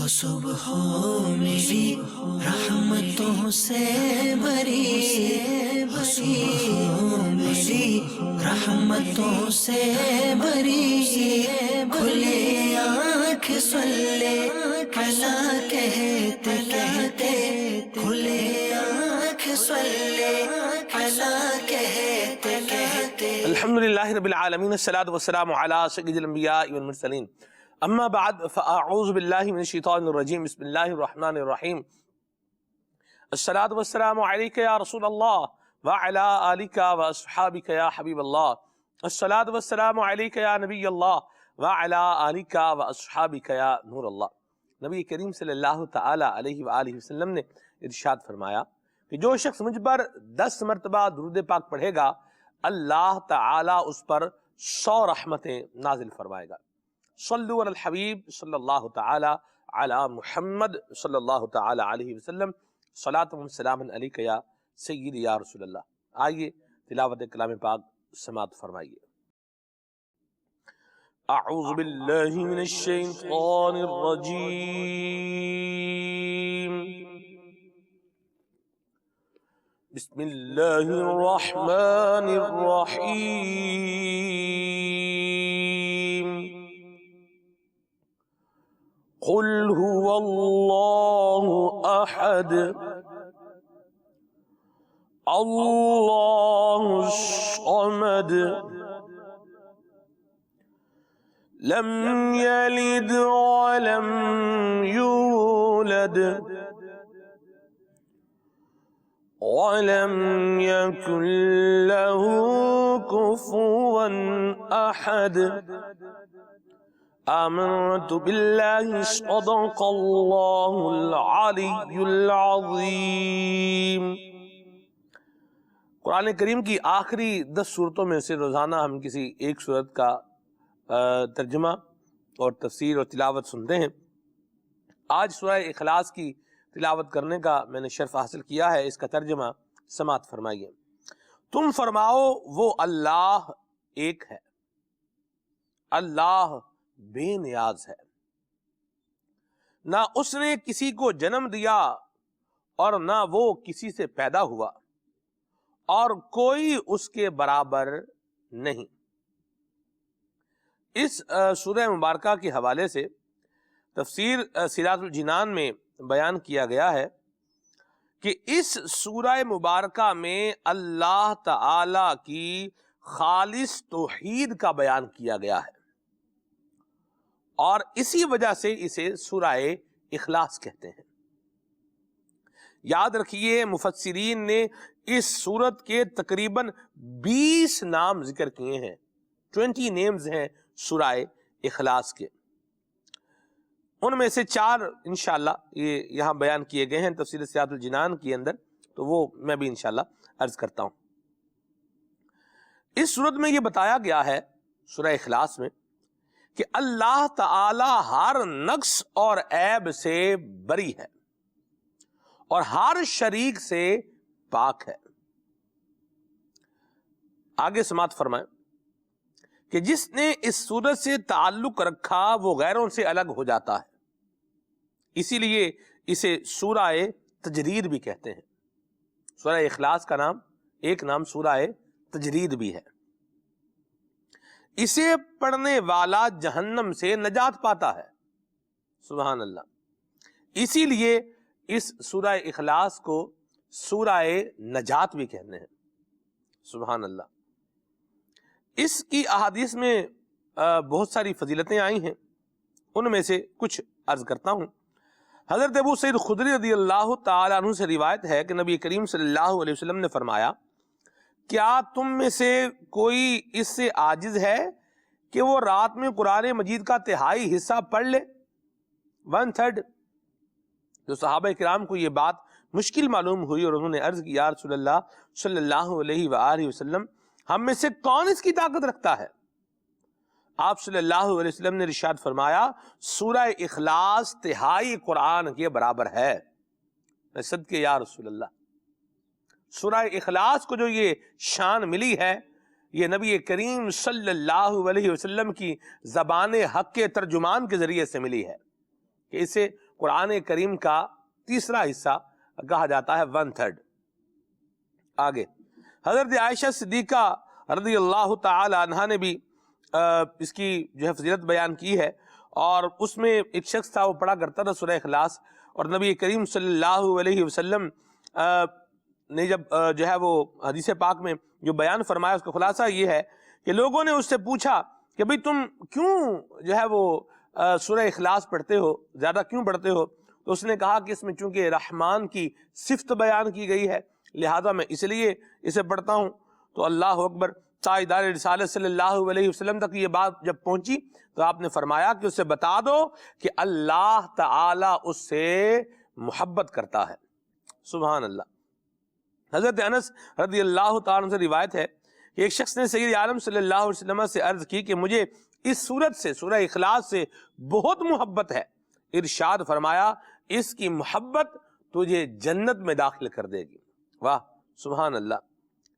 صبح میری رحمتوں سے بری، صبح میری رحمتوں سے بری، کھلے آنکھ صلی علی کہتے کہتے، کھلے آنکھ صلی علی کہتے کہتے۔ الحمدللہ رب العالمین، الصلاۃ والسلام علی سید الانبیاء والمرسلین، اما بعد فاعوذ باللہ من الشیطان الرجیم، بسم اللہ الرحمن الرحیم۔ الصلاۃ والسلام علیک یا رسول اللہ وعلی آلک واصحابک یا حبیب اللہ، الصلاۃ والسلام علیک یا نبی اللہ وعلی آلک واصحابک یا نور اللہ۔ نبی کریم صلی اللہ تعالی علیہ وآلہ وسلم نے ارشاد فرمایا کہ جو شخص مجھ پر 10 مرتبہ درود پاک پڑھے گا، اللہ تعالی اس پر 100 رحمتیں نازل فرمائے گا۔ صلو علی الحبیب صلی اللہ تعالی علی محمد صلی اللہ تعالی علیہ وسلم، صلاۃ و سلام علیک یا سیدی یا رسول اللہ۔ آئیے تلاوت کلام پاک سماعت فرمائیے۔ اعوذ باللہ من الشیطان الرجیم، بسم اللہ الرحمن الرحیم۔ قل هو اللہ احد اللہ الصمد لم یلد ولم یولد وَلَمْ يَكُنْ لَهُ كُفُوًا أَحَدٌ۔ آمنت باللہ صدق اللہ العلی العظیم۔ قرآن کریم کی آخری 10 صورتوں میں سے روزانہ ہم کسی ایک صورت کا ترجمہ اور تفسیر اور تلاوت سنتے ہیں۔ آج سورہ اخلاص کی تلاوت کرنے کا میں نے شرف حاصل کیا ہے، اس کا ترجمہ سماعت فرمائیے۔ تم فرماؤ وہ اللہ ایک ہے، اللہ بے نیاز ہے، نہ اس نے کسی کو جنم دیا اور نہ وہ کسی سے پیدا ہوا، اور کوئی اس کے برابر نہیں۔ اس سورہ مبارکہ کے حوالے سے تفسیر سراج الجنان میں بیان کیا گیا ہے کہ اس سورہ مبارکہ میں اللہ تعالی کی خالص توحید کا بیان کیا گیا ہے، اور اسی وجہ سے اسے سورہ اخلاص کہتے ہیں۔ یاد رکھیے مفسرین نے اس سورت کے تقریباً 20 نام ذکر کیے ہیں، 20 نیمز ہیں سورہ اخلاص کے۔ ان میں سے 4 انشاءاللہ یہ یہاں بیان کیے گئے ہیں تفسیر سراج الجنان کے اندر، تو وہ میں بھی انشاءاللہ عرض کرتا ہوں۔ اس صورت میں یہ بتایا گیا ہے سورہ اخلاص میں کہ اللہ تعالی ہر نقص اور عیب سے بری ہے اور ہر شریک سے پاک ہے۔ آگے سماعت فرمائیں کہ جس نے اس صورت سے تعلق رکھا وہ غیروں سے الگ ہو جاتا ہے، اسی لیے اسے سورہ تجرید بھی کہتے ہیں۔ سورہ اخلاص کا نام ایک نام سورہ تجرید بھی ہے۔ اسے پڑھنے والا جہنم سے نجات پاتا ہے، سبحان اللہ۔ اسی لیے اس سورہ اخلاص کو سورہ نجات بھی کہتے ہیں، سبحان اللہ۔ اس کی احادیث میں بہت ساری فضیلتیں آئی ہیں، ان میں سے کچھ عرض کرتا ہوں۔ حضرت ابو سعید خدری رضی اللہ تعالیٰ عنہ سے روایت ہے کہ نبی کریم صلی اللہ علیہ وسلم نے فرمایا، کیا تم میں سے کوئی اس سے عاجز ہے کہ وہ رات میں قرآن مجید کا 1/3 حصہ پڑھ لے؟ 1/3۔ جو صحابہ کرام کو یہ بات مشکل معلوم ہوئی اور انہوں نے عرض کی، یا رسول اللہ صلی اللہ علیہ وآلہ وسلم، ہم میں سے کون اس کی طاقت رکھتا ہے؟ آپ صلی اللہ علیہ وسلم نے ارشاد فرمایا، سورہ اخلاص 1/3 قرآن کے برابر ہے۔ میں صدقے یا رسول اللہ، سورہ اخلاص کو جو یہ شان ملی ہے، یہ نبی کریم صلی اللہ علیہ وسلم کی زبان حق کے ترجمان کے ذریعے سے ملی ہے کہ اسے قرآن کریم کا تیسرا حصہ کہا جاتا ہے، 1/3۔ آگے حضرت عائشہ صدیقہ رضی اللہ تعالی عنہا نے بھی اس کی جو ہے فضیلت بیان کی ہے، اور اس میں ایک شخص تھا، وہ پڑھا کرتا تھا سورہ اخلاص، اور نبی کریم صلی اللہ علیہ وسلم نے جب جو ہے وہ حدیث پاک میں جو بیان فرمایا اس کا خلاصہ یہ ہے کہ لوگوں نے اس سے پوچھا کہ بھئی تم کیوں جو ہے وہ سورہ اخلاص پڑھتے ہو، زیادہ کیوں پڑھتے ہو؟ تو اس نے کہا کہ اس میں چونکہ رحمان کی صفت بیان کی گئی ہے لہذا میں اس لیے اسے پڑھتا ہوں۔ تو اللہ اکبر، تاجدار رسالت صلی اللہ علیہ وسلم تک یہ بات جب پہنچی تو آپ نے فرمایا کہ اسے بتا دو کہ اللہ تعالی اس سے محبت کرتا ہے۔ سبحان اللہ۔ حضرت انس رضی اللہ تعالیٰ عنہ سے روایت ہے کہ ایک شخص نے سید عالم صلی اللہ علیہ وسلم سے عرض کی کہ مجھے اس سورت سے، سورہ اخلاص سے بہت محبت ہے۔ ارشاد فرمایا اس کی محبت تجھے جنت میں داخل کر دے گی۔ واہ سبحان اللہ۔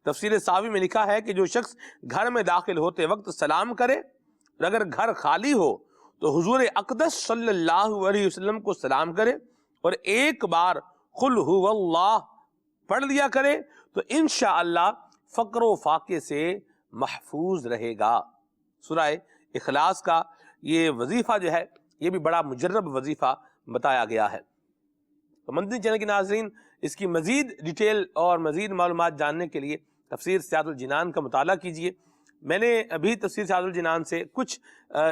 تفسیر ساوی میں لکھا ہے کہ جو شخص گھر میں داخل ہوتے وقت سلام کرے، اور اگر گھر خالی ہو تو حضور اقدس صلی اللہ علیہ وسلم کو سلام کرے اور ایک بار قل هو اللہ پڑھ لیا کرے تو انشاءاللہ فقر و فاقے سے محفوظ رہے گا۔ سورہ اخلاص کا یہ وظیفہ جو ہے یہ بھی بڑا مجرب وظیفہ بتایا گیا ہے۔ تو مدنی چینل کے ناظرین، اس کی مزید ڈیٹیل اور مزید معلومات جاننے کے لیے تفسیر سیاۃ الجنان کا مطالعہ کیجئے۔ میں نے ابھی تفسیر سیاۃ الجنان سے کچھ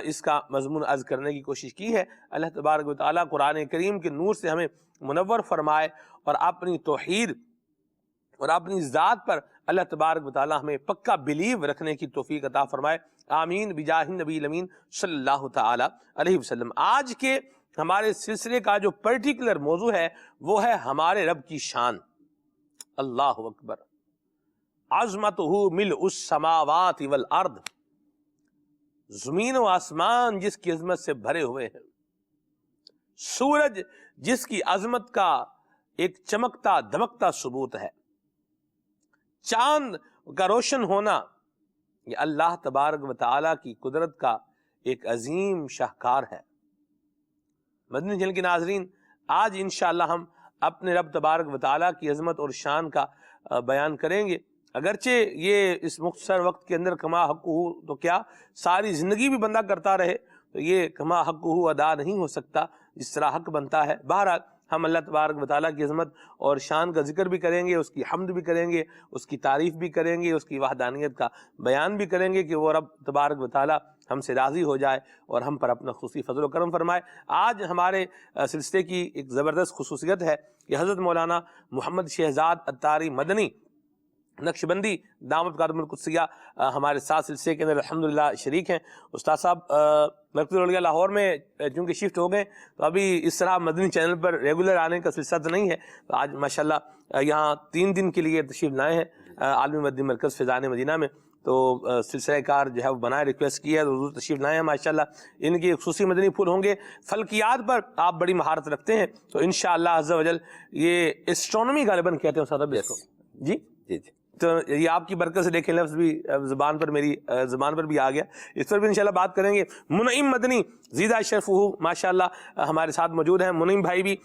اس کا مضمون عرض کرنے کی کوشش کی ہے۔ اللہ تبارک و تعالیٰ قرآن کریم کے نور سے ہمیں منور فرمائے اور اپنی توحید اور اپنی ذات پر اللہ تبارک و تعالیٰ ہمیں پکا بلیو رکھنے کی توفیق عطا فرمائے، آمین بجاہ نبی الامین صلی اللہ تعالی علیہ وسلم۔ آج کے ہمارے سلسلے کا جو پرٹیکولر موضوع ہے وہ ہے ہمارے رب کی شان۔ اللہ اکبر۔ عظمتہ ملء السماوات والارض، زمین و آسمان جس کی عظمت سے بھرے ہوئے ہیں، سورج جس کی عظمت کا ایک چمکتا دمکتا ثبوت ہے، چاند کا روشن ہونا یہ اللہ تبارک و تعالیٰ کی قدرت کا ایک عظیم شاہکار ہے۔ مدنی چینل کے ناظرین، آج انشاءاللہ ہم اپنے رب تبارک و تعالیٰ کی عظمت اور شان کا بیان کریں گے۔ اگرچہ یہ اس مختصر وقت کے اندر کما حق ہو تو کیا ساری زندگی بھی بندہ کرتا رہے تو یہ کما حق ہو ادا نہیں ہو سکتا جس طرح حق بنتا ہے۔ بہرحال ہم اللہ تبارک و تعالیٰ کی عظمت اور شان کا ذکر بھی کریں گے، اس کی حمد بھی کریں گے، اس کی تعریف بھی کریں گے، اس کی وحدانیت کا بیان بھی کریں گے کہ وہ رب تبارک و تعالیٰ ہم سے راضی ہو جائے اور ہم پر اپنا خصوصی فضل و کرم فرمائے۔ آج ہمارے سلسلے کی ایک زبردست خصوصیت ہے کہ حضرت مولانا محمد شہزاد عطاری مدنی نقشبندی دامت قادم القدسیہ ہمارے ساتھ سلسلے کے اندر الحمدللہ شریک ہیں۔ استاد صاحب مرکز اولیا لاہور میں چونکہ شفٹ ہو گئے تو ابھی اس طرح مدنی چینل پر ریگولر آنے کا سلسلہ تو نہیں ہے، تو آج ماشاءاللہ یہاں 3 دن کے لیے تشریف لائے ہیں عالمی مدنی مرکز فیضان مدینہ میں، تو سلسلہ کار جو ہے وہ بنائے ریکویسٹ کی ہے تو حضور تشریف لائے ہیں ماشاءاللہ۔ ان کے خصوصی مدنی پھول ہوں گے۔ فلکیات پر آپ بڑی مہارت رکھتے ہیں تو انشاءاللہ عز و جل یہ اسٹرونومی غالباً کہتے ہیں استاد ابھی کو جی جی جی، تو یہ آپ کی برکت سے دیکھیں لفظ بھی زبان پر میری زبان پر بھی آ گیا، اس پر بھی انشاءاللہ بات کریں گے۔ منعم مدنی زیدہ شرف ماشاءاللہ ہمارے ساتھ موجود ہیں۔ منعم بھائی بھی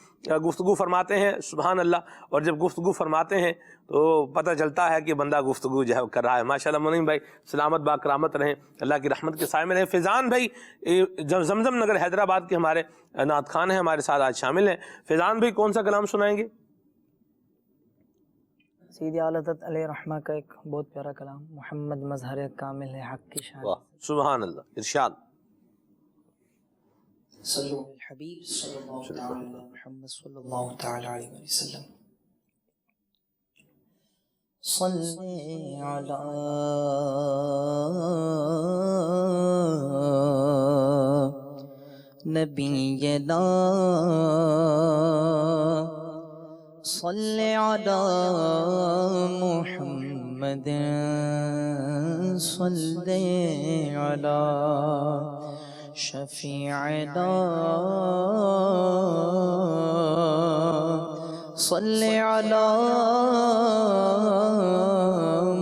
گفتگو فرماتے ہیں، سبحان اللہ، اور جب گفتگو فرماتے ہیں تو پتہ چلتا ہے کہ بندہ گفتگو جو ہے کر رہا ہے۔ ماشاءاللہ منعم بھائی سلامت با کرامت رہیں، اللہ کی رحمت کے سائے میں رہیں۔ فیضان بھائی زمزم نگر حیدرآباد کے ہمارے نعت خان ہیں، ہمارے ساتھ آج شامل ہیں۔ فیضان بھائی کون سا کلام سنائیں گے؟ سیدی اعلیٰ حضرت علیہ رحمہ کا ایک بہت پیارا کلام، محمد مظہر کامل ہے حق کی شان۔ سبحان اللہ، ارشاد۔ صلو علی الحبیب صلی اللہ تعالی علی محمد صلی اللہ تعالی علیہ وسلم۔ صلی علی نبینا صلی علی محمد صلی علی شفیعنا صلی علی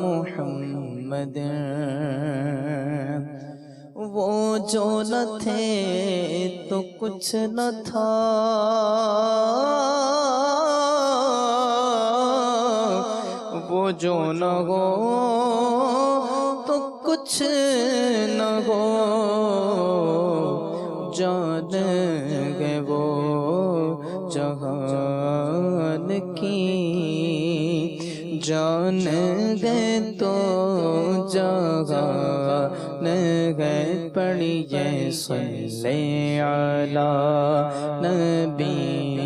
محمد۔ وہ جو نہ تھے تو کچھ نہ تھا، جو نہ ہو تو کچھ نہ ہو، جان گئے وہ جہان کی، جان گئے تو جہان گئے۔ پڑھیے صلی علی نبینا،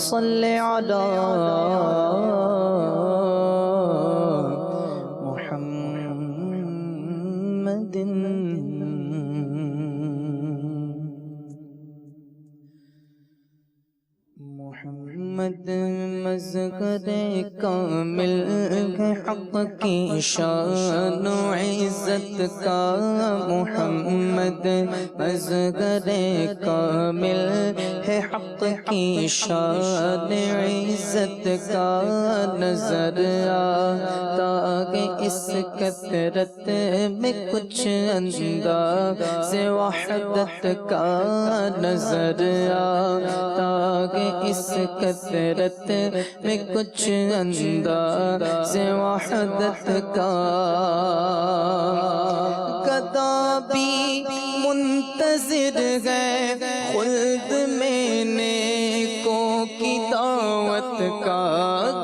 صلی علی محمد۔ محمد مظہر کامل ہے حق کی شان و عزت کا، محمد مظہر کامل ہے حق کی شان عزت کا، نظر آتا کہ اس کثرت میں کچھ انداز وحدت کا، نظر آتا کہ اس کثرت میں کچھ انداز وحدت کا، گدا بھی منتظر ہے خلد میں نیکوں کی دعوت کا،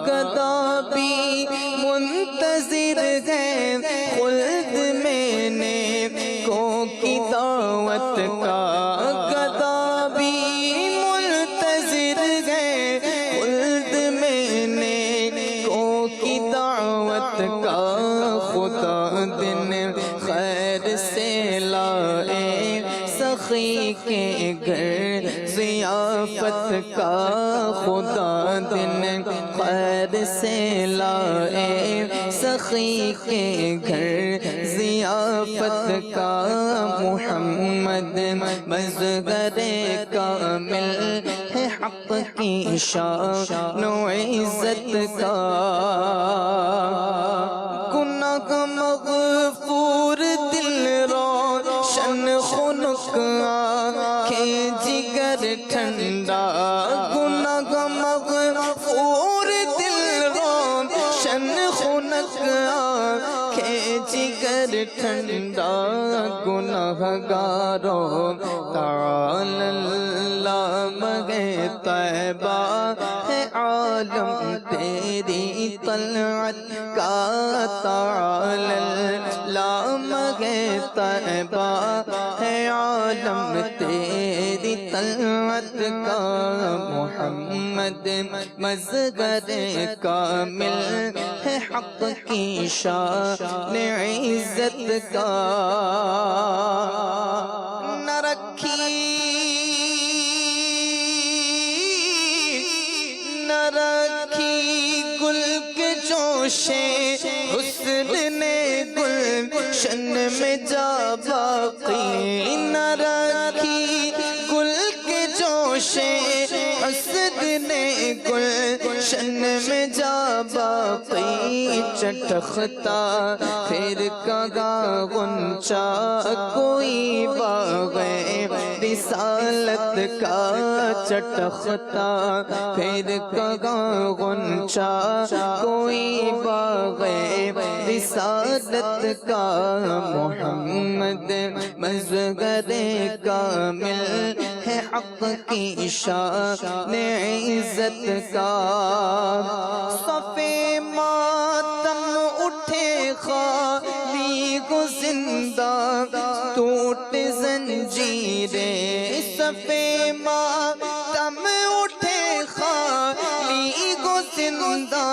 گدا بھی منتظر ہے خلد میں نیکوں کی دعوت کا، گدا بھی منتظر ہے خلد میں نیکوں کی دعوت کا، خدا دن خیر سے لائے سخی کے گھر ضیافت کا، خدا دن خیر سے لائے سخی کے گھر ضیافت کا، محمد مظہر کامل ہے حق کی شان و عزت کا، گناہ مغفور دل روشن خنک آنکھیں جگر ٹھنڈا، گناہ مغفور دل روشن خنک آنکھیں جگر ٹھنڈا، گناہ گاروں تعالی اللہ مگے طیبہ ہے عالم تیری طلعت کا، تعالی اللہ مگے طیبہ ہے عالم تیری طلعت کا، محمد مظہر کامل ہے حق کی شان عزت کا، نہ رکھی گل کے جوشے حسن نے گلشن میں جا باقی، نہ رکھی گل کے جوشے حسن نے گلشن میں جا باقی، چٹختا پھر کگا غنچہ کوئی باغ رسالت کا، چٹختا پھر کگا غنچہ کوئی باغ رسالت کا، محمد مظہر کامل ہے حق کی شان عزت کا، صفے ماتم اٹھے خالی کو زندہ ٹوٹ زنجیریں، صفے ماتم اٹھے خالی کو زندہ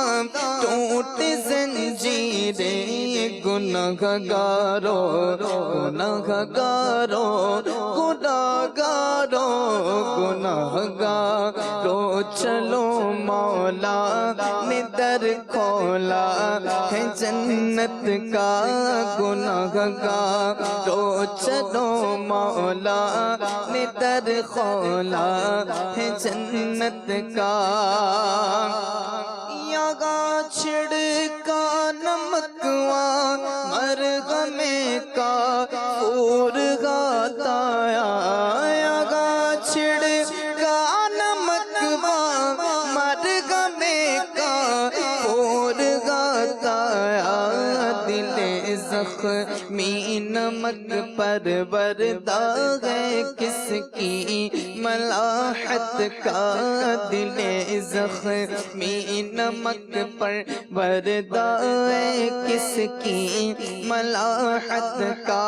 ٹوٹ زنجیریں، گناہ گارو گناہ گارو گناہ گارو گناہ گارو، چلو مولا نے در کھولا ہے جنت کا، گناہ گارو چلو مولا نے در کھولا ہے جنت کا، یہاں چھڑکا نمکواں مرغم کا پور گاتا آیا گا، چھڑکا نمکواں نمک پر ورداغ ہے کس کی ملاحت کا دل زخمی نمک پر ورداغ ہے کس کی ملاحت کا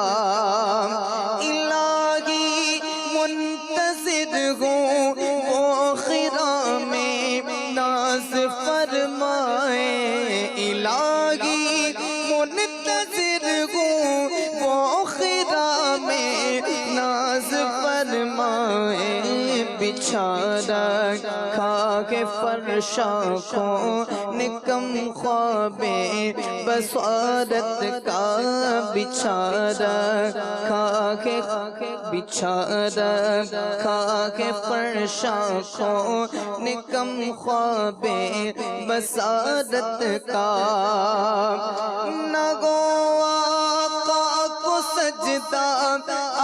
الہی منتظر ہوں وہ خرا میں ناز فرمائے الہی منتظر ہوں وہ خرا میں ناز فرمائے بچھارا کھا کے فرشاں کو نکم خواب بصارت کا بچھارا کھا کے فرشاں کو نکم خواب بصارت کا نہ گو آقا کو سجدہ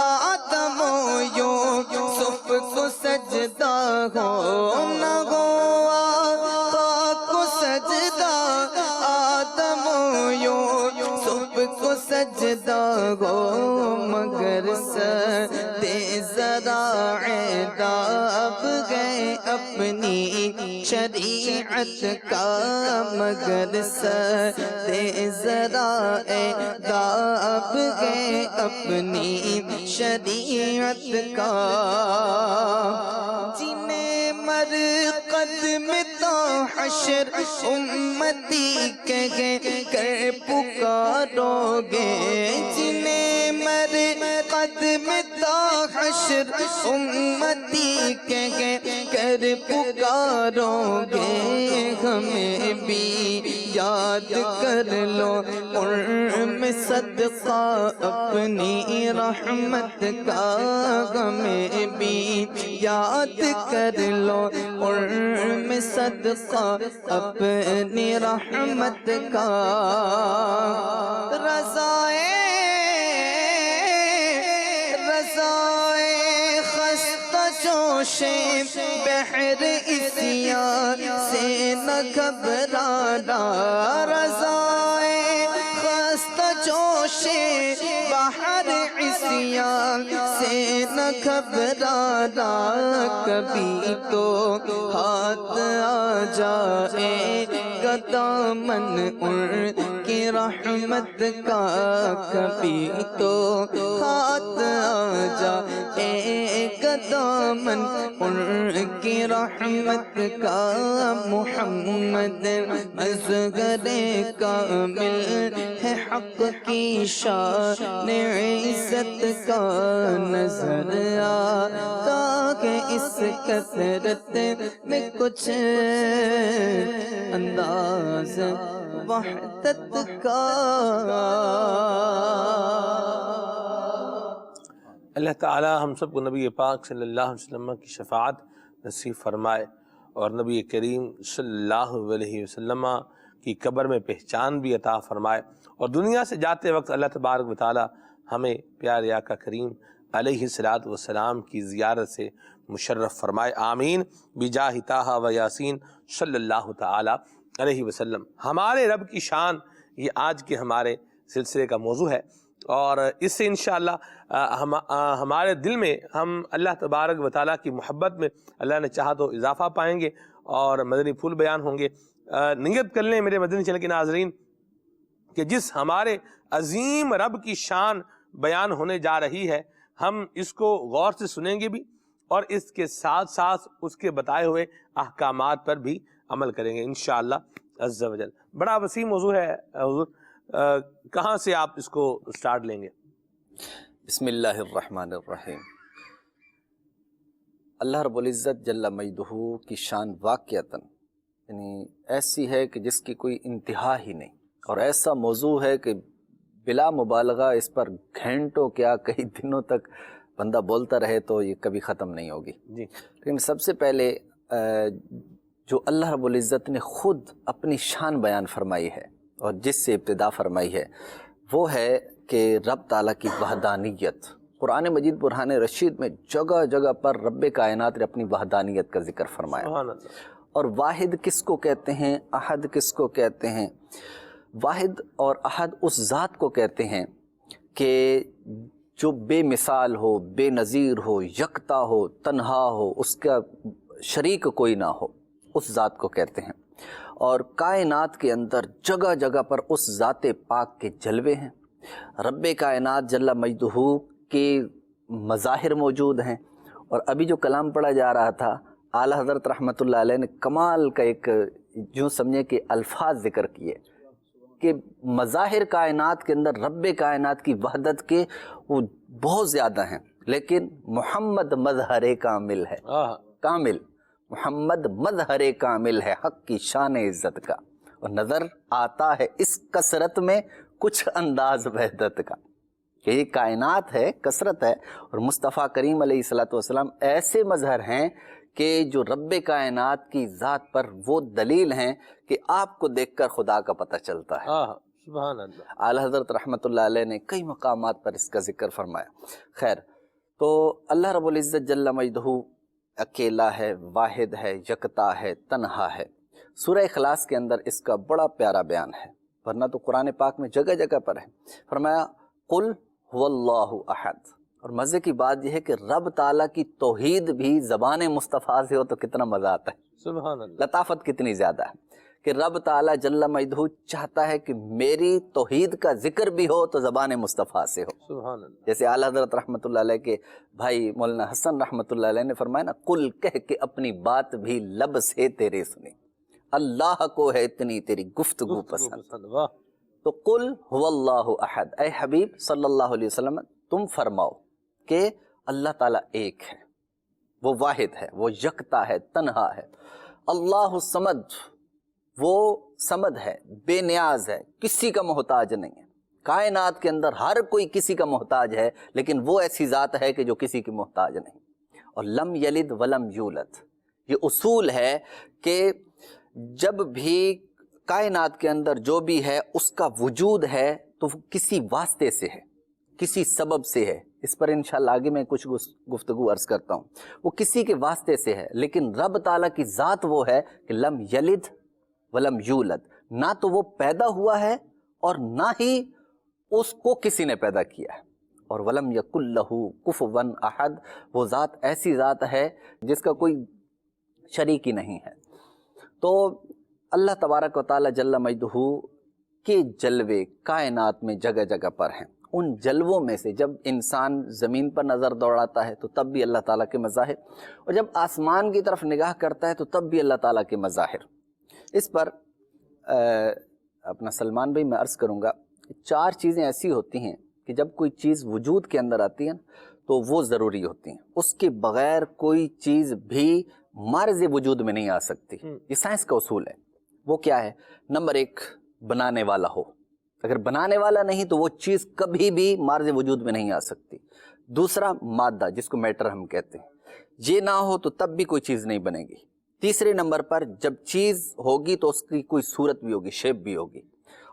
آدم و یوسف کو سجدہ ہو نہ گو آقا کو سجدہ آدم و یوسف کو سجدہ ہو مگر سدے ذرائع داب گئے اپنی شریعت کا مگر سدے ذرائع داب گئے اپنی شریعت کا جنہیں مرقد میں تا حشر امتی کہہ کر پکارو گے جنہیں مرقد میں تا حشر امتی کہہ کر پکارو گے ہمیں بھی یاد کر لو میں صدقہ اپنی رحمت کا ہمیں بھی یاد کر لو میں صدقہ اپنی رحمت کا رضائے خستہ جوش بحر اسیان سے نہ گھبرانا رضائے خستہ جوش بحر اسیان سے نہ گھبرانا کبھی تو ہاتھ آ جائے گا دامن ان کی رحمت کا کبھی تو ہاتھ آ جائے گا دامن ان کی رحمت کا محمد اصغر کامل ہے حق کی شان عزت کا نظر آتا کہ اس کثرت میں کچھ انداز وحدت کا اللہ تعالی ہم سب کو نبی پاک صلی اللہ علیہ وسلم کی شفاعت نصیب فرمائے اور نبی کریم صلی اللہ علیہ وسلم کی قبر میں پہچان بھی عطا فرمائے اور دنیا سے جاتے وقت اللہ تبارک و تعالی ہمیں پیارے آقا کریم علیہ الصلوۃ والسلام کی زیارت سے مشرف فرمائے آمین بجاہ طٰہٰ و یاسین صلی اللہ تعالی علیہ وسلم۔ ہمارے رب کی شان یہ آج کے ہمارے سلسلے کا موضوع ہے اور اس سے انشاءاللہ ہمارے دل میں ہم اللہ تبارک و تعالیٰ کی محبت میں اللہ نے چاہا تو اضافہ پائیں گے اور مدنی پھول بیان ہوں گے۔ نیت کر لیں میرے مدنی چینل کے ناظرین کہ جس ہمارے عظیم رب کی شان بیان ہونے جا رہی ہے ہم اس کو غور سے سنیں گے بھی اور اس کے ساتھ ساتھ اس کے بتائے ہوئے احکامات پر بھی عمل کریں گے انشاءاللہ عز و جل۔ بڑا وسیع موضوع ہے حضور، کہاں سے آپ اس کو سٹارٹ لیں گے؟ بسم اللہ الرحمن الرحیم۔ اللہ رب العزت جل مجدہ کی شان واقعتاً یعنی ایسی ہے کہ جس کی کوئی انتہا ہی نہیں، اور ایسا موضوع ہے کہ بلا مبالغہ اس پر گھنٹوں کیا کئی دنوں تک بندہ بولتا رہے تو یہ کبھی ختم نہیں ہوگی جی۔ لیکن سب سے پہلے جو اللہ رب العزت نے خود اپنی شان بیان فرمائی ہے اور جس سے ابتدا فرمائی ہے وہ ہے کہ رب تعالیٰ کی وحدانیت۔ قرآن مجید برہان رشید میں جگہ جگہ پر رب کائنات نے اپنی وحدانیت کا ذکر فرمایا۔ سبحان اللہ۔ اور واحد کس کو کہتے ہیں، احد کس کو کہتے ہیں؟ واحد اور احد اس ذات کو کہتے ہیں کہ جو بے مثال ہو، بے نظیر ہو، یکتا ہو، تنہا ہو، اس کا شریک کوئی نہ ہو، اس ذات کو کہتے ہیں۔ اور کائنات کے اندر جگہ جگہ پر اس ذات پاک کے جلوے ہیں، رب کائنات جل مجدہ کے مظاہر موجود ہیں۔ اور ابھی جو کلام پڑھا جا رہا تھا، اعلیٰ حضرت رحمۃ اللہ علیہ نے کمال کا ایک جو سمجھے کہ الفاظ ذکر کیے کہ مظاہر کائنات کے اندر رب کائنات کی وحدت کے وہ بہت زیادہ ہیں، لیکن محمد مظہر کامل ہے، کامل محمد مظہر کامل ہے حق کی شان عزت کا، اور نظر آتا ہے اس کثرت میں کچھ انداز وحدت کا، کہ یہ کائنات ہے، کثرت ہے، اور مصطفیٰ کریم علیہ الصلوۃ والسلام ایسے مظہر ہیں کہ جو رب کائنات کی ذات پر وہ دلیل ہیں کہ آپ کو دیکھ کر خدا کا پتہ چلتا ہے۔ سبحان اللہ۔ اعلیٰ حضرت رحمۃ اللہ علیہ نے کئی مقامات پر اس کا ذکر فرمایا۔ خیر، تو اللہ رب العزت جل مجدہ اکیلا ہے، واحد ہے، یکتا ہے، تنہا ہے۔ سورہ اخلاص کے اندر اس کا بڑا پیارا بیان ہے، ورنہ تو قرآن پاک میں جگہ جگہ پر ہے۔ فرمایا قل هو اللہ احد، اور مزے کی بات یہ ہے کہ رب تعالیٰ کی توحید بھی زبان مصطفیٰ سے ہو تو کتنا مزہ آتا ہے، سبحان اللہ۔ لطافت کتنی زیادہ ہے کہ رب تعالیٰ جل مجدہ چاہتا ہے کہ میری توحید کا ذکر بھی ہو تو زبان مصطفیٰ سے ہو۔ سبحان اللہ۔ جیسے اعلیٰ حضرت رحمۃ اللہ علیہ کے بھائی مولانا حسن رحمۃ اللہ علیہ نے فرمایا نا، قل کہہ کے اپنی بات بھی لب سے تیرے سنی، اللہ کو ہے اتنی تیری گفتگو پسند۔ واہ۔ تو قل هو اللہ احد، اے حبیب صلی اللہ علیہ وسلم تم فرماؤ کہ اللہ تعالیٰ ایک ہے، وہ واحد ہے، وہ یکتا ہے، تنہا ہے۔ اللہ الصمد، وہ صمد ہے، بے نیاز ہے، کسی کا محتاج نہیں ہے۔ کائنات کے اندر ہر کوئی کسی کا محتاج ہے، لیکن وہ ایسی ذات ہے کہ جو کسی کی محتاج نہیں۔ اور لم یلد ولم یولد، یہ اصول ہے کہ جب بھی کائنات کے اندر جو بھی ہے اس کا وجود ہے تو وہ کسی واسطے سے ہے، کسی سبب سے ہے۔ اس پر انشاءاللہ آگے میں کچھ گفتگو عرض کرتا ہوں۔ وہ کسی کے واسطے سے ہے، لیکن رب تعالیٰ کی ذات وہ ہے کہ لم یلد ولم یولد، نہ تو وہ پیدا ہوا ہے اور نہ ہی اس کو کسی نے پیدا کیا ہے۔ اور ولم یکن لہ کفوا احد، وہ ذات ایسی ذات ہے جس کا کوئی شریک ہی نہیں ہے۔ تو اللہ تبارک و تعالیٰ جل مجدہ کے جلوے کائنات میں جگہ جگہ پر ہیں۔ ان جلووں میں سے جب انسان زمین پر نظر دوڑاتا ہے تو تب بھی اللہ تعالیٰ کے مظاہر، اور جب آسمان کی طرف نگاہ کرتا ہے تو تب بھی اللہ تعالیٰ کے مظاہر۔ اس پر اپنا سلمان بھائی میں عرض کروں گا، 4 چیزیں ایسی ہوتی ہیں کہ جب کوئی چیز وجود کے اندر آتی ہے تو وہ ضروری ہوتی ہیں، اس کے بغیر کوئی چیز بھی معرض وجود میں نہیں آ سکتی۔ یہ سائنس کا اصول ہے۔ وہ کیا ہے؟ نمبر 1، بنانے والا ہو، اگر بنانے والا نہیں تو وہ چیز کبھی بھی معرض وجود میں نہیں آ سکتی۔ دوسرا، مادہ جس کو میٹر ہم کہتے ہیں، یہ نہ ہو تو تب بھی کوئی چیز نہیں بنے گی۔ تیسرے نمبر پر جب چیز ہوگی تو اس کی کوئی صورت بھی ہوگی، شیپ بھی ہوگی،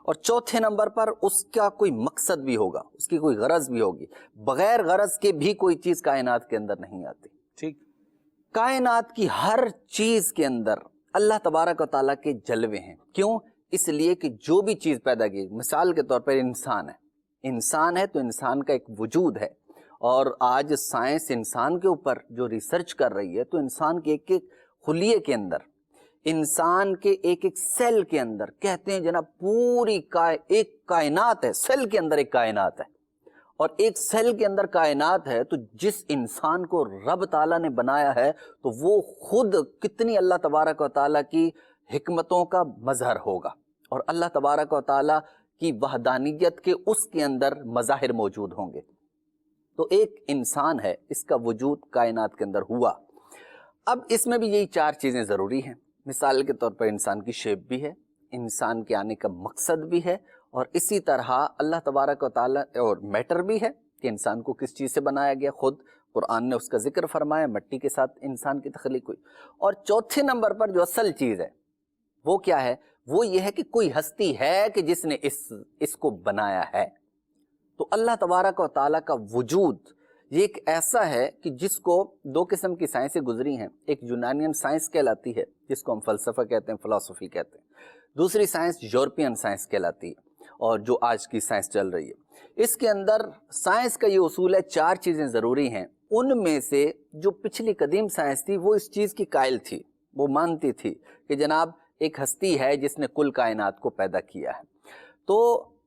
اور چوتھے نمبر پر اس کا کوئی مقصد بھی ہوگا، اس کی کوئی غرض بھی ہوگی۔ بغیر غرض کے بھی کوئی چیز کائنات کے اندر نہیں آتی۔ ٹھیک۔ کائنات کی ہر چیز کے اندر اللہ تبارک و تعالیٰ کے جلوے ہیں۔ کیوں؟ اس لیے کہ جو بھی چیز پیدا کی، مثال کے طور پر انسان ہے تو انسان کا ایک وجود ہے، اور آج سائنس انسان کے اوپر جو ریسرچ کر رہی ہے تو انسان کے ایک ایک خلیے کے اندر، انسان کے ایک ایک سیل کے اندر، کہتے ہیں جناب پوری ایک کائنات ہے، سیل کے اندر ایک کائنات ہے، اور ایک سیل کے اندر کائنات ہے۔ تو جس انسان کو رب تعالیٰ نے بنایا ہے تو وہ خود کتنی اللہ تبارک و تعالیٰ کی حکمتوں کا مظہر ہوگا، اور اللہ تبارک و تعالیٰ کی وحدانیت کے اس کے اندر مظاہر موجود ہوں گے۔ تو ایک انسان ہے، اس کا وجود کائنات کے اندر ہوا۔ اب اس میں بھی یہی 4 چیزیں ضروری ہیں۔ مثال کے طور پر انسان کی شیپ بھی ہے، انسان کے آنے کا مقصد بھی ہے، اور اسی طرح اللہ تبارک و تعالیٰ اور میٹر بھی ہے کہ انسان کو کس چیز سے بنایا گیا، خود قرآن نے اس کا ذکر فرمایا، مٹی کے ساتھ انسان کی تخلیق ہوئی۔ اور چوتھے نمبر پر جو اصل چیز ہے وہ کیا ہے؟ وہ یہ ہے کہ کوئی ہستی ہے کہ جس نے اس کو بنایا ہے۔ تو اللہ تبارک و تعالیٰ کا وجود یہ ایک ایسا ہے کہ جس کو 2 قسم کی سائنسیں گزری ہیں۔ ایک یونانین سائنس کہلاتی ہے جس کو ہم فلسفہ کہتے ہیں، فلسفی کہتے ہیں۔ دوسری سائنس یورپین سائنس کہلاتی ہے، اور جو آج کی سائنس چل رہی ہے، اس کے اندر سائنس کا یہ اصول ہے 4 چیزیں ضروری ہیں۔ ان میں سے جو پچھلی قدیم سائنس تھی وہ اس چیز کی قائل تھی، وہ مانتی تھی کہ جناب ایک ہستی ہے جس نے کل کائنات کو پیدا کیا ہے۔ تو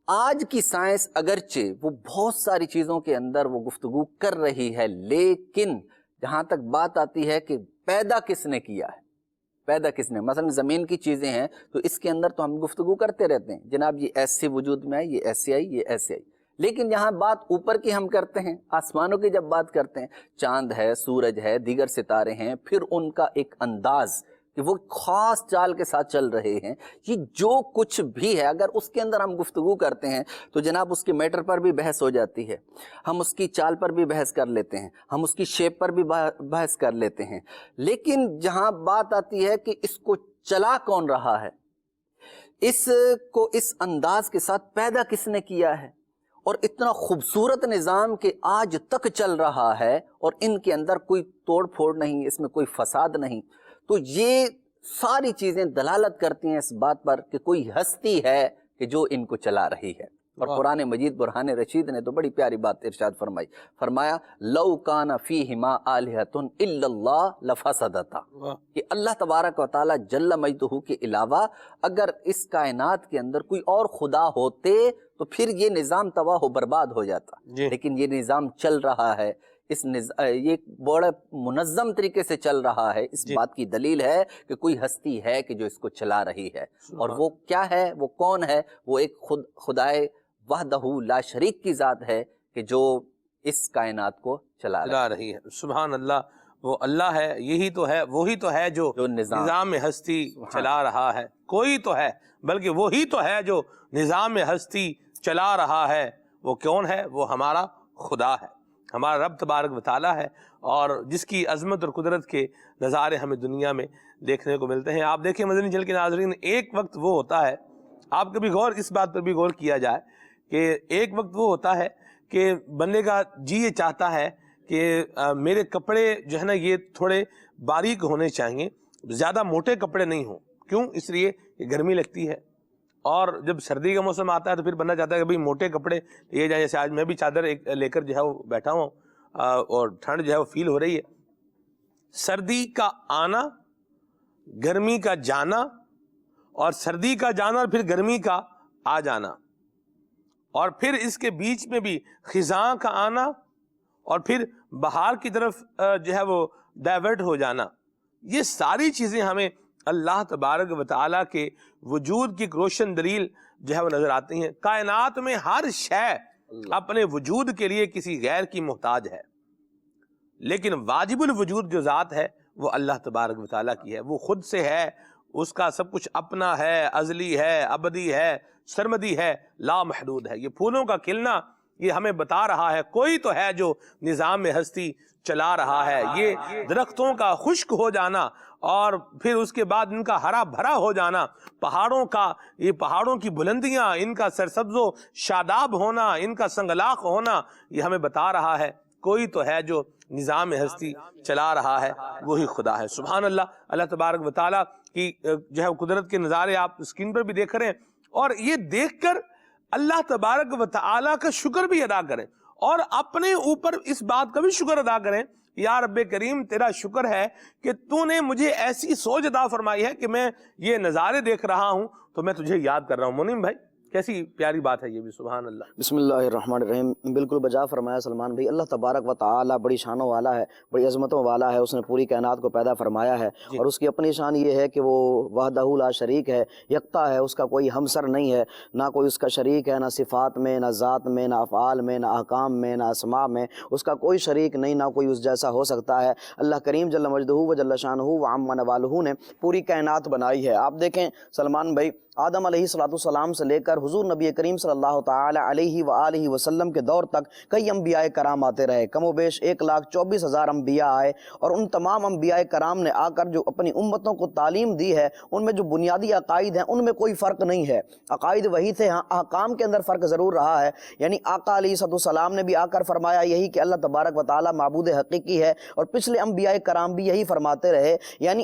آج کی سائنس اگرچہ وہ بہت ساری چیزوں کے اندر وہ گفتگو کر رہی ہے، لیکن جہاں تک بات آتی ہے کہ پیدا کس نے کیا ہے، پیدا کس نے، مثلا زمین کی چیزیں ہیں تو اس کے اندر تو ہم گفتگو کرتے رہتے ہیں، جناب یہ ایسے وجود میں آئی، یہ ایسے آئی، یہ ایسے آئی، لیکن یہاں بات اوپر کی ہم کرتے ہیں، آسمانوں کی جب بات کرتے ہیں، چاند ہے، سورج ہے، دیگر ستارے ہیں، پھر ان کا ایک انداز کہ وہ خاص چال کے ساتھ چل رہے ہیں، یہ جو کچھ بھی ہے اگر اس کے اندر ہم گفتگو کرتے ہیں تو جناب اس کے میٹر پر بھی بحث ہو جاتی ہے، ہم اس کی چال پر بھی بحث کر لیتے ہیں، ہم اس کی شیپ پر بھی بحث کر لیتے ہیں، لیکن جہاں بات آتی ہے کہ اس کو چلا کون رہا ہے، اس کو اس انداز کے ساتھ پیدا کس نے کیا ہے، اور اتنا خوبصورت نظام کہ آج تک چل رہا ہے اور ان کے اندر کوئی توڑ پھوڑ نہیں، اس میں کوئی فساد نہیں، تو یہ ساری چیزیں دلالت کرتی ہیں اس بات پر کہ کوئی ہستی ہے کہ جو ان کو چلا رہی ہے۔ اور قرآن مجید برہان رشید نے تو بڑی پیاری بات ارشاد فرمائی، فرمایا لو کان فیہما آلہۃ الا اللہ لفسدتا، کہ اللہ تبارک و تعالی جل مجدہ کے علاوہ اگر اس کائنات کے اندر کوئی اور خدا ہوتے تو پھر یہ نظام تباہ و برباد ہو جاتا، لیکن یہ نظام چل رہا ہے، یہ بڑے منظم طریقے سے چل رہا ہے، اس بات کی دلیل ہے کہ کوئی ہستی ہے کہ جو اس کو چلا رہی ہے، اور وہ کیا ہے، وہ کون ہے، وہ ایک خدائے وحدہ لا شریک کی ذات ہے کہ جو اس کائنات کو چلا رہی ہے۔ سبحان اللہ، وہ اللہ ہے، یہی تو ہے، وہی تو ہے جو نظام ہستی چلا رہا ہے، کوئی تو ہے بلکہ وہی تو ہے جو نظام ہستی چلا رہا ہے۔ وہ کون ہے؟ وہ ہمارا خدا ہے، ہمارا رب تبارک و تعالیٰ ہے، اور جس کی عظمت اور قدرت کے نظارے ہمیں دنیا میں دیکھنے کو ملتے ہیں۔ آپ دیکھیں مدنی چینل کے ناظرین، ایک وقت وہ ہوتا ہے، آپ کبھی اس بات پر بھی غور کیا جائے کہ ایک وقت وہ ہوتا ہے کہ بندے کا جی یہ چاہتا ہے کہ میرے کپڑے جو ہے نا یہ تھوڑے باریک ہونے چاہیے، زیادہ موٹے کپڑے نہیں ہوں، کیوں؟ اس لیے کہ گرمی لگتی ہے، اور جب سردی کا موسم آتا ہے تو پھر بندہ چاہتا ہے کہ بھئی موٹے کپڑے لیے جائیں، جیسے آج میں بھی چادر ایک لے کر جو ہے وہ بیٹھا ہوں اور ٹھنڈ جو ہے وہ فیل ہو رہی ہے۔ سردی کا آنا، گرمی کا جانا، اور سردی کا جانا اور پھر گرمی کا آ جانا، اور پھر اس کے بیچ میں بھی خزاں کا آنا، اور پھر بہار کی طرف جو ہے وہ ڈائیورٹ ہو جانا، یہ ساری چیزیں ہمیں اللہ تبارک و تعالیٰ کے وجود کی ایک روشن دلیل جو ہے وہ نظر آتی ہیں۔ کائنات میں ہر شے اپنے وجود کے لیے کسی غیر کی محتاج ہے، لیکن واجب الوجود جو ذات ہے وہ اللہ تبارک و تعالیٰ کی ہے، وہ خود سے ہے، اس کا سب کچھ اپنا ہے، ازلی ہے، ابدی ہے، سرمدی ہے، لا محدود ہے۔ یہ پھولوں کا کھلنا یہ ہمیں بتا رہا ہے کوئی تو ہے جو نظام ہستی چلا رہا ہے، یہ درختوں کا خشک ہو جانا اور پھر اس کے بعد ان کا ہرا بھرا ہو جانا، یہ پہاڑوں کی بلندیاں، ان کا سرسبز و شاداب ہونا، ان کا سنگلاخ ہونا، یہ ہمیں بتا رہا ہے کوئی تو ہے جو نظام ہستی چلا رہا ہے، وہی خدا ہے۔ سبحان اللہ، اللہ تبارک و تعالیٰ کی جو ہے قدرت کے نظارے آپ اسکرین پر بھی دیکھ رہے ہیں، اور یہ دیکھ کر اللہ تبارک و تعالیٰ کا شکر بھی ادا کریں، اور اپنے اوپر اس بات کا بھی شکر ادا کریں، یا رب کریم تیرا شکر ہے کہ تو نے مجھے ایسی سوچ عطا فرمائی ہے کہ میں یہ نظارے دیکھ رہا ہوں تو میں تجھے یاد کر رہا ہوں۔ منیم بھائی، کیسی پیاری بات ہے یہ بھی، سبحان اللہ۔ بسم اللہ الرحمن الرحیم، بالکل بجا فرمایا سلمان بھائی۔ اللہ تبارک و تعالی بڑی شانوں والا ہے، بڑی عظمتوں والا ہے، اس نے پوری کائنات کو پیدا فرمایا ہے، اور اس کی اپنی شان یہ ہے کہ وہ وحدہ لا شریک ہے، یکتا ہے، اس کا کوئی ہمسر نہیں ہے، نہ کوئی اس کا شریک ہے، نہ صفات میں، نہ ذات میں، نہ افعال میں، نہ احکام میں، نہ اسماء میں، اس کا کوئی شریک نہیں، نہ کوئی اس جیسا ہو سکتا ہے۔ اللہ کریم جل مجدہ و جل شانہ و عم نوالہ نے پوری کائنات بنائی ہے۔ آپ دیکھیں سلمان بھائی، آدم علیہ السلام سے لے کر حضور نبی کریم صلی اللہ تعالی علیہ وآلہ وسلم کے دور تک کئی انبیاء کرام آتے رہے، کم و بیش 1,24,000 انبیاء آئے، اور ان تمام انبیاء کرام نے آ کر جو اپنی امتوں کو تعلیم دی ہے، ان میں جو بنیادی عقائد ہیں ان میں کوئی فرق نہیں ہے، عقائد وہی تھے، ہاں احکام کے اندر فرق ضرور رہا ہے۔ یعنی آقا علیہ السلام نے بھی آ کر فرمایا یہی کہ اللہ تبارک و تعالی معبود حقیقی ہے، اور پچھلے انبیاء کرام بھی یہی فرماتے رہے، یعنی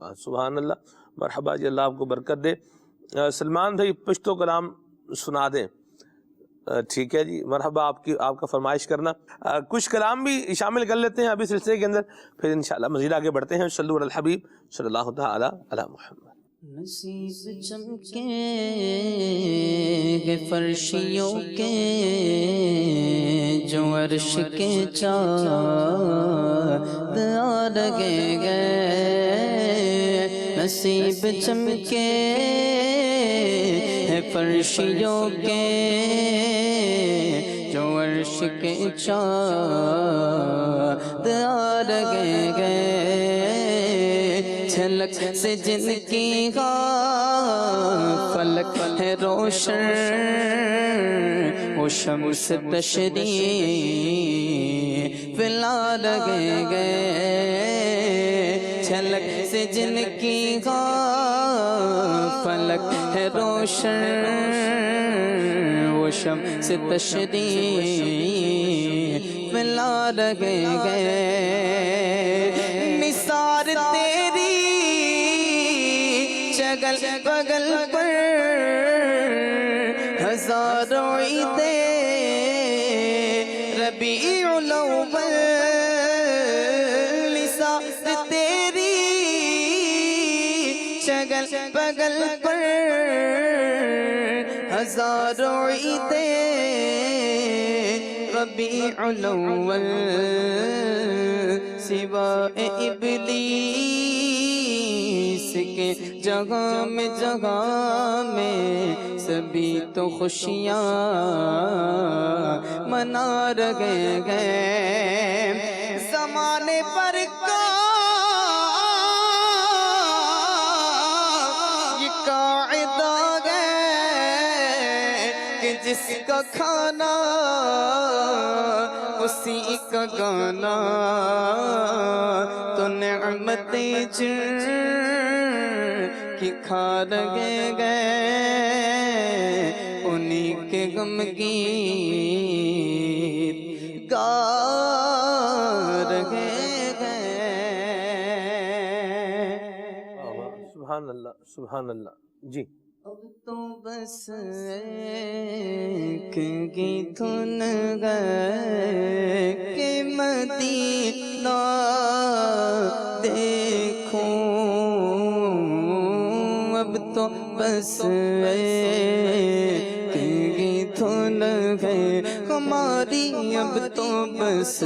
سبحان اللہ. مرحبا جی, اللہ آپ کو برکت دے. سلمان بھائی پشتو کلام سنا دیں. ٹھیک ہے جی, مرحبا, آپ کا فرمائش کرنا. کچھ کلام بھی شامل کر لیتے ہیں ابھی سلسلے کے اندر, پھر انشاءاللہ مزید آگے بڑھتے ہیں. صلو علی الحبیب صلی اللہ تعالی علی محمد. نصیب چمکے گے فرشیوں کے جو عرش کے چاند آ لگے گئے. نصیب چمکے ہے فرشیوں کے جو عرش کے چاند آ لگے گئے. جھلک سے جن کی فلک ہے روشن وہ شمس تشریف لا لگے گئے. جھلک سے جن کی فلک ہے روشن وہ شمس تشریف لا لگے گئے. نثار تیری چگل بگل پر ہزاروں عیدیں ربیع الاول. نثار تیری چگل بگل پر ہزاروں عیدیں ربیع الاول. سوائے ابلیس کے جگہ میں سبھی تو خوشیاں منا رہے گئے. زمانے پر کا یہ قاعدہ ہے کہ جس کا کھانا اسی کا گانا. تو نعمتیں جن کی کھا لگے گئے انہی کے غم گین گا لگے گئے. سبحان اللہ, سبحان اللہ جی. اب تو بس ایک گیت دھن گئے کہ مدینہ دیکھوں. اب تو بس ایک گیت دھن گئے ہماری. اب تو بس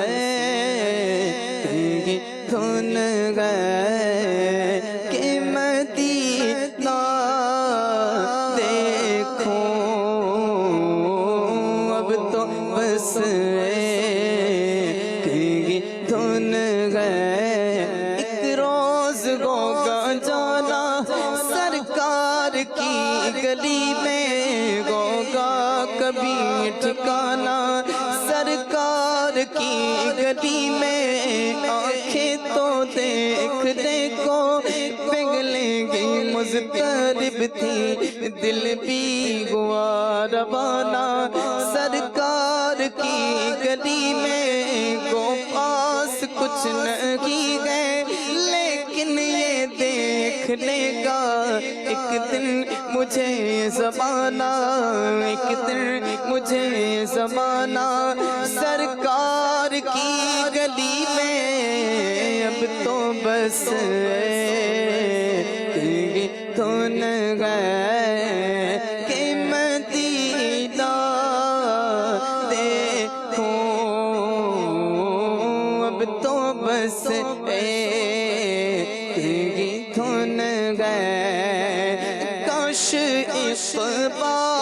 ایک گیت دھن گئے کہ مدینہ بس دھن گئے. ایک روز ہوگا جانا سرکار کی گلی میں, ہوگا کبھی ٹھکانا سرکار کی گلی میں. آنکھیں تو دیکھنے کو پگھلیں گی مضطرب تھی دل بھی ہوا روانہ. سرکار کی گلی میں کو پاس کچھ نہیں ہے لیکن یہ دیکھنے کا ایک دن مجھے زمانہ, ایک دن مجھے زمانہ. سرکار کی گلی میں اب تو بس دھن گئے کہ مدینہ دیکھوں. اب تو بس دھن گئے. کاش اقبال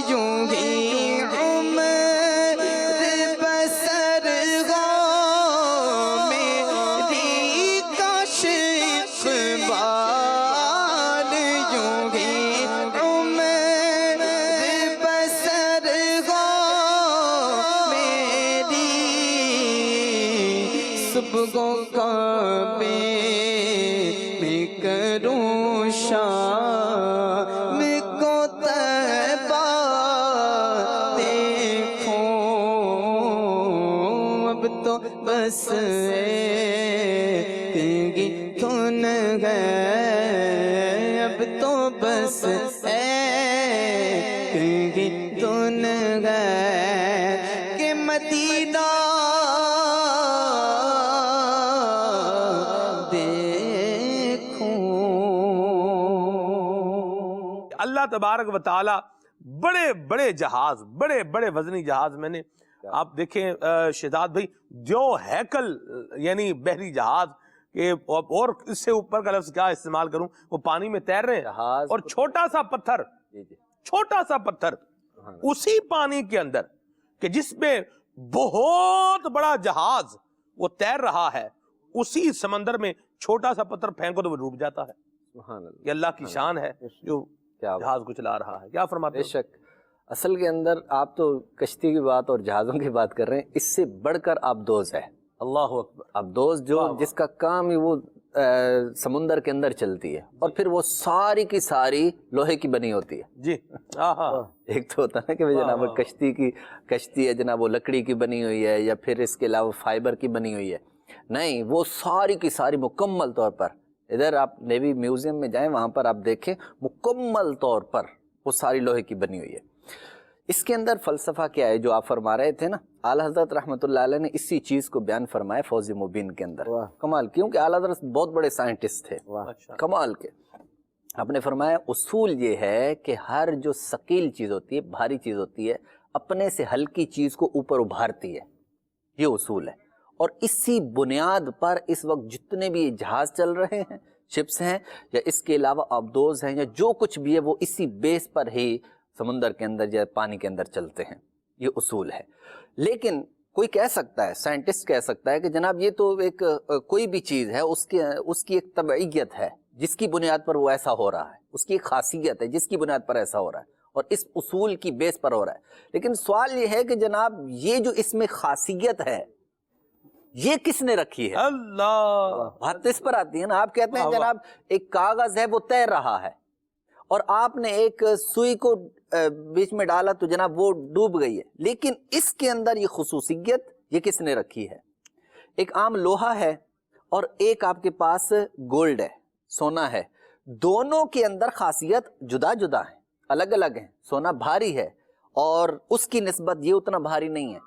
یوں ہی عمر بسر ہو میری. کاش اقبال یوں ہی عمر بسر ہو میری. صبح کعبے میں کروں شام کو طیبہ دیکھوں. اب تو بس ایک ہی دھن ہے، اب تو بس ایک ہی دھن ہے کہ مدینہ اللہ تبارک و تعالی بڑے بڑے جہاز، بڑے بڑے وزنی جہاز، میں نے آپ دیکھیں شہزاد بھائی، جو ہیکل یعنی بحری جہاز کہ اور اس سے اوپر کا لفظ کیا استعمال کروں، وہ پانی میں تیر رہے ہیں اور چھوٹا سا پتھر، چھوٹا سا پتھر اسی پانی کے اندر کہ جس میں بہت بڑا جہاز وہ تیر رہا ہے، اسی سمندر میں چھوٹا سا پتھر پھینکو تو وہ ڈوب جاتا ہے۔ یہ اللہ کی شان ہے جو جہاز کو چلا رہا ہے۔ کیا فرماتے ہیں؟ بے شک، اصل کے اندر آپ تو کشتی کی بات اور جہازوں کی بات کر رہے ہیں، اس سے بڑھ کر آبدوز ہے۔ اللہ اکبر۔ آبدوز جو جس کا کام ہی وہ سمندر کے اندر چلتی ہے اور پھر وہ ساری کی ساری لوہے کی بنی ہوتی ہے۔ جی ایک تو ہوتا ہے کہ جناب کشتی ہے جناب وہ لکڑی کی بنی ہوئی ہے یا پھر اس کے علاوہ فائبر کی بنی ہوئی ہے، نہیں، وہ ساری کی ساری مکمل طور پر، ادھر آپ نیوی میوزیم میں جائیں وہاں پر آپ دیکھیں مکمل طور پر وہ ساری لوہے کی بنی ہوئی ہے۔ اس کے اندر فلسفہ کیا ہے جو آپ فرما رہے تھے نا، اعلیٰ حضرت رحمۃ اللہ علیہ نے اسی چیز کو بیان فرمایا فوز مبین کے اندر۔ کمال، کیونکہ اعلیٰ حضرت بہت بڑے سائنٹسٹ تھے، کمال کے۔ آپ نے فرمایا اصول یہ ہے کہ ہر جو ثقیل چیز ہوتی ہے، بھاری چیز ہوتی ہے، اپنے سے ہلکی چیز کو اوپر ابھارتی ہے، یہ اصول ہے۔ اور اسی بنیاد پر اس وقت جتنے بھی جہاز چل رہے ہیں، شپس ہیں یا اس کے علاوہ آبدوز ہیں یا جو کچھ بھی ہے، وہ اسی بیس پر ہی سمندر کے اندر یا پانی کے اندر چلتے ہیں، یہ اصول ہے۔ لیکن کوئی کہہ سکتا ہے، سائنٹسٹ کہہ سکتا ہے کہ جناب یہ تو ایک کوئی بھی چیز ہے، اس کی ایک طبعیت ہے جس کی بنیاد پر وہ ایسا ہو رہا ہے، اس کی ایک خاصیت ہے جس کی بنیاد پر ایسا ہو رہا ہے اور اس اصول کی بیس پر ہو رہا ہے۔ لیکن سوال یہ ہے کہ جناب یہ جو اس میں خاصیت ہے یہ کس نے رکھی ہے؟ اللہ، بات اس پر آتی ہے نا، آپ کہتے ہیں جناب ایک کاغذ ہے وہ تیر رہا ہے اور آپ نے ایک سوئی کو بیچ میں ڈالا تو جناب وہ ڈوب گئی ہے، لیکن اس کے اندر یہ خصوصیت یہ کس نے رکھی ہے؟ ایک عام لوہا ہے اور ایک آپ کے پاس گولڈ ہے، سونا ہے، دونوں کے اندر خاصیت جدا جدا ہے، الگ الگ ہیں۔ سونا بھاری ہے اور اس کی نسبت یہ اتنا بھاری نہیں ہے،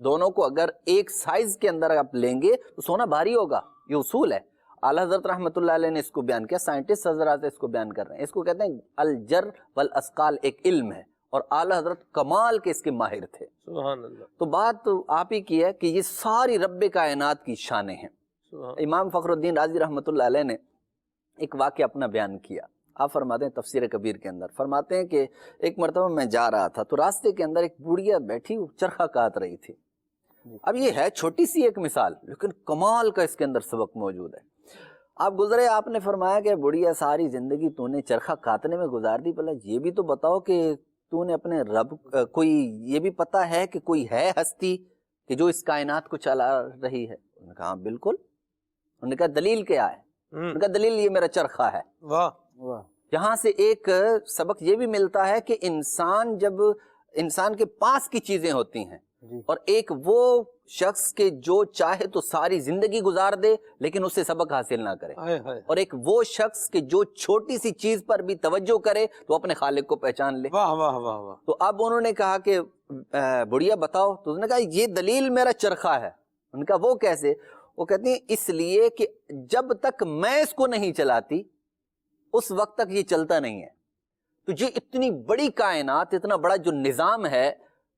دونوں کو اگر ایک سائز کے اندر آپ لیں گے تو سونا بھاری ہوگا، یہ اصول ہے۔ اعلیٰ حضرت رحمۃ اللہ علیہ نے اس کو بیان کیا، سائنٹسٹ حضرات اس کو بیان کر رہے ہیں، اس کو کہتے ہیں الجر والاسقال، ایک علم ہے اور اعلیٰ حضرت کمال کے اس کے ماہر تھے۔ سبحان اللہ۔ تو بات آپ ہی کی ہے کہ یہ ساری رب کائنات کی شانیں ہیں۔ امام فخر الدین رازی رحمۃ اللہ علیہ نے ایک واقعہ اپنا بیان کیا، آپ فرماتے ہیں تفسیر کبیر کے اندر، فرماتے ہیں کہ ایک مرتبہ میں جا رہا تھا تو راستے کے اندر ایک بوڑھیا بیٹھی چرخہ کاٹ رہی تھی۔ اب یہ ہے چھوٹی سی ایک مثال، لیکن کمال کا اس کے اندر سبق موجود ہے۔ آپ گزرے، آپ نے فرمایا کہ بڑھیا ساری زندگی تو نے چرخہ کاٹنے میں گزار دی، بھلا یہ بھی تو بتاؤ کہ تو نے اپنے رب کوئی یہ بھی پتا ہے کہ کوئی ہے ہستی کہ جو اس کائنات کو چلا رہی ہے؟ انہوں نے کہا ہاں بالکل۔ انہوں نے کہا دلیل کیا ہے؟ انہوں نے کہا دلیل یہ میرا چرخہ ہے۔ واہ، یہاں سے ایک سبق یہ بھی ملتا ہے کہ انسان جب انسان کے پاس کی چیزیں ہوتی ہیں اور ایک وہ شخص کے جو چاہے تو ساری زندگی گزار دے لیکن اس سے سبق حاصل نہ کرے، اور ایک وہ شخص کے جو چھوٹی سی چیز پر بھی توجہ کرے تو اپنے خالق کو پہچان لے۔ واہ واہ واہ واہ۔ تو اب انہوں نے کہا کہ بڑھیا بتاؤ، تو انہوں نے کہا یہ دلیل میرا چرخہ ہے۔ ان کا وہ کیسے؟ وہ کہتے ہیں اس لیے کہ جب تک میں اس کو نہیں چلاتی اس وقت تک یہ چلتا نہیں ہے۔ تو یہ اتنی بڑی کائنات، اتنا بڑا جو نظام ہے،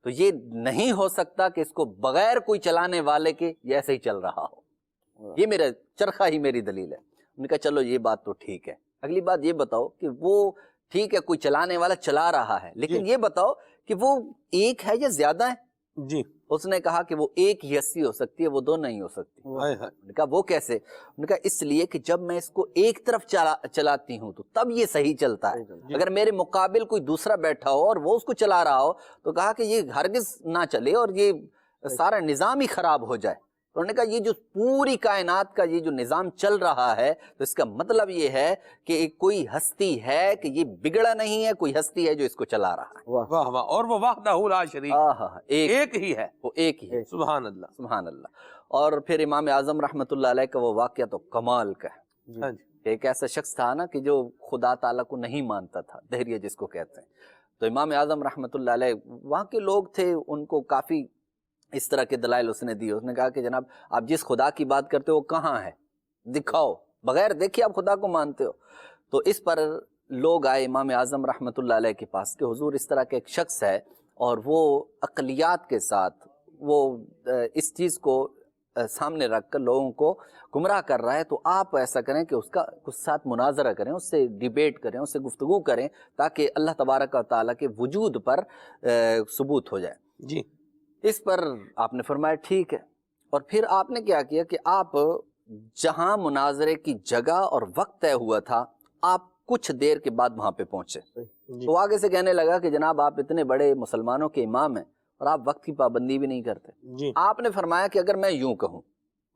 تو یہ نہیں ہو سکتا کہ اس کو بغیر کوئی چلانے والے کے یہ ایسے ہی چل رہا ہو۔ یہ میرا چرخہ ہی میری دلیل ہے۔ انہوں نے کہا چلو یہ بات تو ٹھیک ہے، اگلی بات یہ بتاؤ کہ وہ ٹھیک ہے کوئی چلانے والا چلا رہا ہے، لیکن یہ بتاؤ کہ وہ ایک ہے یا زیادہ ہے؟ جی، اس نے کہا کہ وہ ایک ہی ہستی ہو سکتی ہے، وہ دو نہیں ہو سکتی۔ انہوں نے کہا وہ کیسے؟ انہوں نے کہا اس لیے کہ جب میں اس کو ایک طرف چلاتی ہوں تو تب یہ صحیح چلتا ہے، اگر میرے مقابل کوئی دوسرا بیٹھا ہو اور وہ اس کو چلا رہا ہو تو کہا کہ یہ ہرگز نہ چلے اور یہ سارا نظام ہی خراب ہو جائے۔ تو انہوں نے کہا یہ جو پوری کائنات کا یہ جو نظام چل رہا ہے تو اس کا مطلب یہ ہے کہ کوئی ہستی ہے کہ یہ بگڑا نہیں ہے، کوئی ہستی ہے جو اس کو چلا رہا ہے۔ واہ واہ، اور وہ وحدہ لا شریک، ایک ہی ہے، وہ ایک ہی ہے، سبحان اللہ سبحان اللہ۔ اور پھر امام اعظم رحمۃ اللہ علیہ کا وہ واقعہ تو کمال کا ہے۔ ہاں جی، ایک ایسا شخص تھا نا کہ جو خدا تعالیٰ کو نہیں مانتا تھا، دہریہ جس کو کہتے ہیں، تو امام اعظم رحمۃ اللہ علیہ وہاں کے لوگ تھے، ان کو کافی اس طرح کے دلائل اس نے دیے۔ اس نے کہا کہ جناب آپ جس خدا کی بات کرتے ہو وہ کہاں ہے، دکھاؤ، بغیر دیکھے آپ خدا کو مانتے ہو۔ تو اس پر لوگ آئے امام اعظم رحمۃ اللہ علیہ کے پاس کہ حضور اس طرح کا ایک شخص ہے اور وہ عقلیات کے ساتھ وہ اس چیز کو سامنے رکھ کر لوگوں کو گمراہ کر رہا ہے، تو آپ ایسا کریں کہ اس کا اس ساتھ مناظرہ کریں، اس سے ڈیبیٹ کریں، اس سے گفتگو کریں تاکہ اللہ تبارک و تعالیٰ کے وجود پر ثبوت ہو جائے۔ جی، اس پر آپ نے فرمایا ٹھیک ہے، اور پھر آپ نے کیا کیا کہ آپ جہاں مناظرے کی جگہ اور وقت طے ہوا تھا آپ کچھ دیر کے بعد وہاں پہ پہنچے۔ تو آگے سے کہنے لگا کہ جناب آپ اتنے بڑے مسلمانوں کے امام ہیں اور آپ وقت کی پابندی بھی نہیں کرتے۔ جی، آپ نے فرمایا کہ اگر میں یوں کہوں،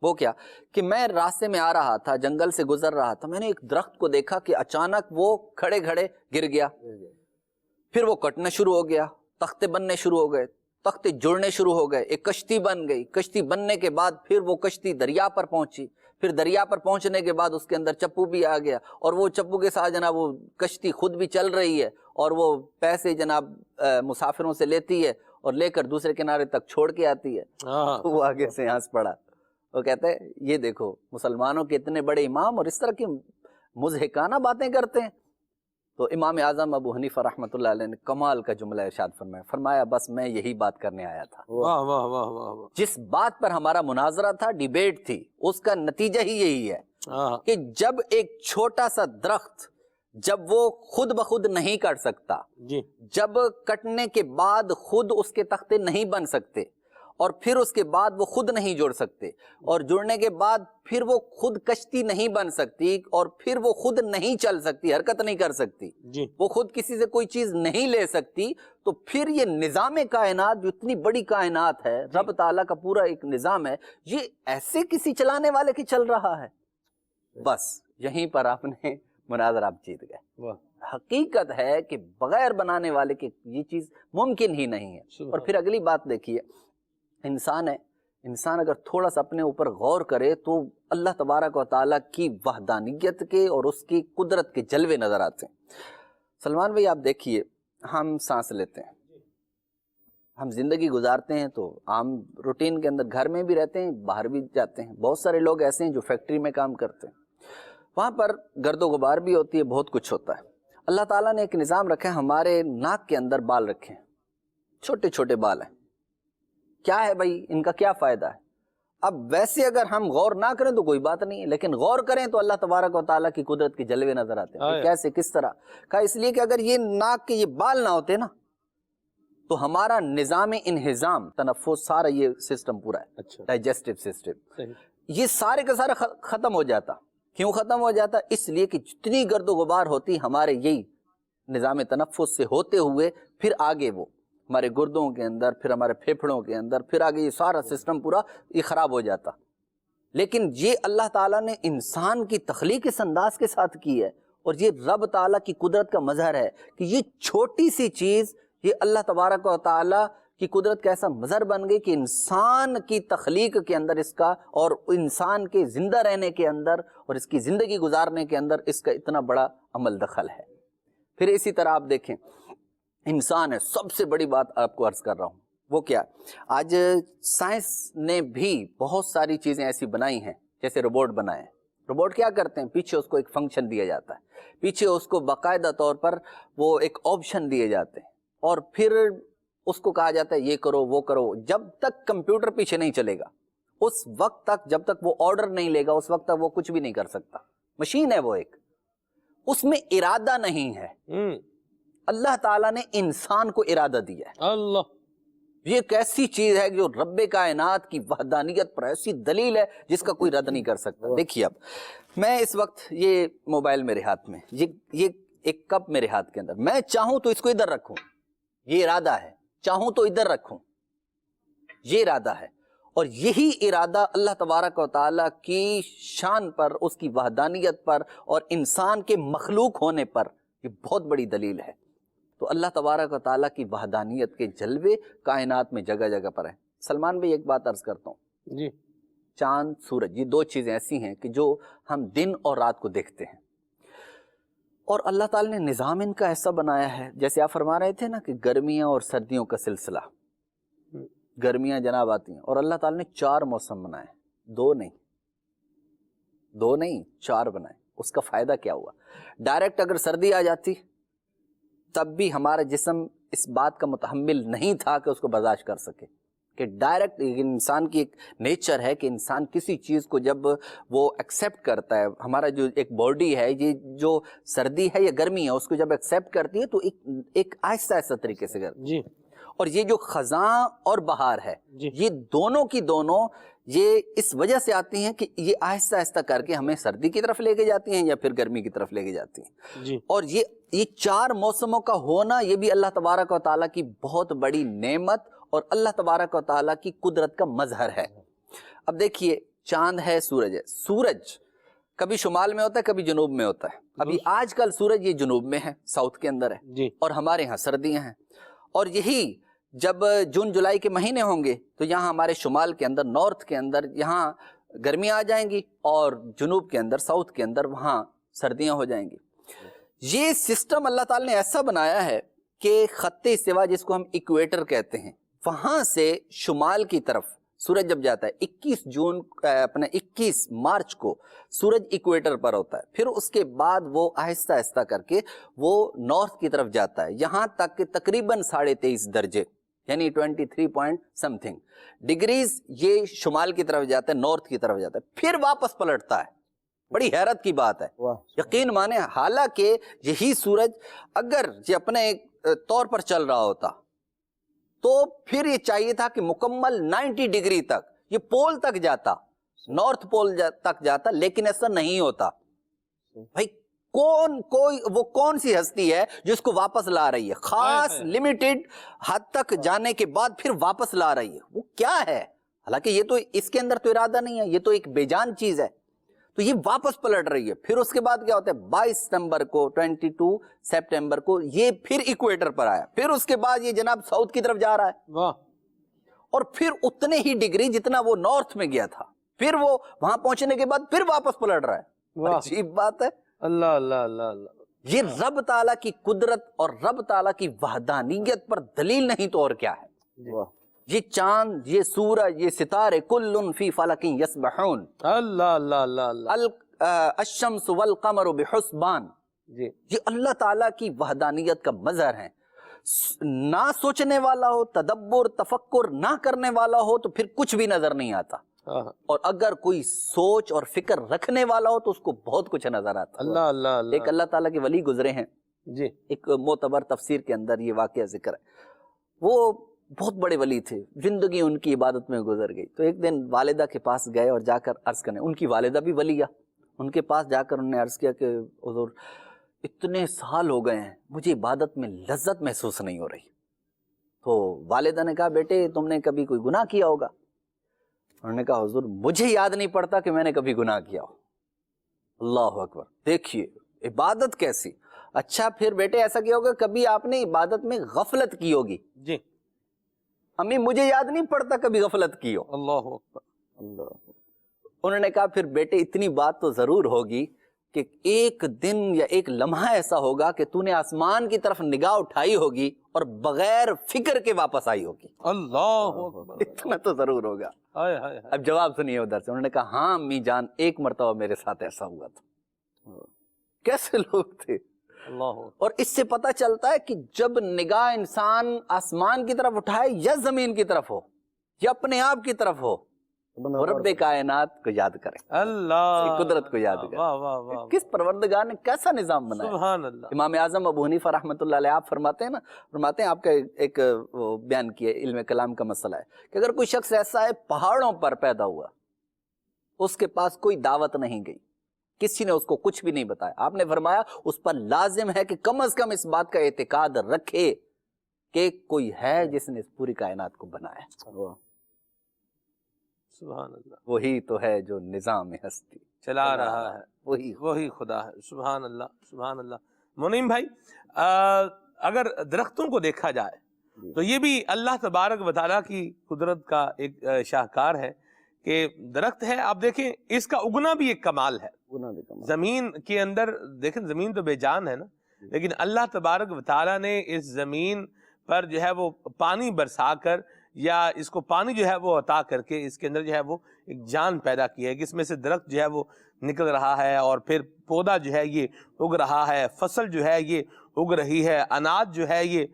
وہ کیا کہ میں راستے میں آ رہا تھا، جنگل سے گزر رہا تھا، میں نے ایک درخت کو دیکھا کہ اچانک وہ کھڑے کھڑے گر گیا، پھر وہ کٹنا شروع ہو گیا، تختے بننے شروع ہو گئے، تختے جڑنے شروع ہو گئے، ایک کشتی بن گئی، کشتی بننے کے بعد پھر وہ کشتی دریا پر پہنچی، پھر دریا پر پہنچنے کے بعد اس کے اندر چپو بھی آ گیا، اور وہ چپو کے ساتھ جناب وہ کشتی خود بھی چل رہی ہے اور وہ پیسے جناب مسافروں سے لیتی ہے اور لے کر دوسرے کنارے تک چھوڑ کے آتی ہے۔ تو وہ آگے سے ہنس پڑا، وہ کہتا ہے یہ دیکھو مسلمانوں کے اتنے بڑے امام اور اس طرح کی مضحکانہ باتیں کرتے ہیں۔ تو امام اعظم ابو حنیفہ رحمۃ اللہ علیہ نے کمال کا جملہ ارشاد فرمایا، فرمایا بس میں یہی بات کرنے آیا تھا، واہ واہ واہ واہ واہ، جس بات پر ہمارا مناظرہ تھا، ڈیبیٹ تھی، اس کا نتیجہ ہی یہی ہے کہ جب ایک چھوٹا سا درخت جب وہ خود بخود نہیں کٹ سکتا، جی، جب کٹنے کے بعد خود اس کے تختے نہیں بن سکتے، اور پھر اس کے بعد وہ خود نہیں جڑ سکتے، اور جڑنے کے بعد پھر وہ خود کشتی نہیں بن سکتی، اور پھر وہ خود نہیں چل سکتی، حرکت نہیں کر سکتی، جی، وہ خود کسی سے کوئی چیز نہیں لے سکتی، تو پھر یہ نظام کائنات جو اتنی بڑی کائنات ہے، رب تعالیٰ کا پورا ایک نظام ہے، یہ ایسے کسی چلانے والے کی چل رہا ہے۔ بس یہیں پر آپ نے مناظرہ آپ جیت گئے۔ حقیقت ہے کہ بغیر بنانے والے کی یہ چیز ممکن ہی نہیں ہے۔ اور پھر اگلی بات دیکھیے، انسان ہے، انسان اگر تھوڑا سا اپنے اوپر غور کرے تو اللہ تبارک و تعالیٰ کی وحدانیت کے اور اس کی قدرت کے جلوے نظر آتے ہیں۔ سلمان بھائی آپ دیکھیے، ہم سانس لیتے ہیں، ہم زندگی گزارتے ہیں تو عام روٹین کے اندر گھر میں بھی رہتے ہیں، باہر بھی جاتے ہیں، بہت سارے لوگ ایسے ہیں جو فیکٹری میں کام کرتے ہیں، وہاں پر گرد و غبار بھی ہوتی ہے، بہت کچھ ہوتا ہے۔ اللہ تعالیٰ نے ایک نظام رکھا ہے، ہمارے ناک کے اندر بال رکھے ہیں، چھوٹے چھوٹے بال ہیں، کیا ہے بھائی ان کا کیا فائدہ ہے؟ اب ویسے اگر ہم غور نہ کریں تو کوئی بات نہیں ہے، لیکن غور کریں تو اللہ تبارک و تعالیٰ کی قدرت کے جلوے نظر آتے ہیں۔ کیسے، کس طرح؟ کہا اس لیے کہ اگر یہ ناک کے یہ بال نہ ہوتے نا تو ہمارا نظام انہضام، تنفس، سارا یہ سسٹم پورا ہے، ڈائجسٹو سسٹم، یہ سارے کا سارا ختم ہو جاتا۔ کیوں ختم ہو جاتا؟ اس لیے کہ جتنی گرد و غبار ہوتی ہمارے یہی نظام تنفس سے ہوتے ہوئے پھر آگے وہ ہمارے گردوں کے اندر، پھر ہمارے پھیپھڑوں کے اندر، پھر آگے یہ سارا سسٹم پورا یہ خراب ہو جاتا۔ لیکن یہ اللہ تعالیٰ نے انسان کی تخلیق اس انداز کے ساتھ کی ہے، اور یہ رب تعالیٰ کی قدرت کا مظہر ہے کہ یہ چھوٹی سی چیز، یہ اللہ تبارک و تعالیٰ کی قدرت کا ایسا مظہر بن گئی کہ انسان کی تخلیق کے اندر اس کا، اور انسان کے زندہ رہنے کے اندر اور اس کی زندگی گزارنے کے اندر اس کا اتنا بڑا عمل دخل ہے۔ پھر اسی طرح آپ دیکھیں، انسان ہے، سب سے بڑی بات آپ کو عرض کر رہا ہوں، وہ کیا؟ آج سائنس نے بھی بہت ساری چیزیں ایسی بنائی ہیں، جیسے روبوٹ بنائے ہیں۔ روبوٹ کیا کرتے ہیں؟ پیچھے اس کو ایک فنکشن دیا جاتا ہے، پیچھے اس کو باقاعدہ طور پر وہ ایک آپشن دیے جاتے ہیں، اور پھر اس کو کہا جاتا ہے یہ کرو وہ کرو۔ جب تک کمپیوٹر پیچھے نہیں چلے گا، اس وقت تک، جب تک وہ آرڈر نہیں لے گا، اس وقت تک وہ کچھ بھی نہیں کر سکتا۔ مشین ہے وہ ایک، اس میں ارادہ نہیں ہے۔ اللہ تعالیٰ نے انسان کو ارادہ دیا ہے۔ اللہ، یہ ایک ایسی چیز ہے جو رب کائنات کی وحدانیت پر ایسی دلیل ہے جس کا کوئی رد نہیں کر سکتا۔ دیکھیے، اب میں اس وقت یہ موبائل میرے ہاتھ میں، یہ ایک کپ میرے ہاتھ کے اندر، میں چاہوں تو اس کو ادھر رکھوں، یہ ارادہ ہے، چاہوں تو ادھر رکھوں، یہ ارادہ ہے، اور یہی ارادہ اللہ تبارک و تعالیٰ کی شان پر، اس کی وحدانیت پر اور انسان کے مخلوق ہونے پر یہ بہت بڑی دلیل ہے۔ تو اللہ تبارک و تعالیٰ کی وحدانیت کے جلوے کائنات میں جگہ جگہ پر ہیں۔ سلمان بھائی ایک بات عرض کرتا ہوں، جی چاند سورج یہ دو چیزیں ایسی ہیں کہ جو ہم دن اور رات کو دیکھتے ہیں، اور اللہ تعالیٰ نے نظام ان کا ایسا بنایا ہے، جیسے آپ فرما رہے تھے نا کہ گرمیاں اور سردیوں کا سلسلہ، گرمیاں جناب آتی ہیں اور اللہ تعالیٰ نے 4 موسم بنائے، 2 نہیں 4 بنائے۔ اس کا فائدہ کیا ہوا؟ ڈائریکٹ اگر سردی آ جاتی تب بھی ہمارا جسم اس بات کا متحمل نہیں تھا کہ اس کو برداشت کر سکے، کہ ڈائریکٹ انسان کی ایک نیچر ہے کہ انسان کسی چیز کو جب وہ ایکسیپٹ کرتا ہے، ہمارا جو ایک باڈی ہے یہ جو سردی ہے یا گرمی ہے اس کو جب ایکسیپٹ کرتی ہے تو ایک آہستہ آہستہ طریقے سے کرتی ہے۔ جی اور یہ جو خزاں اور بہار ہے جی یہ دونوں کی دونوں یہ اس وجہ سے آتی ہیں کہ یہ آہستہ آہستہ کر کے ہمیں سردی کی طرف لے کے جاتی ہیں یا پھر گرمی کی طرف لے کے جاتی ہیں۔ جی اور یہ 4 موسموں کا ہونا یہ بھی اللہ تبارک و تعالیٰ کی بہت بڑی نعمت اور اللہ تبارک و تعالیٰ کی قدرت کا مظہر ہے۔ اب دیکھیے چاند ہے، سورج ہے، سورج کبھی شمال میں ہوتا ہے کبھی جنوب میں ہوتا ہے۔ ابھی آج کل سورج یہ جنوب میں ہے، ساؤتھ کے اندر ہے، جی اور ہمارے ہاں سردیاں ہیں، اور یہی جب جون جولائی کے مہینے ہوں گے تو یہاں ہمارے شمال کے اندر، نارتھ کے اندر یہاں گرمیاں آ جائیں گی، اور جنوب کے اندر، ساؤتھ کے اندر وہاں سردیاں ہو جائیں گی۔ یہ سسٹم اللہ تعالیٰ نے ایسا بنایا ہے کہ خط استوا جس کو ہم ایکویٹر کہتے ہیں، وہاں سے شمال کی طرف سورج جب جاتا ہے 21 مارچ کو سورج ایکویٹر پر ہوتا ہے، پھر اس کے بعد وہ آہستہ آہستہ کر کے وہ نارتھ کی طرف جاتا ہے، یہاں تک کہ تقریباً 23.5 درجے یعنی 23 پوائنٹ سمتھنگ ڈگریز یہ شمال کی طرف جاتا ہے، نارتھ کی طرف جاتا ہے، پھر واپس پلٹتا ہے۔ بڑی حیرت کی بات ہے، یقین مانے، حالانکہ یہی سورج اگر یہ اپنے طور پر چل رہا ہوتا تو پھر یہ چاہیے تھا کہ مکمل 90 ڈگری تک یہ پول تک جاتا، نارتھ پول تک جاتا، لیکن ایسا نہیں ہوتا۔ بھائی وہ کون سی ہستی ہے جس کو واپس لا رہی ہے، خاص لمیٹڈ حد تک جانے کے بعد پھر واپس لا رہی ہے، وہ کیا ہے؟ حالانکہ یہ تو اس کے اندر تو ارادہ نہیں ہے، یہ تو ایک بے جان چیز ہے، تو یہ واپس پلٹ رہی ہے۔ پھر اس کے بعد کیا ہوتا ہے، 22 سپٹمبر کو یہ پھر ایکویٹر پر آیا، پھر اس کے بعد یہ جناب ساؤتھ کی طرف جا رہا ہے، واہ، اور پھر اتنے ہی ڈگری جتنا وہ نارتھ میں گیا تھا، پھر وہ وہاں پہنچنے کے بعد پھر واپس پلٹ رہا ہے۔ عجیب بات ہے۔ اللہ اللہ اللہ اللہ، یہ رب تعالیٰ کی قدرت اور رب تعالیٰ کی وحدانیت پر دلیل نہیں تو اور کیا ہے؟ یہ چاند، یہ سورج، یہ ستارے، کل فی فلک یسبحون، اللہ اللہ اللہ اللہ، الشمس والقمر بحسبان، یہ اللہ تعالیٰ کی وحدانیت کا مظہر ہے۔ نہ سوچنے والا ہو، تدبر تفکر نہ کرنے والا ہو تو پھر کچھ بھی نظر نہیں آتا، اور اگر کوئی سوچ اور فکر رکھنے والا ہو تو اس کو بہت کچھ نظر آتا۔ اللہ اللہ اللہ، ایک اللہ تعالیٰ کے ولی گزرے ہیں، جی ایک معتبر تفسیر کے اندر یہ واقعہ ذکر ہے، وہ بہت بڑے ولی تھے، زندگی ان کی عبادت میں گزر گئی، تو ایک دن والدہ کے پاس گئے اور جا کر عرض کرنے، ان کی والدہ بھی ولیہ، ان کے پاس جا کر انہوں نے عرض کیا کہ حضور اتنے سال ہو گئے ہیں مجھے عبادت میں لذت محسوس نہیں ہو رہی۔ تو والدہ نے کہا بیٹے تم نے کبھی کوئی گناہ کیا ہوگا؟ انہوں نے کہا حضور مجھے یاد نہیں پڑتا کہ میں نے کبھی گناہ کیا ہو۔ اللہ اکبر، دیکھیے عبادت کیسی۔ اچھا پھر بیٹے ایسا کیا ہوگا کبھی آپ نے عبادت میں غفلت کی ہوگی؟ جی، امی مجھے یاد نہیں پڑتا کبھی غفلت کی ہو۔ اللہ اکبر، انہوں نے کہا پھر بیٹے اتنی بات تو ضرور ہوگی کہ ایک دن یا ایک لمحہ ایسا ہوگا کہ تو نے آسمان کی طرف نگاہ اٹھائی ہوگی اور بغیر فکر کے واپس آئی ہوگی۔ اللہ اکبر، اتنا تو ضرور ہوگا۔ ہائے ہائے ہائے، اب جواب سنیے ادھر سے، انہوں نے کہا ہاں امی جان ایک مرتبہ میرے ساتھ ایسا ہوا تھا۔ کیسے لوگ تھے؟ اللہ، اور اس سے پتہ چلتا ہے کہ جب نگاہ انسان آسمان کی طرف اٹھائے یا زمین کی طرف ہو یا اپنے آپ کی طرف ہو، رب کائنات کو یاد کرے، اللہ، قدرت کو یاد کرے۔ واہ واہ واہ، کس پروردگار نے کیسا نظام بنایا۔ سبحان اللہ، امام اعظم ابو حنیفہ رحمۃ اللہ علیہ آپ فرماتے ہیں آپ کا ایک بیان کیا علم کلام کا مسئلہ ہے کہ اگر کوئی شخص ایسا ہے پہاڑوں پر پیدا ہوا، اس کے پاس کوئی دعوت نہیں گئی، کسی نے اس کو کچھ بھی نہیں بتایا، آپ نے فرمایا اس پر لازم ہے کہ کم از کم اس بات کا اعتقاد رکھے کہ کوئی ہے جس نے اس پوری کائنات کو بنایا۔ سبحان اللہ. وہی تو ہے جو نظام ہستی چلا رہا ہے, وہی خدا ہے. سبحان اللہ, سبحان اللہ. منیم بھائی, اگر درختوں کو دیکھا جائے تو یہ بھی اللہ تبارک و تعالیٰ کی قدرت کا ایک شاہکار ہے کہ درخت ہے, آپ دیکھیں اس کا اگنا بھی ایک کمال ہے. زمین کے اندر دیکھیں, زمین تو بے جان ہے نا, لیکن اللہ تبارک و تعالیٰ نے اس زمین پر جو ہے وہ پانی برسا کر یا اس کو پانی جو ہے وہ عطا کر کے اس کے اندر جو ہے وہ ایک جان پیدا کی ہے کہ اس میں سے درخت جو ہے وہ نکل رہا ہے, اور پھر پودا جو ہے یہ اگ رہا ہے, فصل جو ہے یہ اگ رہی ہے, اناج جو ہے یہ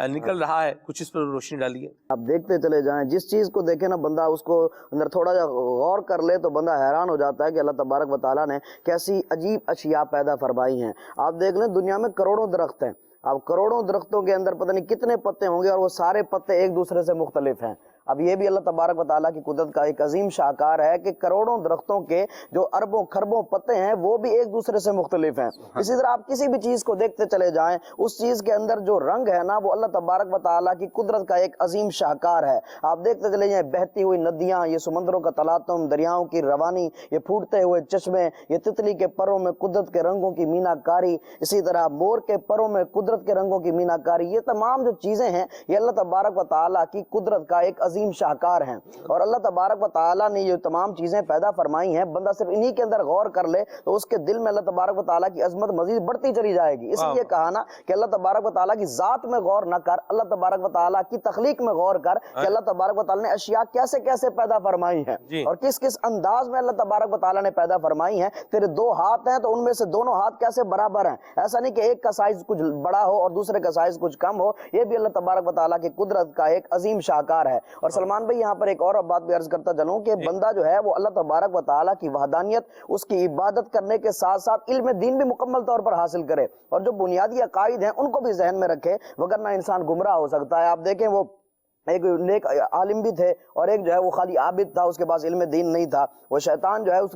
نکل رہا ہے. کچھ اس پر روشنی ڈالیے. آپ دیکھتے چلے جائیں, جس چیز کو دیکھیں نا بندہ اس کو اندر تھوڑا جا غور کر لے تو بندہ حیران ہو جاتا ہے کہ اللہ تبارک و تعالیٰ نے کیسی عجیب اشیاء پیدا فرمائی ہیں. آپ دیکھ لیں دنیا میں کروڑوں درخت ہیں, اب کروڑوں درختوں کے اندر پتہ نہیں کتنے پتے ہوں گے, اور وہ سارے پتے ایک دوسرے سے مختلف ہیں. اب یہ بھی اللہ تبارک و تعالیٰ کی قدرت کا ایک عظیم شاہکار ہے کہ کروڑوں درختوں کے جو اربوں خربوں پتے ہیں وہ بھی ایک دوسرے سے مختلف ہیں. اسی طرح آپ کسی بھی چیز کو دیکھتے چلے جائیں, اس چیز کے اندر جو رنگ ہے نا وہ اللہ تبارک و تعالیٰ کی قدرت کا ایک عظیم شاہکار ہے. آپ دیکھتے چلے جائیں بہتی ہوئی ندیاں, یہ سمندروں کا تلاطم, دریاؤں کی روانی, یہ پھوٹتے ہوئے چشمے, یہ تتلی کے پروں میں قدرت کے رنگوں کی مینا کاری, اسی طرح مور کے پروں میں قدرت کے رنگوں کی مینا کاری, یہ تمام جو چیزیں ہیں یہ اللہ تبارک و تعالیٰ کی قدرت کا ایک عظیم شاہکار ہیں. اور اللہ تبارک و تعالیٰ نے یہ تمام چیزیں پیدا فرمائی ہیں, بندہ صرف انہی کے اندر غور کر لے تو اس کے دل میں اللہ تبارک و تعالیٰ کی عظمت مزید بڑھتی چلی جائے گی. اس لیے کہا نا کہ اللہ تبارک و تعالیٰ کی ذات میں غور نہ کر, اللہ تبارک و تعالیٰ کی تخلیق میں غور کر کہ اللہ تبارک و تعالیٰ نے اشیاء کیسے کیسے پیدا فرمائی ہیں اور کس کس انداز میں اللہ تبارک و تعالیٰ نے پیدا فرمائی ہیں. تیرے دو ہاتھ ہیں تو ان میں سے دونوں ہاتھ کیسے برابر ہیں, ایسا نہیں کہ ایک کا سائز کچھ بڑا ہو اور دوسرے کا سائز کچھ کم ہو. یہ بھی اللہ تبارک و تعالیٰ کی قدرت کا ایک عظیم شاہکار ہے. اور سلمان بھائی یہاں پر ایک اور بات بھی عرض کرتا چلوں کہ بندہ جو ہے وہ اللہ تبارک و تعالیٰ کی وحدانیت, اس کی عبادت کرنے کے ساتھ ساتھ علم دین بھی مکمل طور پر حاصل کرے, اور جو بنیادی عقائد ہیں ان کو بھی ذہن میں رکھے, وگرنہ انسان گمراہ ہو سکتا ہے. آپ دیکھیں وہ ایک نیک عالم بھی تھے اور ایک جو ہے وہ خالی عابد تھا, اس کے پاس علم دین نہیں تھا. وہ شیطان جو ہے اس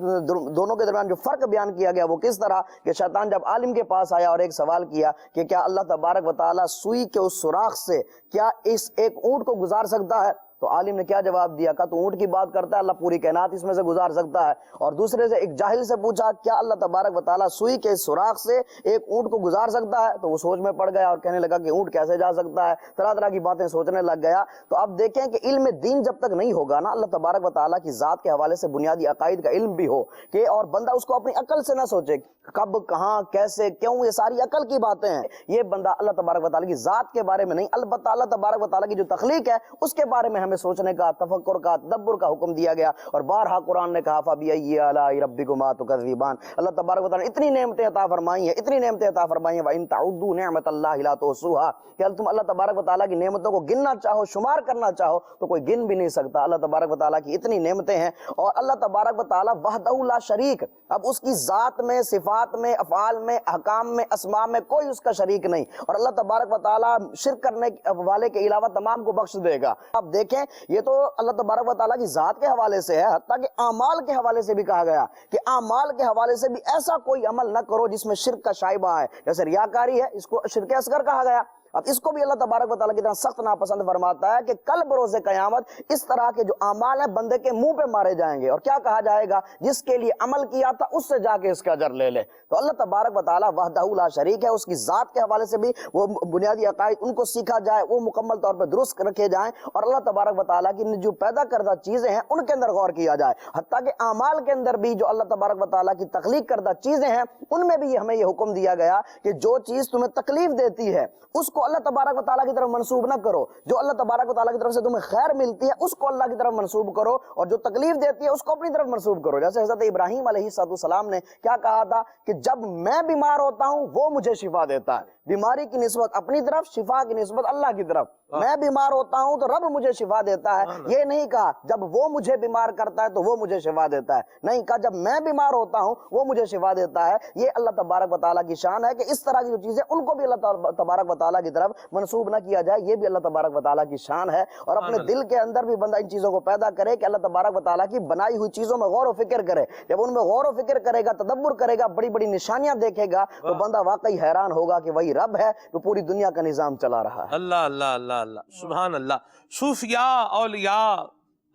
دونوں کے درمیان جو فرق بیان کیا گیا وہ کس طرح کہ شیطان جب عالم کے پاس آیا اور ایک سوال کیا کہ کیا اللہ تبارک و تعالیٰ سوئی کے اس سوراخ سے کیا اس ایک اونٹ کو گزار سکتا ہے, تو عالم نے کیا جواب دیا, کہا تو اونٹ کی بات کرتا ہے, اللہ پوری کائنات اس میں سے گزار سکتا ہے. اور دوسرے سے ایک جاہل سے پوچھا کیا اللہ تبارک و تعالیٰ سوئی کے سوراخ سے ایک اونٹ کو گزار سکتا ہے, تو وہ سوچ میں پڑ گیا اور کہنے لگا کہ اونٹ کیسے جا سکتا ہے, طرح طرح کی باتیں سوچنے لگ گیا. تو اب دیکھیں کہ علم دین جب تک نہیں ہوگا نا, اللہ تبارک و تعالیٰ کی ذات کے حوالے سے بنیادی عقائد کا علم بھی ہو کہ اور بندہ اس کو اپنی عقل سے نہ سوچے کب کہاں کیسے کیوں, یہ ساری عقل کی باتیں ہیں. یہ بندہ اللہ تبارک و تعالیٰ کی ذات کے بارے میں نہیں, البتہ اللہ تبارک و تعالیٰ کی جو تخلیق ہے اس کے بارے میں ہمیں سوچنے کا, تفکر کا, تدبر کا حکم دیا گیا. اور بارہا قرآن نے کہا فَبِأَيِّ آلَاءِ رَبِّكُمَا تُكَذِّبَانِ, اللہ تبارک و تعالیٰ نے اتنی نعمتیں عطا فرمائی ہیں, اتنی نعمتیں عطا فرمائی ہیں, وَإِن تَعُدُّوا نِعْمَتَ اللَّهِ لَا تُحْصُوهَا, کہ تم اللہ تبارک و تعالیٰ کی نعمتوں کو گننا چاہو, شمار کرنا چاہو تو کوئی گن بھی نہیں سکتا. اللہ تبارک و تعالیٰ کی اتنی نعمتیں ہیں. اور اللہ تبارک و تعالیٰ وحدہ لا شریک, اب اس کی ذات میں, صفات میں, افعال میں, احکام میں, اسماء میں کوئی اس کا شریک نہیں. اور اللہ تبارک و تعالیٰ شرک کرنے والے کے علاوہ تمام کو بخش دے گا. اب دیکھیں یہ تو اللہ تبارک و تعالیٰ کی ذات کے حوالے سے ہے, حتیٰ کہ اعمال کے حوالے سے بھی کہا گیا کہ اعمال کے حوالے سے بھی ایسا کوئی عمل نہ کرو جس میں شرک کا شائبہ ہے. جیسے ریاکاری ہے, اس کو شرک اصغر کہا گیا. اب اس کو بھی اللہ تبارک و تعالیٰ کی طرح سخت ناپسند فرماتا ہے کہ کل بروز قیامت اس طرح کے جو اعمال ہیں بندے کے منہ پہ مارے جائیں گے, اور کیا کہا جائے گا, جس کے لیے عمل کیا تھا اس سے جا کے اس کا اجر لے لے. تو اللہ تبارک و تعالیٰ وحدہ لا شریک ہے, اس کی ذات کے حوالے سے بھی وہ بنیادی عقائد ان کو سیکھا جائے, وہ مکمل طور پہ درست رکھے جائیں, اور اللہ تبارک و تعالیٰ کی جو پیدا کردہ چیزیں ہیں ان کے اندر غور کیا جائے. حتیٰ کہ اعمال کے اندر بھی جو اللہ تبارک و تعالیٰ کی تخلیق کردہ چیزیں ہیں ان میں بھی ہمیں یہ حکم دیا گیا کہ جو چیز تمہیں تکلیف دیتی ہے اس کو اللہ تبارک و تعالیٰ کی طرف منسوب نہ کرو, جو اللہ تبارک و تعالیٰ کی طرف سے تمہیں خیر ملتی ہے اس کو اللہ کی طرف منسوب کرو, اور جو تکلیف دیتی ہے اس کو اپنی طرف منسوب کرو. جیسے حضرت ابراہیم علیہ السلام نے کیا کہا تھا کہ جب میں بیمار ہوتا ہوں وہ مجھے شفا دیتا ہے. بیماری کی نسبت اپنی طرف, شفا کی نسبت اللہ کی طرف. میں بیمار ہوتا ہوں تو رب مجھے شفا دیتا ہے. یہ نہیں کہا جب وہ مجھے بیمار کرتا ہے تو وہ مجھے شفا دیتا ہے, نہیں کہا جب میں بیمار ہوتا ہوں وہ مجھے شفا دیتا ہے. یہ اللہ تبارک و تعالیٰ کی شان ہے کہ اس طرح کی جو چیزیں ان کو بھی اللہ تبارک و تعالیٰ کی طرف منسوب نہ کیا جائے. یہ بھی اللہ تبارک و تعالیٰ کی شان ہے. اور اپنے دل کے اندر بھی بندہ ان چیزوں کو پیدا کرے کہ اللہ تبارک و تعالیٰ کی بنائی ہوئی چیزوں میں غور و فکر کرے. جب ان میں غور و فکر کرے گا, تدبر کرے گا, بڑی بڑی نشانیاں دیکھے گا, تو بندہ واقعی حیران ہوگا کہ وہی رب ہے جو پوری دنیا کا نظام چلا رہا ہے. اللہ اللہ اللہ اللہ, سبحان اللہ. صوفیاء اولیاء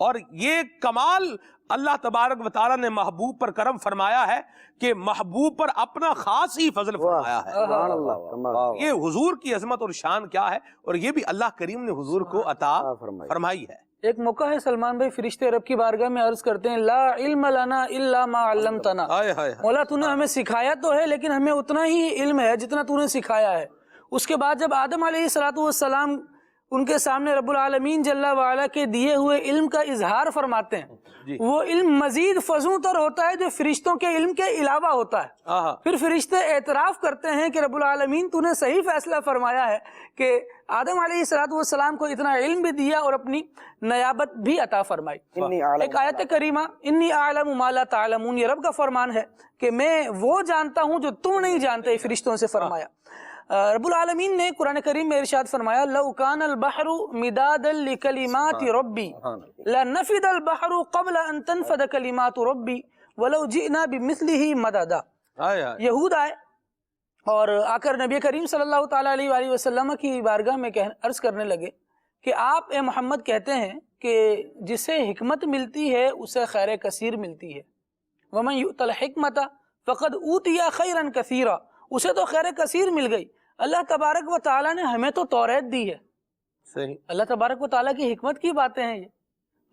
اور یہ کمال اللہ تبارک و تعالیٰ نے محبوب پر کرم فرمایا ہے کہ محبوب پر اپنا خاص ہی فضل فرمایا ہے. سبحان اللہ. یہ حضور کی عظمت اور شان کیا ہے، اور یہ بھی اللہ کریم نے حضور کو عطا فرمائی ہے. ایک موقع ہے سلمان بھائی، فرشتے رب کی بارگاہ میں عرض کرتے ہیں لا علم لنا الا ما علمتنا. مولا تو نے ہمیں سکھایا تو ہے لیکن ہمیں اتنا ہی علم ہے جتنا تو نے سکھایا ہے. اس کے بعد جب آدم علیہ السلام ان کے سامنے رب العالمین جل وعلا کے دیے ہوئے علم کا اظہار فرماتے ہیں، وہ علم مزید فزوں تر ہوتا ہے جو فرشتوں کے علم کے علاوہ ہوتا ہے. پھر فرشتے اعتراف کرتے ہیں کہ رب العالمین تو نے صحیح فیصلہ فرمایا ہے کہ آدم علیہ السلام کو اتنا علم بھی دیا اور اپنی نیابت بھی عطا فرمائی. ایک آیت کریمہ انی اعلم ما لا تعلمون، یہ رب کا فرمان ہے کہ میں وہ جانتا ہوں جو تم نہیں جانتے، فرشتوں سے فرمایا. رب العالمین نے قرآن کریم میں ارشاد فرمایا لو کان البحر مدادا لکلمات ربی لنفد البحر قبل ان تنفد کلمات ربی ولو جئنا بمثلہ مددا. یہود آئے اور آ کر نبی کریم صلی اللہ تعالیٰ علیہ وآلہ وسلم کی بارگاہ میں عرض کرنے لگے کہ آپ اے محمد کہتے ہیں کہ جسے حکمت ملتی ہے اسے خیر کثیر ملتی ہے. ومن یؤت الحکمت فقد اوتی خیرا کثیرا، اسے تو خیر کثیر مل گئی. اللہ تبارک و تعالیٰ نے ہمیں تو توریت دی ہے. صحیح. اللہ اللہ تبارک و تعالیٰ کی حکمت کی باتیں ہیں، یہ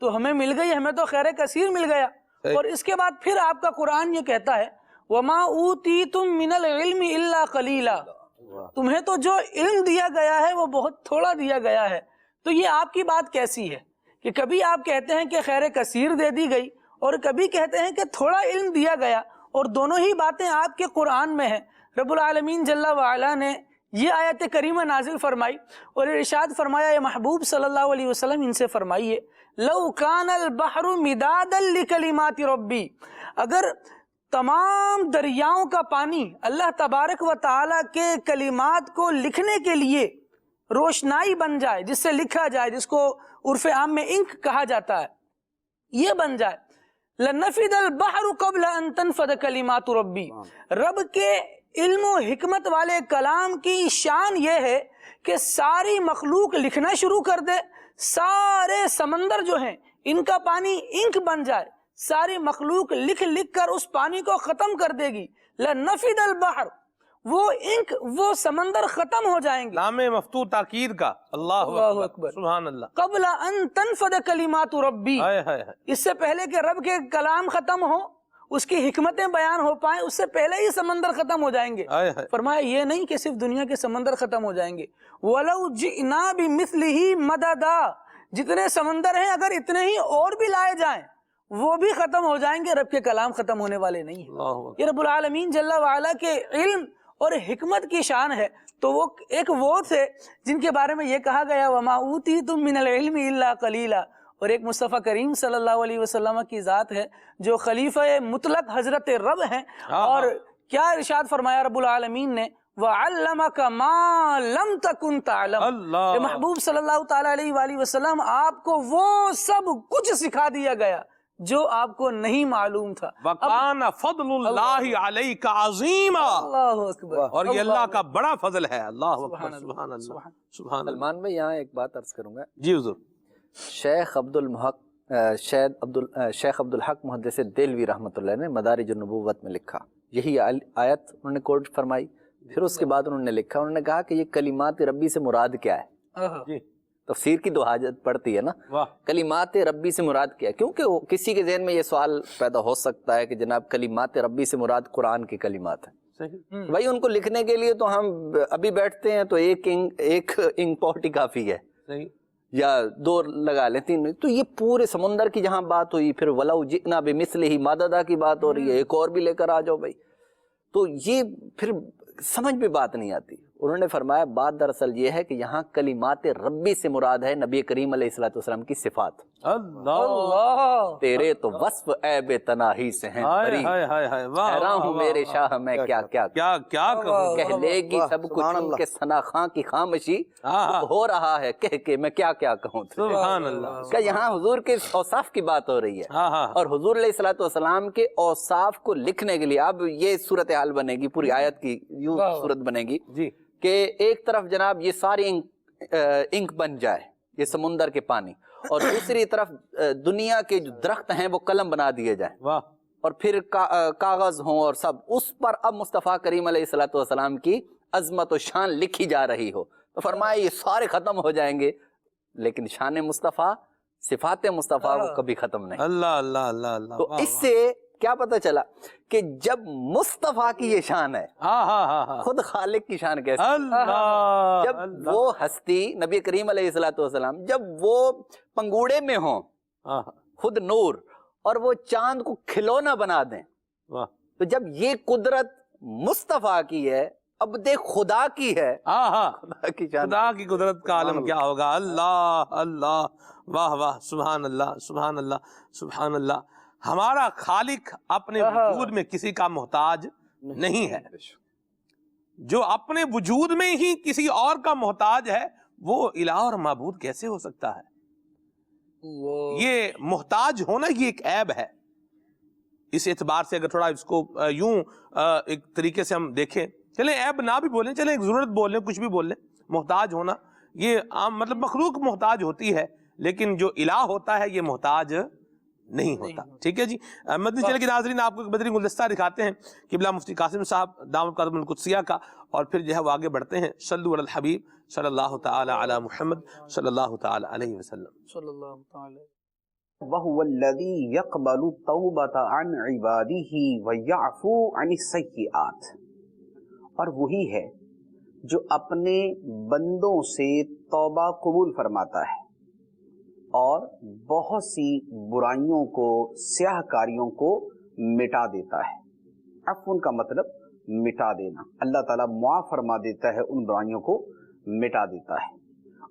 تو ہمیں مل گئی، ہمیں تو خیر کثیر مل گیا. اور اس کے بعد پھر آپ کا قرآن یہ کہتا ہے وَمَا أُوتِيتُم مِّنَ الْعِلْمِ إِلَّا قَلِيلًا، تمہیں تو جو علم دیا گیا ہے وہ بہت تھوڑا دیا گیا ہے. تو یہ آپ کی بات کیسی ہے کہ کبھی آپ کہتے ہیں کہ خیر کثیر دے دی گئی اور کبھی کہتے ہیں کہ تھوڑا علم دیا گیا، اور دونوں ہی باتیں آپ کے قرآن میں ہیں. رب العالمین جل وعلا نے یہ آیت کریمہ نازل فرمائی اور ارشاد فرمایا اے محبوب صلی اللہ علیہ وسلم ان سے فرمائیے لو کان البحر مدادا لکلمات ربی، اگر تمام دریاؤں کا پانی اللہ تبارک و تعالیٰ کے کلمات کو لکھنے کے لیے روشنائی بن جائے، جس سے لکھا جائے، جس کو عرف عام میں انک کہا جاتا ہے، یہ بن جائے لنفد البحر قبل ان تنفد کلمات ربی. رب کے علم و حکمت والے کلام کی شان یہ ہے کہ ساری مخلوق لکھنا شروع کر دے، سارے سمندر جو ہیں ان کا پانی انک بن جائے، ساری مخلوق لکھ لکھ کر اس پانی کو ختم کر دے گی. لنفد البحر، وہ انک وہ سمندر ختم ہو جائیں گے. لام مفتوح تاکید کا. اللہ اکبر، سبحان اللہ. قبل ان تنفد کلمات ربی، اس سے پہلے کہ رب کے کلام ختم ہو، اس کی حکمتیں بیان ہو پائیں، اس سے پہلے ہی سمندر ختم ہو جائیں گے. فرمایا یہ نہیں کہ صرف دنیا کے سمندر ختم ہو جائیں گے، وَلَوْ جِئْنَا بِمِثْلِهِ مَدَدًا، جتنے سمندر ہیں اگر اتنے ہی اور بھی لائے جائیں وہ بھی ختم ہو جائیں گے، رب کے کلام ختم ہونے والے نہیں ہیں. یہ رب العالمین جل وعلا کے علم اور حکمت کی شان ہے. تو وہ ایک وہ تھے جن کے بارے میں یہ کہا گیا وَمَا أُوتِيتُم مِّنَ الْعِلْمِ إِلَّا قَلِيلًا، اور ایک مصطفیٰ کریم صلی اللہ علیہ وسلم کی ذات ہے جو خلیفہ مطلق حضرت رب ہیں. اور کیا ارشاد فرمایا رب العالمین نے وَعَلَّمَكَ مَا لَمْ تَكُنْ تَعْلَمْ، محبوب صلی اللہ تعالیٰ علیہ وآلہ وسلم آپ کو وہ سب کچھ سکھا دیا گیا جو آپ کو نہیں معلوم تھا. وَقَانَ فَضْلُ اللَّهِ عَلَيْكَ عَظِيمًا، اللہ اکبر، اور یہ اللہ کا بڑا فضل ہے. اللہ اکبر، سبحان اللہ، سبحان اللہ. سلمان بھائی یہاں ایک بات عرض کروں گا. جی حضور. شیخ عبد الحق محدث دہلوی رحمۃ اللہ نے مدارج النبوت میں لکھا، یہی آیت انہوں نے کوٹ فرمائی. پھر اس کے بعد انہوں نے لکھا، انہوں نے کہا کہ یہ کلمات ربی سے مراد کیا ہے. تفسیر کی دو حاجت پڑتی ہے نا، کلمات ربی سے مراد کیا ہے، کیونکہ کسی کے ذہن میں یہ سوال پیدا ہو سکتا ہے کہ جناب کلمات ربی سے مراد قرآن کی کلمات ہیں. بھائی ان کو لکھنے کے لیے تو ہم ابھی بیٹھتے ہیں تو ایک انک پاٹ ہی کافی ہے، یا دو لگا لیں، 3 منٹ. تو یہ پورے سمندر کی جہاں بات ہوئی، پھر وَلَوْ جِئْنَا بِمِثْلِهِ مَدَدًا کی بات ہو رہی ہے، ایک اور بھی لے کر آ جاؤ بھائی. تو یہ پھر سمجھ میں بات نہیں آتی. انہوں نے فرمایا بات دراصل یہ ہے کہ یہاں کلمات ربی سے مراد ہے نبی کریم علیہ السلام کی صفات. اللہ تیرے تو وصف عیب تناہی سے ہیں بری، حیران ہوں میرے شاہ میں کیا کہوں، کہہ لے گی سب کچھ ان کے ثنا خاں کی خامشی، ہو رہا ہے کہہ کے میں کیا کہوں. سبحان اللہ. کہ یہاں حضور کے اوصاف کی بات ہو رہی ہے، اور حضور علیہ السلام کے اوصاف کو لکھنے کے لیے اب یہ صورتحال بنے گی، پوری آیت کی یوں صورت بنے گی کہ ایک طرف جناب یہ ساری انک بن جائے، یہ سمندر کے پانی، اور دوسری طرف دنیا کے جو درخت ہیں وہ قلم بنا دیے جائیں، واہ، اور پھر کاغذ ہوں اور سب، اس پر اب مصطفیٰ کریم علیہ الصلوۃ والسلام کی عظمت و شان لکھی جا رہی ہو، تو فرمایا یہ سارے ختم ہو جائیں گے، لیکن شان مصطفیٰ، صفات مصطفیٰ وہ کبھی ختم نہیں۔ اللہ اللہ اللہ اللہ، تو اس سے کیا پتہ چلا کہ جب مصطفیٰ کی یہ شان ہے، ہاں ہاں ہاں ہاں، خود خالق کی شان کیسے؟ اللہ، جب وہ ہستی نبی کریم علیہ الصلوۃ والسلام جب وہ پنگوڑے میں ہوں، خود نور، اور وہ چاند کو کھلونا بنا دیں، تو جب یہ قدرت مصطفیٰ کی ہے، اب دیکھ خدا کی ہے، خدا کی شان، خدا کی قدرت کا عالم کیا ہوگا۔ اللہ اللہ، واہ واہ، سبحان اللہ سبحان اللہ سبحان اللہ۔ ہمارا خالق اپنے وجود میں کسی کا محتاج نہیں ہے، جو اپنے وجود میں ہی کسی اور کا محتاج ہے وہ الہ اور معبود کیسے ہو سکتا ہے؟ یہ محتاج ہونا یہ ایک عیب ہے۔ اس اعتبار سے اگر تھوڑا اس کو یوں ایک طریقے سے ہم دیکھیں، چلیں عیب نہ بھی بولیں، چلیں ایک ضرورت بول لیں، کچھ بھی بول لیں، محتاج ہونا یہ عام مطلب مخلوق محتاج ہوتی ہے، لیکن جو الہ ہوتا ہے یہ محتاج نہیں ہوتا۔ ٹھیک ہے جی، مدنی چینل کے ناظرین آپ کو ایک بدری گلدستہ دکھاتے ہیں قبلہ مفتی قاسم صاحب دامت قدم القدسیہ کا، اور پھر جو ہے وہ آگے بڑھتے ہیں۔ صلو علی الحبیب صلی اللہ تعالی علی محمد صلی اللہ تعالی علیہ وسلم۔ صلی اللہ تعالی۔ وَهُوَ الَّذِي يَقْبَلُ التَّوْبَةَ عَنْ عِبَادِهِ وَيَعْفُو عَنِ السَّيِّئَاتِ، اور وہی ہے جو اپنے بندوں سے توبہ قبول فرماتا ہے اور بہت سی برائیوں کو، سیاہ کاریوں کو مٹا دیتا ہے۔ عفو کا مطلب مٹا دینا، اللہ تعالیٰ معاف فرما دیتا ہے، ان برائیوں کو مٹا دیتا ہے۔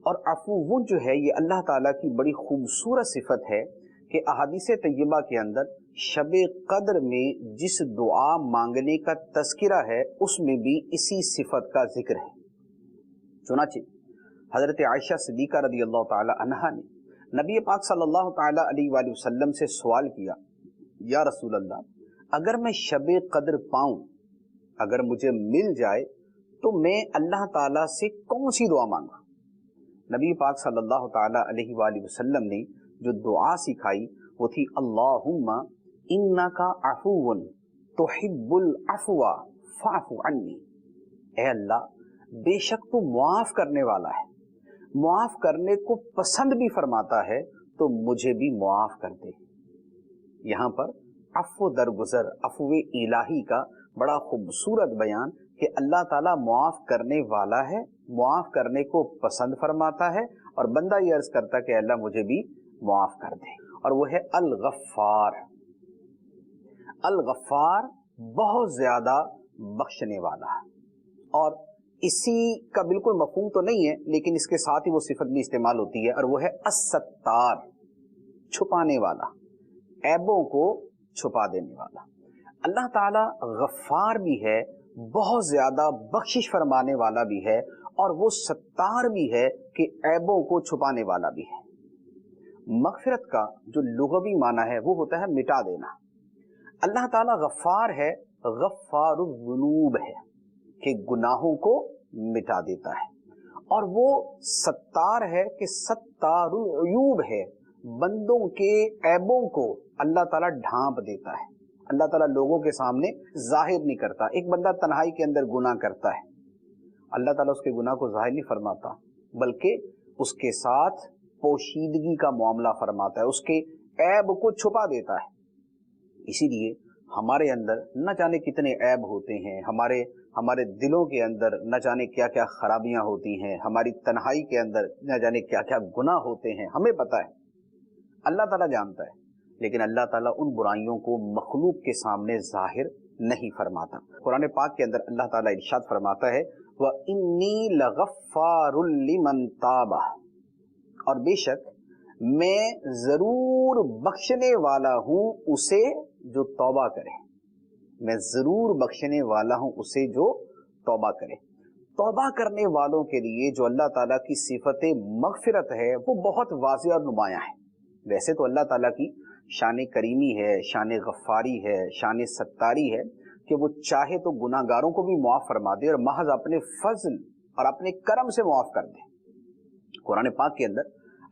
اور عفو وہ جو ہے یہ اللہ تعالیٰ کی بڑی خوبصورت صفت ہے کہ احادیث طیبہ کے اندر شب قدر میں جس دعا مانگنے کا تذکرہ ہے اس میں بھی اسی صفت کا ذکر ہے۔ چنانچہ حضرت عائشہ صدیقہ رضی اللہ تعالی عنہا نے نبی پاک صلی اللہ تعالی علیہ وآلہ وسلم سے سوال کیا، یا رسول اللہ اگر میں شب قدر پاؤں، اگر مجھے مل جائے تو میں اللہ تعالیٰ سے کون سی دعا مانگوں؟ نبی پاک صلی اللہ تعالی علیہ وآلہ وسلم نے جو دعا سکھائی وہ تھی اللہم انکا عفو تحب العفو فاعف عنی، اے اللہ بے شک تو معاف کرنے والا ہے، معاف کرنے کو پسند بھی فرماتا ہے، تو مجھے بھی معاف کر دے۔ یہاں پر عفو درگزر، عفو الہی کا بڑا خوبصورت بیان کہ اللہ تعالیٰ معاف کرنے والا ہے، معاف کرنے کو پسند فرماتا ہے، اور بندہ یہ عرض کرتا کہ اللہ مجھے بھی معاف کر دے، اور وہ ہے الغفار۔ الغفار بہت زیادہ بخشنے والا، اور اسی کا بالکل مفہوم تو نہیں ہے لیکن اس کے ساتھ ہی وہ صفت بھی استعمال ہوتی ہے، اور وہ ہے الستار، چھپانے والا، عیبوں کو چھپا دینے والا۔ اللہ تعالیٰ غفار بھی ہے، بہت زیادہ بخشش فرمانے والا بھی ہے، اور وہ ستار بھی ہے کہ عیبوں کو چھپانے والا بھی ہے۔ مغفرت کا جو لغوی معنی ہے وہ ہوتا ہے مٹا دینا۔ اللہ تعالیٰ غفار ہے، غفار الذنوب ہے کہ گناہوں کو مٹا دیتا ہے، اور وہ ستار ہے کہ ستار العیوب ہے، بندوں کے عیبوں کو اللہ تعالیٰ ڈھانپ دیتا ہے، اللہ تعالیٰ لوگوں کے سامنے ظاہر نہیں کرتا۔ ایک بندہ تنہائی کے اندر گناہ کرتا ہے، اللہ تعالیٰ اس کے گناہ کو ظاہر نہیں فرماتا بلکہ اس کے ساتھ پوشیدگی کا معاملہ فرماتا ہے، اس کے عیب کو چھپا دیتا ہے۔ اسی لیے ہمارے اندر نہ جانے کتنے عیب ہوتے ہیں، ہمارے دلوں کے اندر نہ جانے کیا کیا خرابیاں ہوتی ہیں، ہماری تنہائی کے اندر نہ جانے کیا کیا گناہ ہوتے ہیں، ہمیں پتہ ہے، اللہ تعالیٰ جانتا ہے، لیکن اللہ تعالیٰ ان برائیوں کو مخلوق کے سامنے ظاہر نہیں فرماتا۔ قرآن پاک کے اندر اللہ تعالیٰ ارشاد فرماتا ہے وَإِنِّي لَغَفَّارٌ لِمَن تَابَ، اور بے شک میں ضرور بخشنے والا ہوں اسے جو توبہ کرے، میں ضرور بخشنے والا ہوں اسے جو توبہ کرے۔ توبہ کرنے والوں کے لیے جو اللہ تعالیٰ کی صفت مغفرت ہے وہ بہت واضح اور نمایاں ہے۔ ویسے تو اللہ تعالیٰ کی شان کریمی ہے، شان غفاری ہے، شان ستاری ہے کہ وہ چاہے تو گناہ گاروں کو بھی معاف فرما دے اور محض اپنے فضل اور اپنے کرم سے معاف کر دے۔ قرآن پاک کے اندر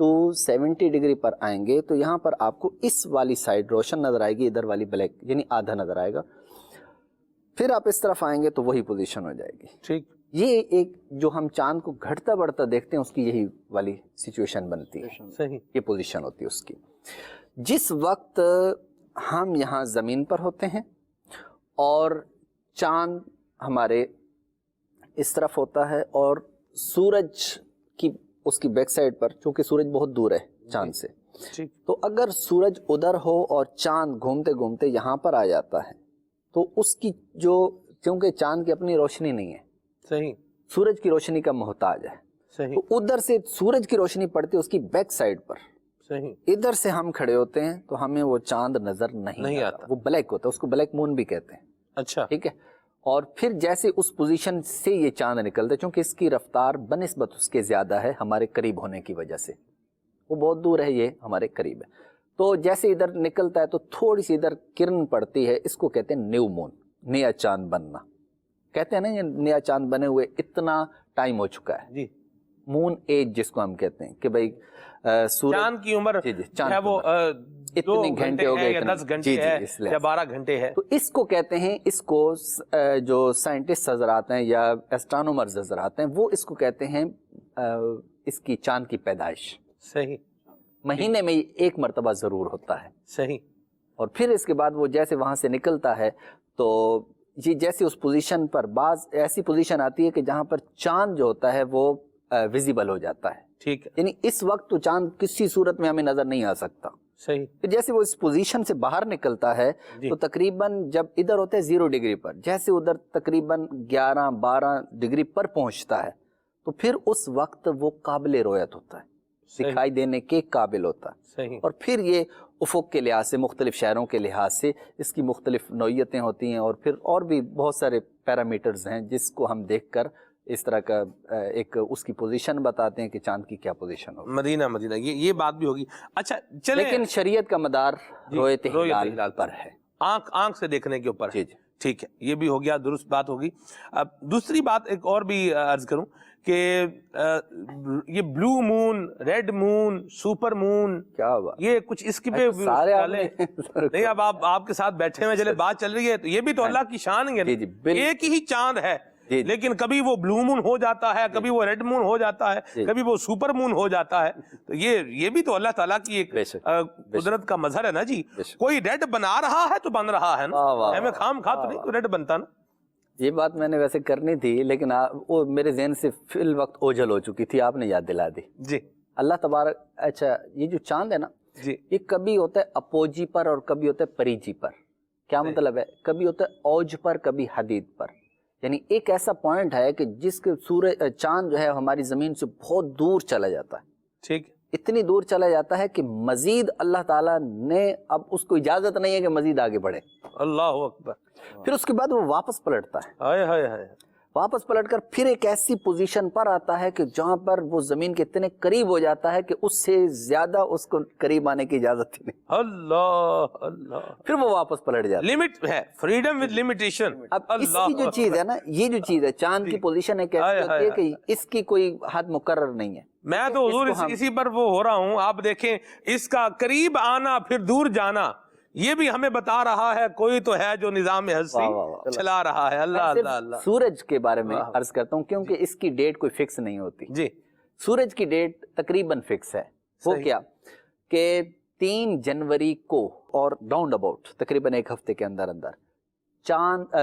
to 70 ڈگری پر آئیں گے تو یہاں پر آپ کو اس والی سائڈ روشن نظر آئے گی, ادھر والی بلیک یعنی آدھا نظر آئے گا. پھر آپ اس طرف آئیں گے تو وہی پوزیشن ہو جائے گی. ٹھیک, یہ ایک جو ہم چاند کو گھٹتا بڑھتا دیکھتے ہیں اس کی یہی والی سچویشن بنتی ہے. صحیح, یہ پوزیشن ہوتی ہے اس کی. جس وقت ہم یہاں زمین پر ہوتے ہیں اور چاند ہمارے اس طرف ہوتا ہے اور سورج کی اس کی بیک سائڈ پر, چونکہ سورج بہت دور ہے چاند سے, تو اگر سورج ادھر ہو اور چاند گھومتے گھومتے یہاں پر آ جاتا ہے تو اس کی جو, کیونکہ چاند کی اپنی روشنی نہیں ہے, صحیح, سورج کی روشنی کا محتاج ہے, صحیح, تو ادھر سے سورج کی روشنی پڑتی ہے اس کی بیک سائڈ پر, صحیح, ادھر سے ہم کھڑے ہوتے ہیں تو ہمیں وہ چاند نظر نہیں آتا, وہ بلیک ہوتا ہے, اس کو بلیک مون بھی کہتے ہیں. اچھا, ٹھیک ہے. اور پھر جیسے اس پوزیشن سے یہ چاند نکلتا ہے, چونکہ اس کی رفتار بنسبت اس کے زیادہ ہے ہمارے قریب ہونے کی وجہ سے, وہ بہت دور ہے, یہ ہمارے قریب ہے, تو جیسے ادھر نکلتا ہے تو تھوڑی سی ادھر کرن پڑتی ہے, اس کو کہتے ہیں نیو مون, نیا چاند بننا. کہتے ہیں نا یہ نیا چاند بنے ہوئے اتنا ٹائم ہو چکا ہے, جی, مون ایج جس کو ہم کہتے ہیں کہ بھائی چاند کی عمر ہے وہ اتنے گھنٹے ہو گئے, 10 گھنٹے ہے یا 12 گھنٹے ہے. تو اس کو کہتے ہیں, اس کو جو سائنٹسٹ حضرات ہیں یا ایسٹرانومرز حضرات ہیں وہ اس کو کہتے ہیں اس کی چاند کی پیدائش. صحیح, مہینے میں ایک مرتبہ ضرور ہوتا ہے. صحیح, اور پھر اس کے بعد وہ جیسے وہاں سے نکلتا ہے تو یہ جیسے اس پوزیشن پر, بعض ایسی پوزیشن آتی ہے کہ جہاں پر چاند جو ہوتا ہے وہ ویزیبل ہو جاتا ہے. ٹھیک ہے, یعنی اس وقت تو چاند کسی صورت میں ہمیں نظر نہیں آ سکتا. صحیح, جیسے وہ اس پوزیشن سے باہر نکلتا ہے تو تقریباً جب ادھر ہوتا ہے 0 ڈگری پر, جیسے ادھر تقریباً 11-12 ڈگری پر پہنچتا ہے تو پھر اس وقت وہ قابل رؤیت ہوتا ہے, دکھائی دینے کے قابل ہوتا ہے. صحیح, اور پھر یہ افق کے لحاظ سے, مختلف شہروں کے لحاظ سے اس کی مختلف نوعیتیں ہوتی ہیں, اور پھر اور بھی بہت سارے پیرامیٹرز ہیں جس کو ہم دیکھ کر اس طرح کا ایک اس کی پوزیشن بتاتے ہیں کہ چاند کی کیا پوزیشن ہوگی. مدینہ یہ بات بھی ہوگی. اچھا چلیں, لیکن شریعت کا مدار رؤیت ہلال پر ہے, آنکھ سے دیکھنے کے اوپر ہے. جی, ٹھیک ہے, یہ بھی ہو گیا, درست بات ہوگی. اب دوسری بات ایک اور بھی عرض کروں کہ یہ بلو مون, ریڈ مون, سپر مون, کیا بات, یہ کچھ اس کی پہ نہیں, اب آپ کے ساتھ بیٹھے ہوئے چلے بات چل رہی ہے تو یہ بھی تو اللہ کی شان ہے. ایک ہی چاند ہے لیکن کبھی وہ بلو مون ہو جاتا ہے, کبھی وہ ریڈ مون ہو جاتا ہے, کبھی وہ سپر مون ہو جاتا ہے. تو یہ بھی تو اللہ تعالیٰ کی ایک قدرت کا مظہر ہے نا جی. کوئی ریڈ بنا رہا ہے تو بن رہا ہے نا, ہمیں خام خواہ تو نہیں تو ریڈ بنتا نا. یہ بات میں نے ویسے کرنی تھی لیکن وہ میرے ذہن سے فی الوقت اوجھل ہو چکی تھی, آپ نے یاد دلا دی. جی, اللہ تبارک. اچھا, یہ جو چاند ہے نا جی, یہ کبھی ہوتا ہے اپوجی پر اور کبھی ہوتا ہے پریجی پر. کیا مطلب ہے, کبھی ہوتا ہے اوج پر, کبھی حدید پر. یعنی ایک ایسا پوائنٹ ہے کہ جس کے چاند جو ہے ہماری زمین سے بہت دور چلا جاتا ہے. ٹھیک, اتنی دور چلا جاتا ہے کہ مزید اللہ تعالیٰ نے اب اس کو اجازت نہیں ہے کہ مزید آگے بڑھے. اللہ اکبر. پھر اس کے بعد وہ واپس پلٹتا ہے, ہائے ہائے ہائے, واپس پلٹ کر پھر ایک ایسی پوزیشن پر آتا ہے کہ جہاں پر وہ زمین کے اتنے قریب ہو جاتا ہے کہ اس سے زیادہ اس کو قریب آنے کی اجازت ہی نہیں. اللہ اللہ, پھر وہ واپس پلٹ جاتا ہے. لمٹ ہے, فریڈم ود لمیٹیشن. اب اس کی جو چیز ہے نا, یہ جو چیز ہے چاند کی پوزیشن ایک ایسی ہوتی ہے کہ اس کی کوئی حد مقرر نہیں ہے. میں تو حضور اسی پر وہ ہو رہا ہوں. آپ دیکھیں اس کا قریب آنا پھر دور جانا, یہ بھی ہمیں بتا رہا ہے کوئی تو ہے جو نظام ہستی چلا رہا ہے. اللہ اللہ اللہ. سورج کے بارے میں عرض کرتا ہوں کیونکہ اس کی ڈیٹ کوئی فکس نہیں ہوتی. جی, سورج کی ڈیٹ تقریباً فکس ہے. وہ کیا کہ 3 جنوری کو اور راؤنڈ اباؤٹ تقریباً ایک ہفتے کے اندر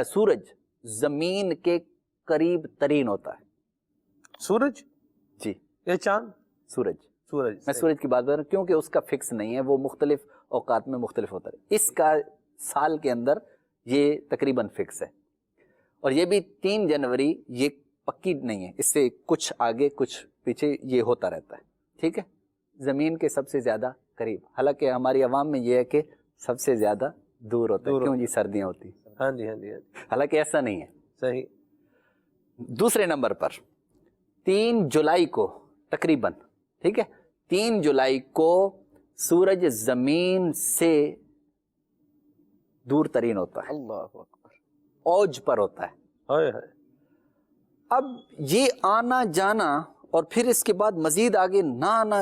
سورج زمین کے قریب ترین ہوتا ہے. سورج, جی, یہ چاند, سورج میں سورج کی بات کر رہا ہوں کیونکہ اس کا فکس نہیں ہے, وہ مختلف اوقات میں مختلف ہوتا ہے. اس کا سال کے اندر یہ تقریباً فکس ہے, اور یہ بھی 3 جنوری یہ پکی نہیں ہے, اس سے کچھ آگے کچھ پیچھے یہ ہوتا رہتا ہے. ٹھیک ہے, زمین کے سب سے زیادہ قریب, حالانکہ ہماری عوام میں یہ ہے کہ سب سے زیادہ دور ہوتا ہے, کیوں جی سردیاں ہوتی. ہاں جی, ہاں جی, حالانکہ ایسا نہیں ہے. صحیح. دوسرے نمبر پر 3 جولائی کو تقریباً, ٹھیک ہے, 3 جولائی کو سورج زمین سے دور ترین ہوتا ہے. اللہ اکبر. اوج پر ہوتا ہے. ہائے ہائے. اب یہ آنا جانا اور پھر اس کے بعد مزید آگے نہ آنا,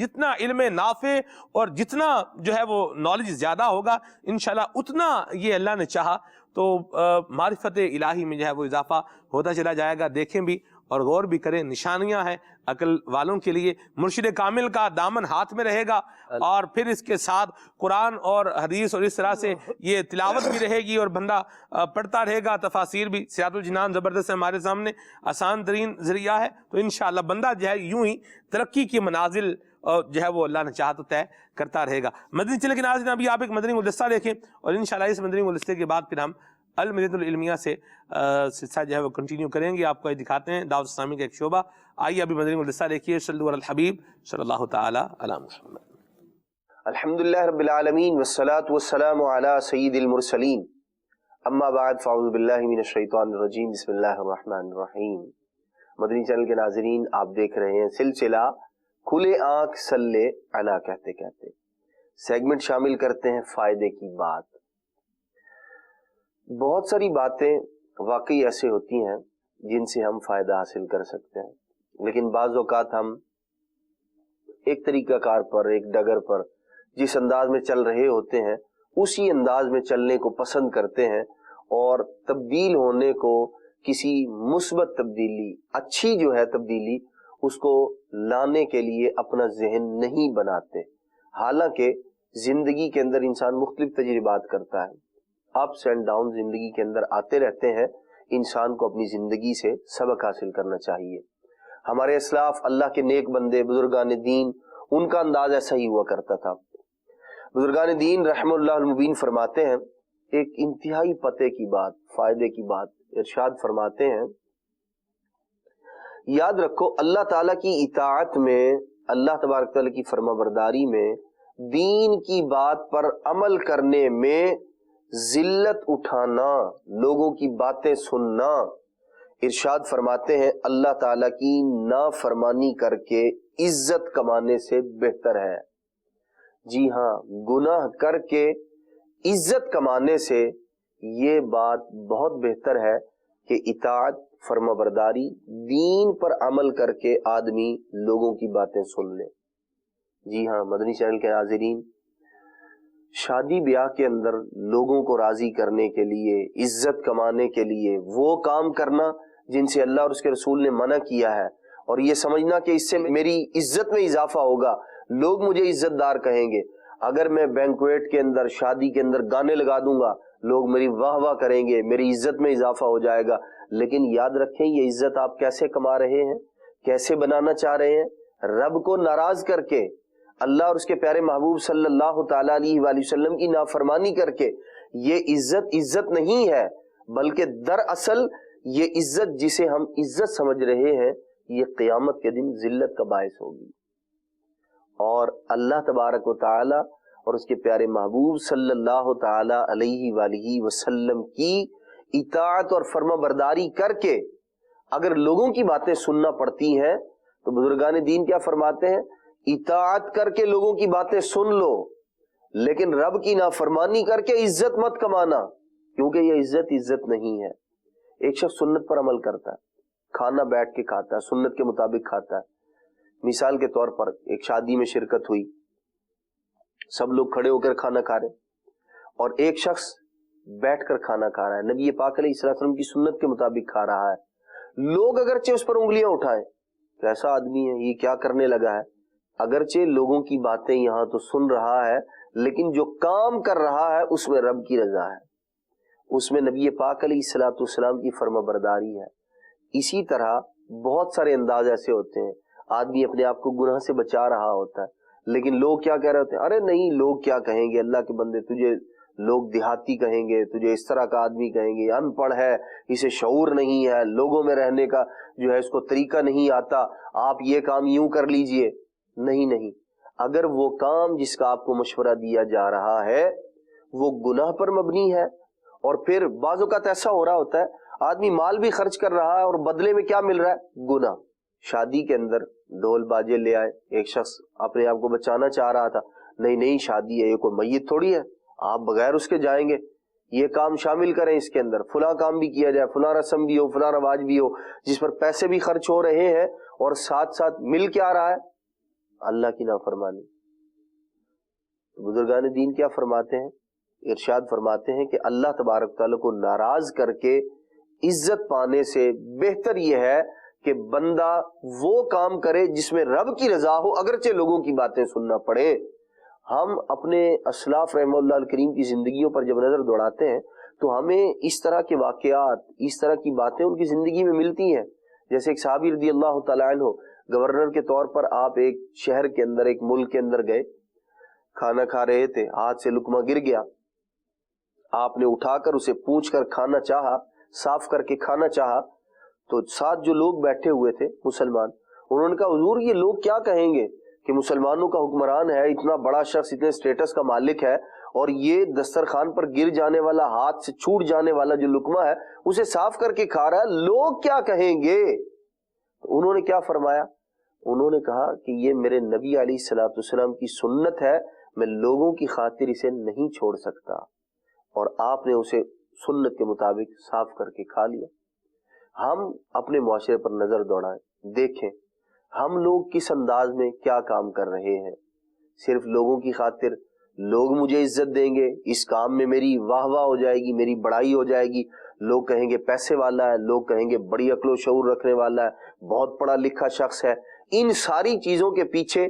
جتنا علم نافع اور جتنا جو ہے وہ نالج زیادہ ہوگا انشاءاللہ اتنا یہ اللہ نے چاہا تو معرفت الہی میں جو ہے وہ اضافہ ہوتا چلا جائے گا. دیکھیں بھی اور غور بھی کریں, نشانیاں ہیں عقل والوں کے لیے. مرشد کامل کا دامن ہاتھ میں رہے گا اور پھر اس کے ساتھ قرآن اور حدیث اور اس طرح سے یہ تلاوت بھی رہے گی اور بندہ پڑھتا رہے گا. تفاسیر بھی سیرات الجنان زبردست ہمارے سامنے آسان ترین ذریعہ ہے. تو انشاءاللہ بندہ جو ہے یوں ہی ترقی کی منازل جو ہے وہ اللہ نے چاہا تو طے کرتا رہے گا. مدنی چلے کے ناظرین ابھی آپ ایک مدنی گلدستہ دیکھیں اور انشاءاللہ اس مدنی گلدستے کے بعد پھر ہم المدینۃ العلمیہ سے سلسلہ جو ہے وہ کنٹینیو کریں گے. آپ کو دکھاتے ہیں دعوت اسلامی کا ایک شعبہ. آئیے ابھی مدنی گلدستہ دیکھیے. صلو علی الحبیب صلی اللہ تعالی علی محمد. الحمدللہ رب العالمین والصلاة والسلام علی سید المرسلین. اما بعد فاعوذ باللہ من الشیطان الرجیم. بسم اللہ الرحمن الرحیم. مدنی چینل کے ناظرین آپ دیکھ رہے ہیں سلسلہ کھلے آنکھ صلی علی کہتے کہتے. سیگمنٹ شامل کرتے ہیں فائدے کی بات. بہت ساری باتیں واقعی ایسے ہوتی ہیں جن سے ہم فائدہ حاصل کر سکتے ہیں, لیکن بعض اوقات ہم ایک طریقہ کار پر, ایک ڈگر پر جس انداز میں چل رہے ہوتے ہیں اسی انداز میں چلنے کو پسند کرتے ہیں اور تبدیل ہونے کو, کسی مثبت تبدیلی, اچھی جو ہے تبدیلی, اس کو لانے کے لیے اپنا ذہن نہیں بناتے. حالانکہ زندگی کے اندر انسان مختلف تجربات کرتا ہے, اپس اینڈ ڈاؤن زندگی کے اندر آتے رہتے ہیں. انسان کو اپنی زندگی سے سبق حاصل کرنا چاہیے. ہمارے اسلاف اللہ کے نیک بندے بزرگان دین, ان کا انداز ایسا ہی ہوا کرتا تھا. بزرگان دین رحم اللہ المبین فرماتے ہیں ایک انتہائی پتے کی بات, فائدے کی بات. ارشاد فرماتے ہیں یاد رکھو اللہ تعالیٰ کی اطاعت میں, اللہ تبارک تعالیٰ کی فرما برداری میں, دین کی بات پر عمل کرنے میں ذلت اٹھانا, لوگوں کی باتیں سننا, ارشاد فرماتے ہیں اللہ تعالیٰ کی نافرمانی کر کے عزت کمانے سے بہتر ہے. جی ہاں, گناہ کر کے عزت کمانے سے یہ بات بہت بہتر ہے کہ اطاعت, فرما برداری, دین پر عمل کر کے آدمی لوگوں کی باتیں سن لے. جی ہاں مدنی چینل کے ناظرین, شادی بیاہ کے اندر لوگوں کو راضی کرنے کے لیے, عزت کمانے کے لیے وہ کام کرنا جن سے اللہ اور اس کے رسول نے منع کیا ہے, اور یہ سمجھنا کہ اس سے میری عزت میں اضافہ ہوگا, لوگ مجھے عزت دار کہیں گے. اگر میں بینکویٹ کے اندر, شادی کے اندر گانے لگا دوں گا, لوگ میری واہ واہ کریں گے, میری عزت میں اضافہ ہو جائے گا. لیکن یاد رکھیں یہ عزت آپ کیسے کما رہے ہیں, کیسے بنانا چاہ رہے ہیں؟ رب کو ناراض کر کے, اللہ اور اس کے پیارے محبوب صلی اللہ تعالی علیہ وآلہ وسلم کی نافرمانی کر کے. یہ عزت نہیں ہے, بلکہ دراصل یہ عزت جسے ہم عزت سمجھ رہے ہیں یہ قیامت کے دن ذلت کا باعث ہوگی. اور اللہ تبارک و تعالی اور اس کے پیارے محبوب صلی اللہ تعالی علیہ وآلہ وسلم کی اطاعت اور فرما برداری کر کے اگر لوگوں کی باتیں سننا پڑتی ہیں تو بزرگان دین کیا فرماتے ہیں, اطاعت کر کے لوگوں کی باتیں سن لو, لیکن رب کی نافرمانی کر کے عزت مت کمانا, کیونکہ یہ عزت نہیں ہے. ایک شخص سنت پر عمل کرتا ہے, کھانا بیٹھ کے کھاتا ہے, سنت کے مطابق کھاتا ہے. مثال کے طور پر ایک شادی میں شرکت ہوئی, سب لوگ کھڑے ہو کر کھانا کھا رہے, اور ایک شخص بیٹھ کر کھانا کھا رہا ہے, نبی پاک علیہ الصلوۃ والسلام کی سنت کے مطابق کھا رہا ہے. لوگ اگرچہ اس پر انگلیاں اٹھائیں, کیسا آدمی ہے یہ, کیا کرنے لگا ہے, اگرچہ لوگوں کی باتیں یہاں تو سن رہا ہے, لیکن جو کام کر رہا ہے اس میں رب کی رضا ہے, اس میں نبی پاک علیہ الصلوۃ والسلام کی فرما برداری ہے. اسی طرح بہت سارے انداز ایسے ہوتے ہیں, آدمی اپنے آپ کو گناہ سے بچا رہا ہوتا ہے, لیکن لوگ کیا کہہ رہے ہوتے ہیں, ارے نہیں لوگ کیا کہیں گے, اللہ کے بندے تجھے لوگ دیہاتی کہیں گے, تجھے اس طرح کا آدمی کہیں گے, ان پڑھ ہے, اسے شعور نہیں ہے, لوگوں میں رہنے کا جو ہے اس کو طریقہ نہیں آتا, آپ یہ کام یوں کر لیجئے. نہیں, اگر وہ کام جس کا آپ کو مشورہ دیا جا رہا ہے وہ گناہ پر مبنی ہے, اور پھر بعض اوقات ایسا ہو رہا ہوتا ہے آدمی مال بھی خرچ کر رہا ہے اور بدلے میں کیا مل رہا ہے, گناہ. شادی کے اندر ڈھول باجے لے آئے, ایک شخص اپنے آپ کو بچانا چاہ رہا تھا, نہیں شادی ہے, یہ کوئی میت تھوڑی ہے, آپ بغیر اس کے جائیں گے, یہ کام شامل کریں اس کے اندر, فلاں کام بھی کیا جائے, فلاں رسم بھی ہو, فلاں رواج بھی ہو, جس پر پیسے بھی خرچ ہو رہے ہیں اور ساتھ ساتھ مل کیا رہا ہے, اللہ کی نافرمانی. بزرگان دین کیا فرماتے ہیں؟ ارشاد فرماتے ہیں کہ اللہ تبارک تعالیٰ کو ناراض کر کے عزت پانے سے بہتر یہ ہے کہ بندہ وہ کام کرے جس میں رب کی رضا ہو، اگرچہ لوگوں کی باتیں سننا پڑے. ہم اپنے اسلاف رحمہ اللہ الکریم کی زندگیوں پر جب نظر دوڑاتے ہیں تو ہمیں اس طرح کے واقعات، اس طرح کی باتیں ان کی زندگی میں ملتی ہیں. جیسے ایک صحابی رضی اللہ تعالیٰ عنہ گورنر کے طور پر آپ ایک شہر کے اندر، ایک ملک کے اندر گئے، کھانا کھا رہے تھے، ہاتھ سے لقمہ گر گیا. آپ نے اٹھا کر اسے پوچھ کر کھانا چاہا، صاف کر کے کھانا چاہا، تو ساتھ جو لوگ بیٹھے ہوئے تھے مسلمان، انہوں نے کہا حضور یہ لوگ کیا کہیں گے کہ مسلمانوں کا حکمران ہے، اتنا بڑا شخص، اتنے سٹیٹس کا مالک ہے، اور یہ دسترخوان پر گر جانے والا، ہاتھ سے چھوٹ جانے والا جو لقمہ ہے اسے صاف کر کے کھا رہا ہے، لوگ کیا کہیں گے؟ انہوں نے کیا فرمایا؟ انہوں نے کہا کہ یہ میرے نبی علیہ الصلوۃ والسلام کی سنت ہے، میں لوگوں کی خاطر اسے نہیں چھوڑ سکتا. اور آپ نے اسے سنت کے مطابق صاف کر کے کھا لیا. ہم اپنے معاشرے پر نظر دوڑائیں، دیکھیں ہم لوگ کس انداز میں کیا کام کر رہے ہیں. صرف لوگوں کی خاطر، لوگ مجھے عزت دیں گے، اس کام میں میری واہ واہ ہو جائے گی، میری بڑائی ہو جائے گی، لوگ کہیں گے پیسے والا ہے، لوگ کہیں گے بڑی عقل و شعور رکھنے والا ہے، بہت پڑھا لکھا شخص ہے. ان ساری چیزوں کے پیچھے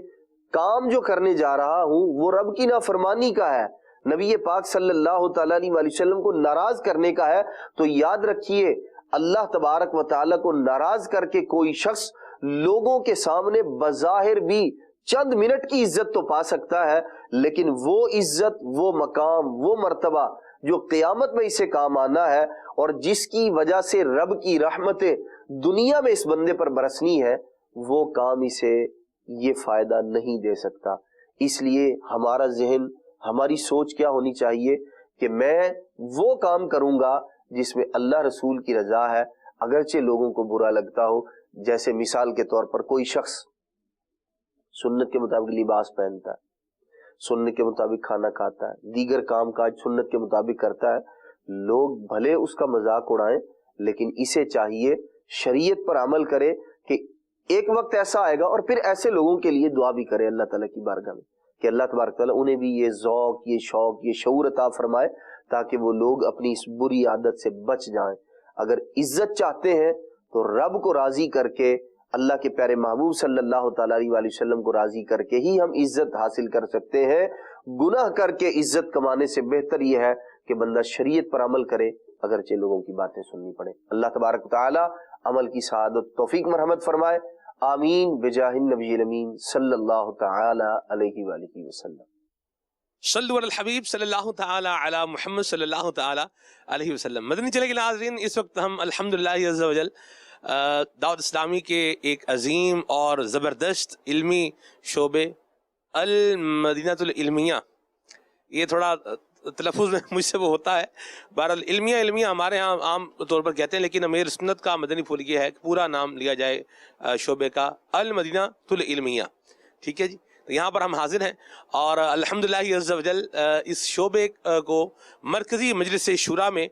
کام جو کرنے جا رہا ہوں وہ رب کی نافرمانی کا ہے، نبی پاک صلی اللہ تعالیٰ علیہ وسلم کو ناراض کرنے کا ہے. تو یاد رکھیے اللہ تبارک و تعالیٰ کو ناراض کر کے کوئی شخص لوگوں کے سامنے بظاہر بھی چند منٹ کی عزت تو پا سکتا ہے، لیکن وہ عزت، وہ مقام، وہ مرتبہ جو قیامت میں اسے کام آنا ہے اور جس کی وجہ سے رب کی رحمتیں دنیا میں اس بندے پر برسنی ہے، وہ کام اسے یہ فائدہ نہیں دے سکتا. اس لیے ہمارا ذہن، ہماری سوچ کیا ہونی چاہیے کہ میں وہ کام کروں گا جس میں اللہ رسول کی رضا ہے، اگرچہ لوگوں کو برا لگتا ہو. جیسے مثال کے طور پر کوئی شخص سنت کے مطابق لباس پہنتا ہے، سنت کے مطابق کھانا کھاتا ہے، دیگر کام کاج سنت کے مطابق کرتا ہے، لوگ بھلے اس کا مذاق اڑائیں، لیکن اسے چاہیے شریعت پر عمل کرے کہ ایک وقت ایسا آئے گا، اور پھر ایسے لوگوں کے لیے دعا بھی کرے اللہ تعالیٰ کی بارگاہ میں کہ اللہ تبارک تعالیٰ انہیں بھی یہ ذوق، یہ شوق، یہ شعور عطا فرمائے تاکہ وہ لوگ اپنی اس بری عادت سے بچ جائیں. اگر عزت چاہتے ہیں تو رب کو راضی کر کے، اللہ کے پیارے محبوب صلی اللہ تعالیٰ علیہ وسلم کو راضی کر کے ہی ہم عزت حاصل کر سکتے ہیں. گناہ کر کے عزت کمانے سے بہتر یہ ہے کہ بندہ شریعت پر عمل کرے اگرچہ لوگوں کی باتیں سننی پڑے. اللہ تبارک و تعالیٰ عمل کی سعادت توفیق مرحمت فرمائے. آمین بجاہ النبی الامین صلی اللہ تعالی علیہ وآلہ وسلم. صلو علی الحبیب صلی اللہ تعالی علی محمد صلی اللہ تعالی علیہ وسلم. مدنی چلے کے ناظرین، اس وقت ہم الحمدللہ عز و جل دعوت اسلامی کے ایک عظیم اور زبردست علمی شعبے المدینہ العلمیہ، یہ تھوڑا تلفظ میں مجھ سے وہ ہوتا ہے، بہرحال علمیہ ہمارے ہاں عام طور پر کہتے ہیں، لیکن امیر سنت کا مدنی پھول یہ ہے کہ پورا نام لیا جائے شعبے کا المدینہ العلمیہ. ٹھیک ہے جی، تو یہاں پر ہم حاضر ہیں اور الحمدللہ عز و جل اس شعبے کو مرکزی مجلس شورا میں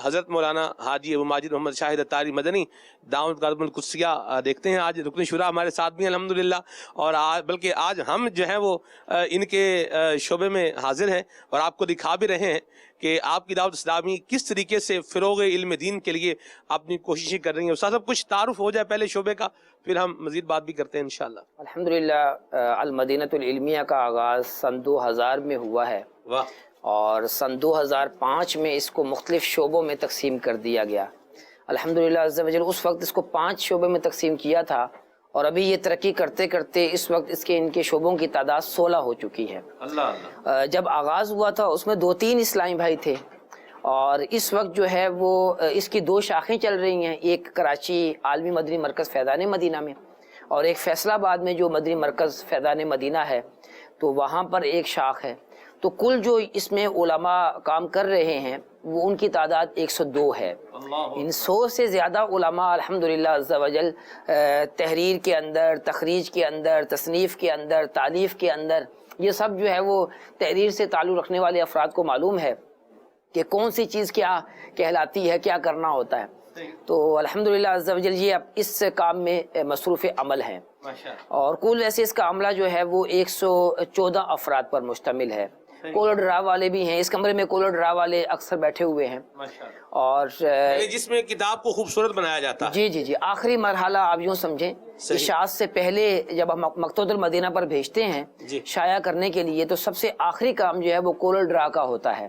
حضرت مولانا حاجی ابو ماجد محمد شاہد اتاری مدنی دعوت قادم القدسیہ دیکھتے ہیں. آج رکن شورا ہمارے ساتھ بھی ہیں الحمدللہ، اور بلکہ آج ہم جو ہیں وہ ان کے شعبے میں حاضر ہیں اور آپ کو دکھا بھی رہے ہیں کہ آپ کی دعوت اسلامی کس طریقے سے فروغ علم دین کے لیے اپنی کوششیں کر رہی ہیں. استاد صاحب کچھ تعارف ہو جائے پہلے شعبے کا، پھر ہم مزید بات بھی کرتے ہیں انشاءاللہ. الحمدللہ المدینہ العلمیہ کا آغاز سن 2000 میں ہوا ہے، اور سن 2005 میں اس کو مختلف شعبوں میں تقسیم کر دیا گیا. الحمدللہ عز و جل اس وقت اس کو 5 شعبے میں تقسیم کیا تھا، اور ابھی یہ ترقی کرتے کرتے اس وقت ان کے شعبوں کی تعداد 16 ہو چکی ہے. جب آغاز ہوا تھا اس میں 2-3 اسلامی بھائی تھے، اور اس وقت جو ہے وہ اس کی 2 شاخیں چل رہی ہیں، ایک کراچی عالمی مدنی مرکز فیضان مدینہ میں، اور ایک فیصل آباد میں جو مدنی مرکز فیضان مدینہ ہے، تو وہاں پر ایک شاخ ہے. تو کل جو اس میں علماء کام کر رہے ہیں وہ ان کی تعداد 102 ہے. ان 100 سے زیادہ علماء الحمدللہ عز و جل تحریر کے اندر، تخریج کے اندر، تصنیف کے اندر، تالیف کے اندر، یہ سب جو ہے وہ تحریر سے تعلق رکھنے والے افراد کو معلوم ہے کہ کون سی چیز کیا کہلاتی ہے، کیا کرنا ہوتا ہے. تو الحمدللہ عز و جل یہ اب اس کام میں مصروف عمل ہیں، اور کل ویسے اس کا عملہ جو ہے وہ 114 افراد پر مشتمل ہے۔ کولر ڈرا والے بھی ہیں، اس کمرے میں کولر ڈرا والے اکثر بیٹھے ہوئے ہیں، اور جس میں کتاب کو خوبصورت بنایا جاتا ہے۔ جی جی جی، آخری مرحلہ آپ یوں سمجھیں، اشاعت سے پہلے جب ہم مکتبۃ المدینہ پر بھیجتے ہیں شائع کرنے کے لیے، تو سب سے آخری کام جو ہے وہ کولر ڈرا کا ہوتا ہے۔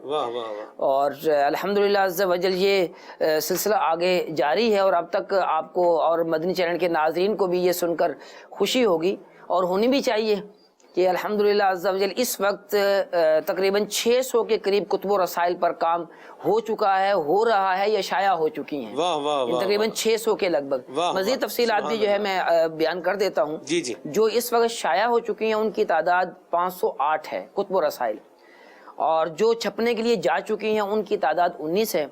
اور الحمدللہ عز و جل یہ سلسلہ آگے جاری ہے، اور اب تک آپ کو اور مدنی چینل کے ناظرین کو بھی یہ سن کر خوشی ہوگی، اور ہونی بھی چاہیے، کہ الحمدللہ عز و جل اس وقت تقریباً 600 کے قریب کتب و رسائل پر کام ہو چکا ہے، ہو رہا ہے، یا شائع ہو چکی ہیں، تقریباً 600 کے لگ بھگ۔ مزید تفصیلات بھی جو ہے میں بیان کر دیتا ہوں۔ جو اس وقت شائع ہو چکی ہیں ان کی تعداد 508 ہے کتب و رسائل، اور جو چھپنے کے لیے جا چکی ہیں ان کی تعداد 19 ہے،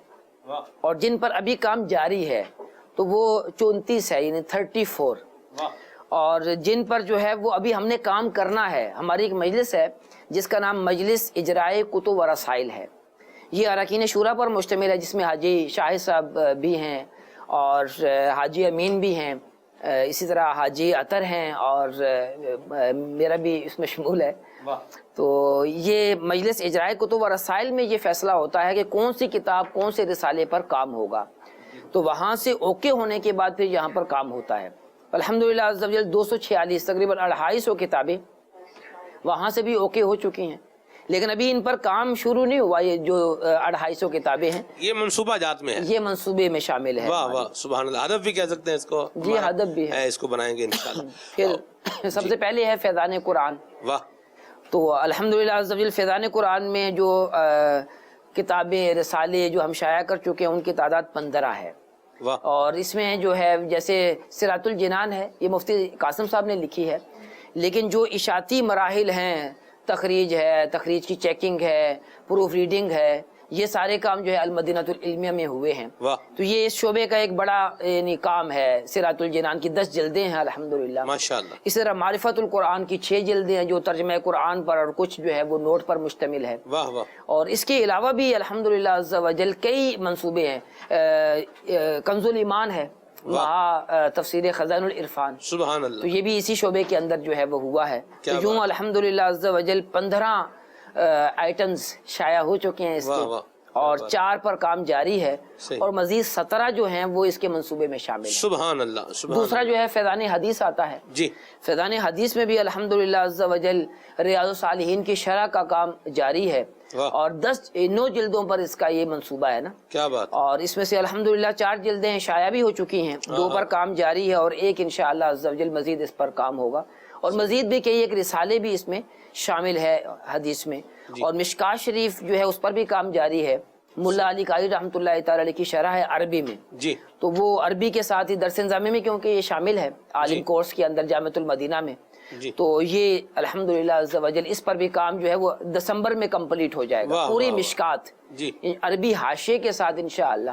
اور جن پر ابھی کام جاری ہے تو وہ 34 ہے، یعنی 34، اور جن پر جو ہے وہ ابھی ہم نے کام کرنا ہے۔ ہماری ایک مجلس ہے جس کا نام مجلس اجرائے کتب و رسائل ہے، یہ اراکین شورا پر مشتمل ہے، جس میں حاجی شاہد صاحب بھی ہیں، اور حاجی امین بھی ہیں، اسی طرح حاجی عطر ہیں، اور میرا بھی اس میں شمول ہے۔ تو یہ مجلس اجرائے کتب و رسائل میں یہ فیصلہ ہوتا ہے کہ کون سی کتاب کون سے رسالے پر کام ہوگا، تو وہاں سے اوکے ہونے کے بعد پھر یہاں پر کام ہوتا ہے۔ الحمدللہ عز و جل 246 تقریباً 250 کتابیں وہاں سے بھی اوکے ہو چکی ہیں، لیکن ابھی ان پر کام شروع نہیں ہوا۔ یہ جو 250 کتابیں ہیں یہ منصوبہ جات میں ہے، یہ منصوبے میں شامل ہے۔ واہ واہ سبحان اللہ، ہدف بھی کہہ سکتے ہیں اس کو، جی ہدف بھی ہے، اس کو بنائیں گے انشاءاللہ۔ پھر سب سے پہلے ہے فیضان قرآن۔ واہ، تو الحمدللہ عز و جل فیضان قرآن میں جو کتابیں رسالے جو ہم شائع کر چکے ہیں ان کی تعداد 15 ہے، اور اس میں جو ہے جیسے سراۃ الجنان ہے، یہ مفتی قاسم صاحب نے لکھی ہے، لیکن جو اشاعتی مراحل ہیں، تخریج ہے، تخریج کی چیکنگ ہے، پروف ریڈنگ ہے، یہ سارے کام جو ہے المدینۃ العلمیہ میں ہوئے ہیں۔ تو یہ اس شعبے کا ایک بڑا یعنی کام ہے۔ سراۃ الجنان کی 10 جلدیں ہیں الحمدللہ، ماشاءاللہ۔ اسی طرح معرفت القرآن کی 6 جلدیں ہیں جو ترجمہ قرآن پر اور کچھ جو ہے وہ نوٹ پر مشتمل ہے۔ واہ واہ۔ اور اس کے علاوہ بھی الحمدللہ عز و جل کئی منصوبے ہیں۔ کنز الایمان ہے، وہاں تفسیر خزائن العرفان، سبحان اللہ، تو یہ بھی اسی شعبے کے اندر جو ہے وہ ہوا ہے۔ تو یوں الحمدللہ عز و جل 15 آئٹمز شائع ہو چکے ہیں اس کے، اور 4 پر کام جاری ہے، اور مزید 17 جو ہیں وہ اس کے منصوبے میں شامل ہیں۔ سبحان اللہ، سبحان دوسرا جو ہے فیضان حدیث آتا ہے۔ جی، فیضان حدیث میں بھی الحمدللہ عز و جل ریاض الصالحین کی شرح کا کام جاری ہے، اور 9 جلدوں پر اس کا یہ منصوبہ ہے نا، کیا بات۔ اور اس میں سے الحمدللہ 4 جلدیں شائع بھی ہو چکی ہیں، 2 پر کام جاری ہے، اور 1 انشاءاللہ عز و جل مزید اس پر کام ہوگا، اور مزید بھی کئی ایک رسالے بھی اس میں شامل ہے حدیث میں۔ اور مشکات شریف جو ہے اس پر بھی کام جاری ہے، ملا علی قاری رحمۃ اللہ تعالی علیہ کی شرح ہے عربی میں، جی، تو وہ عربی کے ساتھ ہی درس نظامی میں کیونکہ یہ شامل ہے عالم کورس کے اندر جامعۃ المدینہ میں، تو یہ الحمدللہ عز و جل اس پر بھی کام جو ہے وہ دسمبر میں کمپلیٹ ہو جائے گا، پوری مشکات عربی حاشیے کے ساتھ انشاءاللہ۔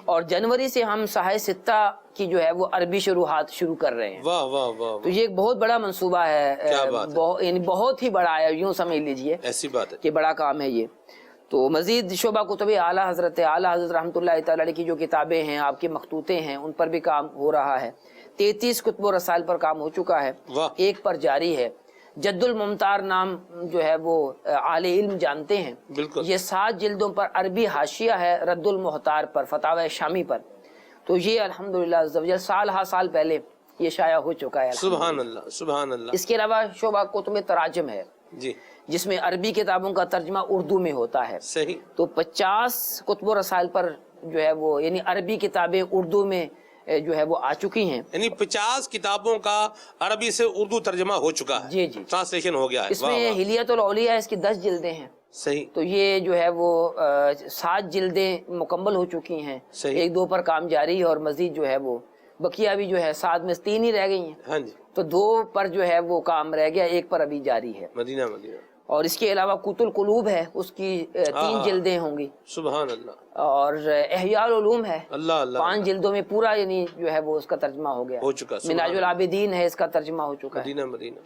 اور جنوری سے ہم صحائح ستہ کی جو ہے وہ عربی شروحات شروع کر رہے ہیں۔ واہ واہ واہ، تو یہ ایک بہت بڑا منصوبہ ہے، یعنی بہت ہی بڑا ہے، یوں سمجھ لیجئے ایسی بات ہے کہ بڑا کام ہے یہ۔ تو مزید شعبہ کتب اعلیٰ حضرت رحمۃ اللہ تعالی علیہ کی جو کتابیں ہیں، آپ کے مخطوطے ہیں، ان پر بھی کام ہو رہا ہے۔ 33 کتب و رسائل پر کام ہو چکا ہے، 1 پر جاری ہے۔ جد الممتار نام جو ہے وہ اہل علم جانتے ہیں، یہ 7 جلدوں پر عربی حاشیہ ہے رد المحتار پر، فتاوی شامی پر، تو یہ الحمدللہ عز و جل سال ہا سال پہلے یہ شائع ہو چکا ہے۔ سبحان اللہ، سبحان اللہ۔ اس کے علاوہ شعبہ کتب تراجم ہے، جی، جس میں عربی کتابوں کا ترجمہ اردو میں ہوتا ہے۔ صحیح۔ تو 50 کتب و رسائل پر جو ہے وہ یعنی عربی کتابیں اردو میں جو ہے وہ آ چکی ہیں، یعنی 50 کتابوں کا عربی سے اردو ترجمہ ہو چکا ہے، جی جی، ٹرانسلیشن ہو گیا ہے۔ اس میں حلیت الاولیاء اس کی 10 جلدیں ہیں، صحیح، تو یہ جو ہے وہ 7 جلدیں مکمل ہو چکی ہیں، 1-2 پر کام جاری ہے، اور مزید جو ہے وہ بقیہ بھی جو ہے 7 میں 3 ہی رہ گئی ہیں، ہاں جی، تو 2 پر جو ہے وہ کام رہ گیا، 1 پر ابھی جاری ہے۔ مدینہ مدینہ۔ اور اس کے علاوہ قوت القلوب ہے، اس کی 3 جلدیں ہوں گی، سبحان اللہ۔ اور احیاء العلوم ہے، اللہ اللہ، 5 جلدوں میں پورا یعنی جو ہے وہ اس کا ترجمہ ہو گیا، ہو چکا۔ مناج العابدین ہے، اس کا ترجمہ ہو چکا ہے۔ مدینہ مدینہ۔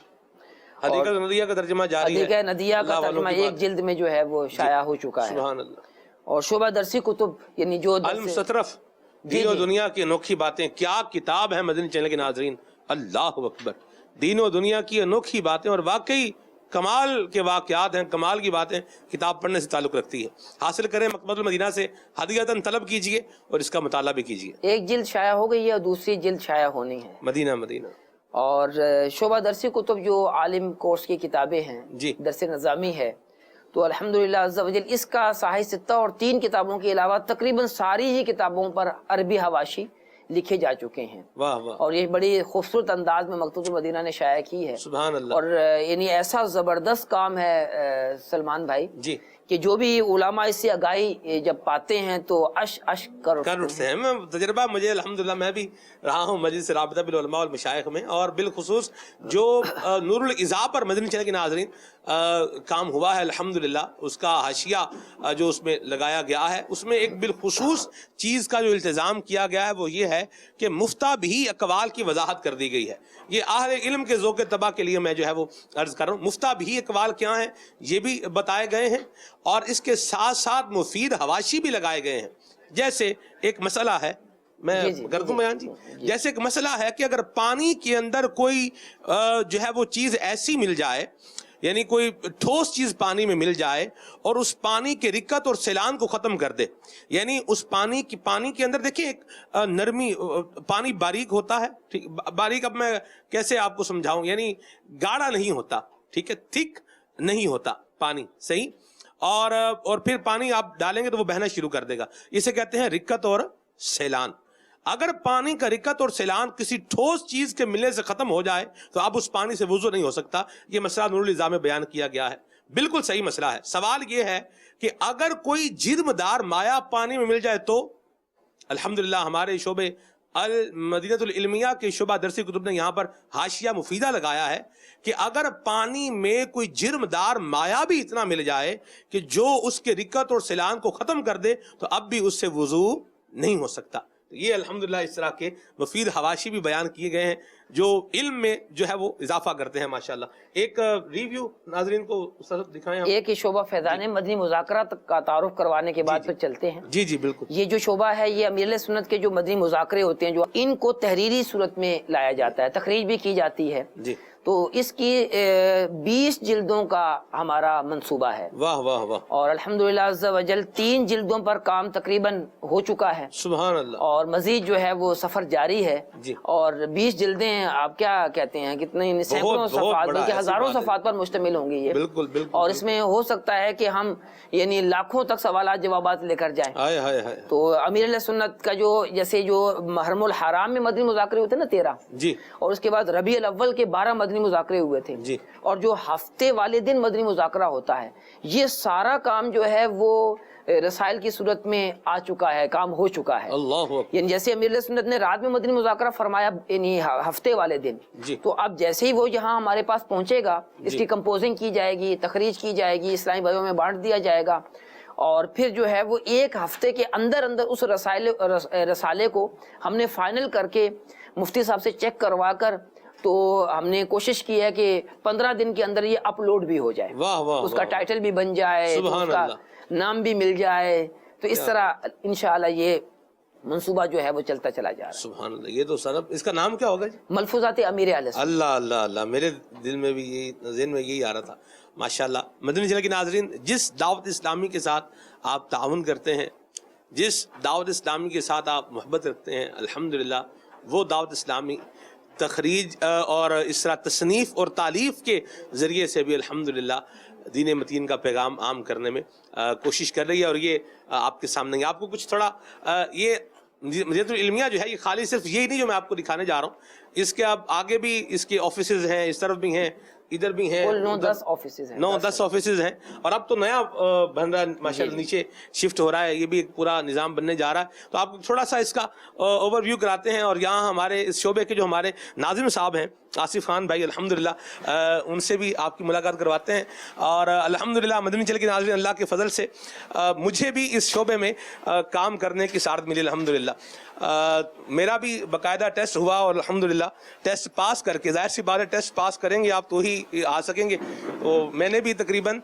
حدیقہ ندیہ کا ترجمہ جاری ہے، حدیقہ ندیہ کا ترجمہ 1 جلد میں جو ہے وہ شائع ہو چکا ہے۔ سبحان اللہ۔ اور شعبہ درسی کتب یعنی جو المستطرف، دین و دنیا کی انوکھی باتیں، کیا کتاب ہے مدنی چینل کے ناظرین، اللہ اکبر، دین و دنیا کی انوکھی باتیں، اور واقعی کمال کے واقعات ہیں، کمال کی باتیں کتاب پڑھنے سے تعلق رکھتی ہے۔ حاصل کریں مکتبۃ المدینہ سے، ہدیۃً طلب کیجئے اور اس کا مطالعہ بھی کیجئے۔ ایک جلد شائع ہو گئی ہے اور دوسری جلد شائع ہونی ہے، مدینہ مدینہ۔ اور شعبہ درسی کتب جو عالم کورس کی کتابیں ہیں، جی، درس نظامی ہے، تو الحمدللہ عز و جل اس کا صحیح 6 اور 3 کتابوں کے علاوہ تقریباً ساری ہی کتابوں پر عربی حواشی لکھے جا چکے ہیں۔ واہ واہ، اور یہ بڑی خوبصورت انداز میں مکتبۃ المدینہ نے شائع کی ہے، سبحان اللہ۔ اور یعنی ایسا زبردست کام ہے سلمان بھائی جی، کہ جو بھی علماء اس سے آگاہی جب پاتے ہیں تو اش کر اٹھتے ہیں۔ میں تجربہ مجھے الحمدللہ میں بھی رہا ہوں مجلس رابطہ بالعلماء والمشائخ میں، اور بالخصوص جو نور الاضاء پر مدنی چینل کے ناظرین کام ہوا ہے الحمدللہ، اس کا حاشیہ جو اس میں لگایا گیا ہے، اس میں ایک بالخصوص چیز کا جو التزام کیا گیا ہے وہ یہ ہے کہ مفتہ بھی اقوال کی وضاحت کر دی گئی ہے۔ یہ اہل علم کے ذوق طبع کے لیے میں جو ہے وہ عرض کر رہا ہوں، مفتہ بھی اقوال کیا ہیں یہ بھی بتائے گئے ہیں، اور اس کے ساتھ ساتھ مفید حواشی بھی لگائے گئے ہیں۔ جیسے ایک مسئلہ ہے، میں کر دوں بیان جی، جیسے ایک مسئلہ ہے کہ اگر پانی کے اندر کوئی جو ہے وہ چیز ایسی مل جائے، یعنی کوئی ٹھوس چیز پانی میں مل جائے اور اس پانی کے رکت اور سیلان کو ختم کر دے، یعنی اس پانی کے اندر دیکھیں ایک نرمی، پانی باریک ہوتا ہے، باریک اب میں کیسے آپ کو سمجھاؤں، یعنی گاڑھا نہیں ہوتا، ٹھیک ہے، تھک نہیں ہوتا پانی، صحیح، اور پھر پانی آپ ڈالیں گے تو وہ بہنا شروع کر دے گا، اسے کہتے ہیں رکت اور سیلان۔ اگر پانی کا رکت اور سیلان کسی ٹھوس چیز کے ملنے سے ختم ہو جائے تو اب اس پانی سے وضو نہیں ہو سکتا۔ یہ مسئلہ نور الاضاء میں بیان کیا گیا ہے، بالکل صحیح مسئلہ ہے۔ سوال یہ ہے کہ اگر کوئی جرمدار مایع پانی میں مل جائے تو الحمدللہ ہمارے شعبے المدینۃ العلمیہ کے شعبہ درسی کتب نے یہاں پر حاشیہ مفیدہ لگایا ہے کہ اگر پانی میں کوئی جرمدار مایع بھی اتنا مل جائے کہ جو اس کے رکت اور سیلان کو ختم کر دے تو اب بھی اس سے وضو نہیں ہو سکتا۔ یہ الحمدللہ اس طرح کے مفید حواشی بھی بیان کیے گئے ہیں جو علم میں جو ہے وہ اضافہ کرتے ہیں ماشاءاللہ۔ ایک ریویو ناظرین کو دکھائیں۔ ایک شعبہ فیضان مدنی مذاکرات کا تعارف کروانے کے بعد پھر چلتے ہیں۔ جی جی بالکل۔ یہ جو شعبہ ہے یہ امیر سنت کے جو مدنی مذاکرے ہوتے ہیں جو ان کو تحریری صورت میں لایا جاتا ہے، تخریج بھی کی جاتی ہے، جی، تو اس کی 20 جلدوں کا ہمارا منصوبہ ہے۔ واہ واہ واہ، اور الحمدللہ عز و جل 3 جلدوں پر کام تقریباً ہو چکا ہے، سبحان اللہ، اور مزید جو ہے وہ سفر جاری ہے۔ جی، اور 20 جلدیں آپ کیا کہتے ہیں کتنے سینکڑوں صفحات بلکہ ہزاروں صفحات پر مشتمل ہوں گی یہ، بالکل بالکل، اور اس میں ہو سکتا ہے کہ ہم یعنی لاکھوں تک سوالات جوابات لے کر جائیں۔ تو امیر علیہ سنت کا جو جیسے جو محرم الحرام میں مدنی مذاکرے ہوتے ہیں نا 13 جی، اور اس کے بعد ربیع الاول کے 12 مدنی مذاکرے ہوئے تھے جی، اور جو ہفتے والے دن مدنی مذاکرہ ہوتا ہے، یہ سارا کام جو ہے وہ رسائل کی صورت میں آ چکا ہے، کام ہو چکا ہے۔ اللہ، یعنی جیسے امیر علیہ سنت نے رات میں مدنی مذاکرہ فرمایا یعنی ہفتے والے دن، تو اب جیسے ہی وہ یہاں ہمارے پاس پہنچے گا اس کی کمپوزنگ کی جائے گی، تخریج کی جائے گی، اسلامی بھائیوں میں بانٹ دیا جائے گا، اور پھر جو ہے وہ 1 ہفتے کے اندر اس رسالے کو ہم نے فائنل کر کے مفتی صاحب سے چیک کروا کر تو ہم نے کوشش کی ہے کہ 15 دن کے اندر یہ اپلوڈ بھی ہو جائے، اس کا ٹائٹل بھی بن جائے، اس کا نام بھی مل جائے، تو اس طرح انشاءاللہ یہ منصوبہ جو ہے وہ چلتا چلا جا رہا ہے۔ سبحان اللہ، یہ تو سر اس کا نام کیا ہوگا جی؟ ملفوظات امیر علیہ السلام۔ اللہ اللہ اللہ، میرے دل میں بھی یہی، ذہن میں یہی آ رہا تھا ماشاءاللہ۔ مدنی چینل کے ناظرین، جس دعوت اسلامی کے ساتھ آپ تعاون کرتے ہیں، جس دعوت اسلامی کے ساتھ آپ محبت رکھتے ہیں، الحمدللہ وہ دعوت اسلامی تخریج اور اس طرح تصنیف اور تالیف کے ذریعے سے بھی الحمدللہ دین متین کا پیغام عام کرنے میں کوشش کر رہی ہے، اور یہ آپ کے سامنے آپ کو کچھ تھوڑا یہ مدینہ العلمیہ جو ہے یہ خالی صرف یہی نہیں جو میں آپ کو دکھانے جا رہا ہوں، اس کے اب آگے بھی اس کے آفیسز ہیں، اس طرف بھی ہیں، ادھر بھی ہیں، 9-10 آفیسز ہیں، 9-10 آفیسز ہیں، اور اب تو نیا بن رہا ہے ماشاءاللہ، نیچے شفٹ ہو رہا ہے، یہ بھی ایک پورا نظام بننے جا رہا ہے۔ تو آپ کو تھوڑا سا اس کا اوور ویو کراتے ہیں، اور یہاں ہمارے اس شعبے کے جو ہمارے ناظم صاحب ہیں آصف خان بھائی، الحمدللہ ان سے بھی آپ کی ملاقات کرواتے ہیں، اور الحمدللہ مدنی چینل کے ناظرین، اللہ کے فضل سے مجھے بھی اس شعبے میں کام کرنے کی سعادت ملی الحمدللہ۔ میرا بھی باقاعدہ ٹیسٹ ہوا، اور الحمدللہ ٹیسٹ پاس کر کے، ظاہر سی بات ہے ٹیسٹ پاس کریں گے آپ تو ہی آ سکیں گے، تو میں نے بھی تقریباً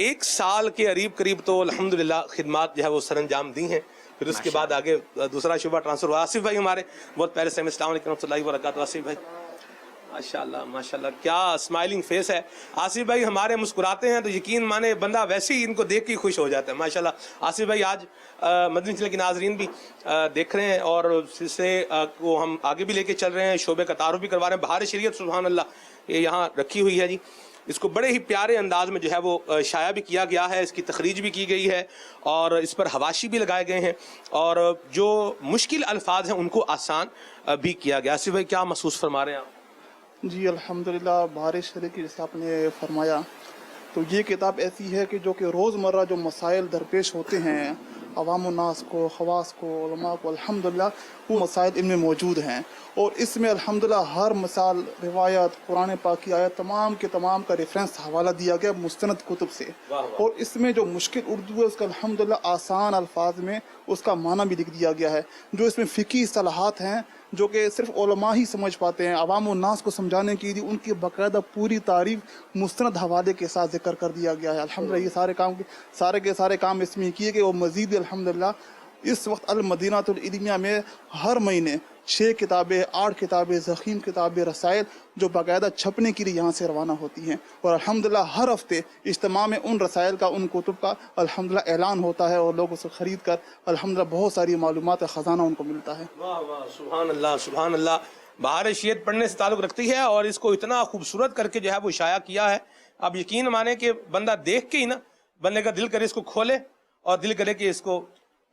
1 سال کے قریب تو الحمدللہ خدمات جو ہے وہ سر انجام دی ہیں، پھر اس کے بعد آگے دوسرا شعبہ ٹرانسفر ہوا. آصف بھائی ہمارے بہت پیارے سے. السلام علیکم ورحمۃ اللہ وبرکاتہ. آصف بھائی ماشاءاللہ ماشاءاللہ کیا اسمائلنگ فیس ہے. آصف بھائی ہمارے مسکراتے ہیں تو یقین مانے بندہ ویسے ہی ان کو دیکھ کے خوش ہو جاتا ہے ماشاءاللہ. آصف بھائی آج مدنی چینل کے ناظرین بھی دیکھ رہے ہیں اور سلسلے کو ہم آگے بھی لے کے چل رہے ہیں, شعبے کا تعارف بھی کروا رہے ہیں. بہار شریعت سبحان اللہ یہ یہاں رکھی ہوئی ہے جی. اس کو بڑے ہی پیارے انداز میں جو ہے وہ شائع بھی کیا گیا ہے, اس کی تخریج بھی کی گئی ہے اور اس پر حواشی بھی لگائے گئے ہیں اور جو مشکل الفاظ ہیں ان کو آسان بھی کیا گیا. آصف بھائی کیا محسوس فرما رہے ہیں آپ؟ جی الحمدللہ بہار شریعت کی جیسے آپ نے فرمایا تو یہ کتاب ایسی ہے کہ جو کہ روزمرہ جو مسائل درپیش ہوتے ہیں عوام الناس کو, خواص کو, علماء کو, الحمدللہ وہ مسائل ان میں موجود ہیں اور اس میں الحمدللہ ہر مثال روایت قرآن پاک کی آیت تمام کے تمام کا ریفرنس حوالہ دیا گیا مستند کتب سے. اور اس میں جو مشکل اردو ہے اس کا الحمدللہ آسان الفاظ میں اس کا معنی بھی لکھ دیا گیا ہے. جو اس میں فقہی اصطلاحات ہیں جو کہ صرف علماء ہی سمجھ پاتے ہیں, عوام الناس کو سمجھانے کے لیے ان کی باقاعدہ پوری تعریف مستند حوالے کے ساتھ ذکر کر دیا گیا ہے. الحمدللہ یہ سارے کام اس میں کیے گئے اور مزید الحمدللہ اس وقت المدینۃ العلمیہ میں ہر مہینے 6 کتابیں 8 کتابیں ضخیم کتابیں رسائل جو باقاعدہ چھپنے کے لیے یہاں سے روانہ ہوتی ہیں اور الحمدللہ ہر ہفتے اجتماع میں ان رسائل کا ان کتب کا الحمدللہ اعلان ہوتا ہے اور لوگ اسے خرید کر الحمدللہ بہت ساری معلومات خزانہ ان کو ملتا ہے. واہ واہ سبحان اللہ سبحان اللہ. بہار شریعت پڑھنے سے تعلق رکھتی ہے اور اس کو اتنا خوبصورت کر کے جو ہے وہ شائع کیا ہے. اب یقین مانے کہ بندہ دیکھ کے ہی نا بندے کا دل کرے اس کو کھولے اور دل کرے کہ اس کو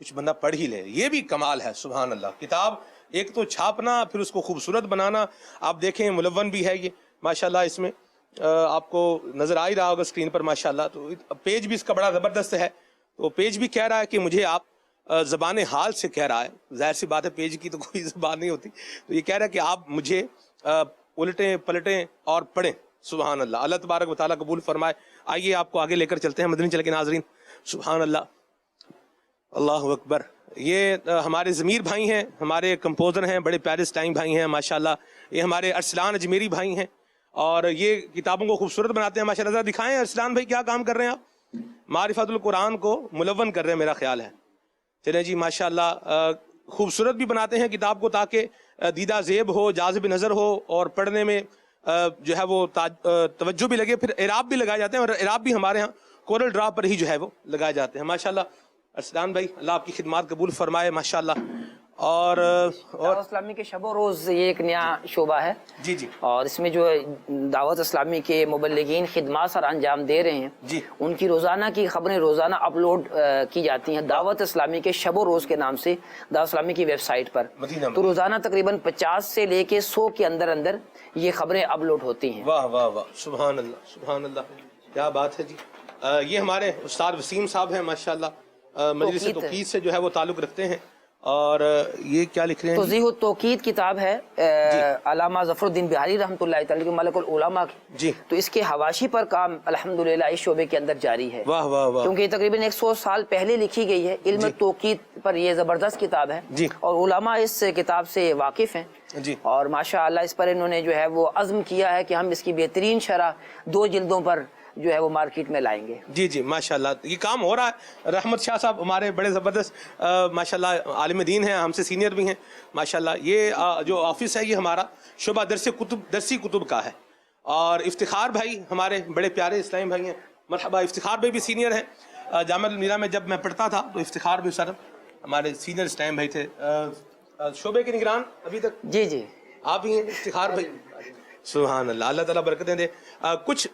کچھ بندہ پڑھ ہی لے. یہ بھی کمال ہے سبحان اللہ. کتاب ایک تو چھاپنا پھر اس کو خوبصورت بنانا. آپ دیکھیں ملون بھی ہے یہ ماشاءاللہ, اس میں آپ کو نظر آ ہی رہا ہوگا اسکرین پر ماشاءاللہ. تو پیج بھی اس کا بڑا زبردست ہے. تو پیج بھی کہہ رہا ہے کہ مجھے آپ زبان حال سے کہہ رہا ہے. ظاہر سی بات ہے پیج کی تو کوئی زبان نہیں ہوتی. تو یہ کہہ رہا ہے کہ آپ مجھے الٹیں پلٹیں اور پڑھیں. سبحان اللہ. اللہ تبارک و تعالیٰ قبول فرمائے. آئیے آپ کو آگے لے کر چلتے ہیں مدنی چینل کے ناظرین. سبحان اللہ اللہ اکبر. یہ ہمارے ضمیر بھائی ہیں, ہمارے کمپوزر ہیں, بڑے پیارے اسٹائن بھائی ہیں ماشاءاللہ. یہ ہمارے ارسلان اجمیری بھائی ہیں اور یہ کتابوں کو خوبصورت بناتے ہیں ماشاءاللہ. ذرا دکھائیں ارسلان بھائی کیا کام کر رہے ہیں آپ؟ معرفت القرآن کو ملون کر رہے ہیں میرا خیال ہے. چلیں جی ماشاءاللہ خوبصورت بھی بناتے ہیں کتاب کو تاکہ دیدہ زیب ہو, جاذب نظر ہو اور پڑھنے میں جو ہے وہ توجہ بھی لگے. پھر اعراب بھی لگائے جاتے ہیں اور اعراب بھی ہمارے ہاں کورل ڈرا پر ہی جو ہے وہ لگائے جاتے ہیں ماشاءاللہ. ارسلان بھائی اللہ آپ کی خدمات قبول فرمائے ماشاءاللہ. اور دعوت اسلامی کے شب و روز یہ ایک نیا شعبہ ہے جی جی, اور اس میں جو دعوت اسلامی کے مبلغین خدمات سر انجام دے رہے ہیں جی, ان کی روزانہ کی خبریں روزانہ اپلوڈ کی جاتی ہیں دعوت اسلامی کے شب و روز کے نام سے دعوت اسلامی کی ویب سائٹ پر. تو روزانہ تقریباً 50 سے لے کے 100 کے اندر یہ خبریں اپلوڈ ہوتی ہیں. واہ واہ واہ سبحان اللہ سبحان اللہ کیا بات ہے جی. یہ ہمارے استاد وسیم صاحب ہیں ماشاءاللہ, مجلس توقید سے جو ہے وہ تعلق رکھتے ہیں. اور یہ کیا لکھ رہے ہیں؟ توضیح التوقید کتاب ہے علامہ ظفر الدین بہاری رحمۃ اللہ تعالی ملک العلماء کی جی. تو اس کے حواشی پر کام الحمدللہ اس شعبے کے اندر جاری ہے. واہ واہ واہ. کیونکہ تقریباً 100 سال پہلے لکھی گئی ہے. علم توقید پر یہ زبردست کتاب ہے جی, اور علماء اس کتاب سے واقف ہیں جی, اور ماشاءاللہ اس پر انہوں نے جو ہے وہ عزم کیا ہے کہ ہم اس کی بہترین شرح 2 جلدوں پر جو ہے وہ مارکیٹ میں لائیں گے. جی جی ماشاءاللہ یہ کام ہو رہا ہے. رحمت شاہ صاحب ہمارے بڑے زبردست ماشاءاللہ عالم دین ہیں, ہم سے سینئر بھی ہیں ماشاءاللہ. یہ جو آفس ہے یہ ہمارا شعبہ درسی کتب کا ہے. اور افتخار بھائی ہمارے بڑے پیارے اسلامی بھائی ہیں مرحبا. افتخار بھائی بھی سینئر ہیں. جامعہ المیرا میں جب میں پڑھتا تھا تو افتخار بھی سر ہمارے سینئر اسلامی بھائی تھے. شعبے کے نگران ابھی تک جی جی آپ ہی ہیں افتخار بھائی. سبحان اللہ اللہ تعالیٰ برکتیں دے. کچھ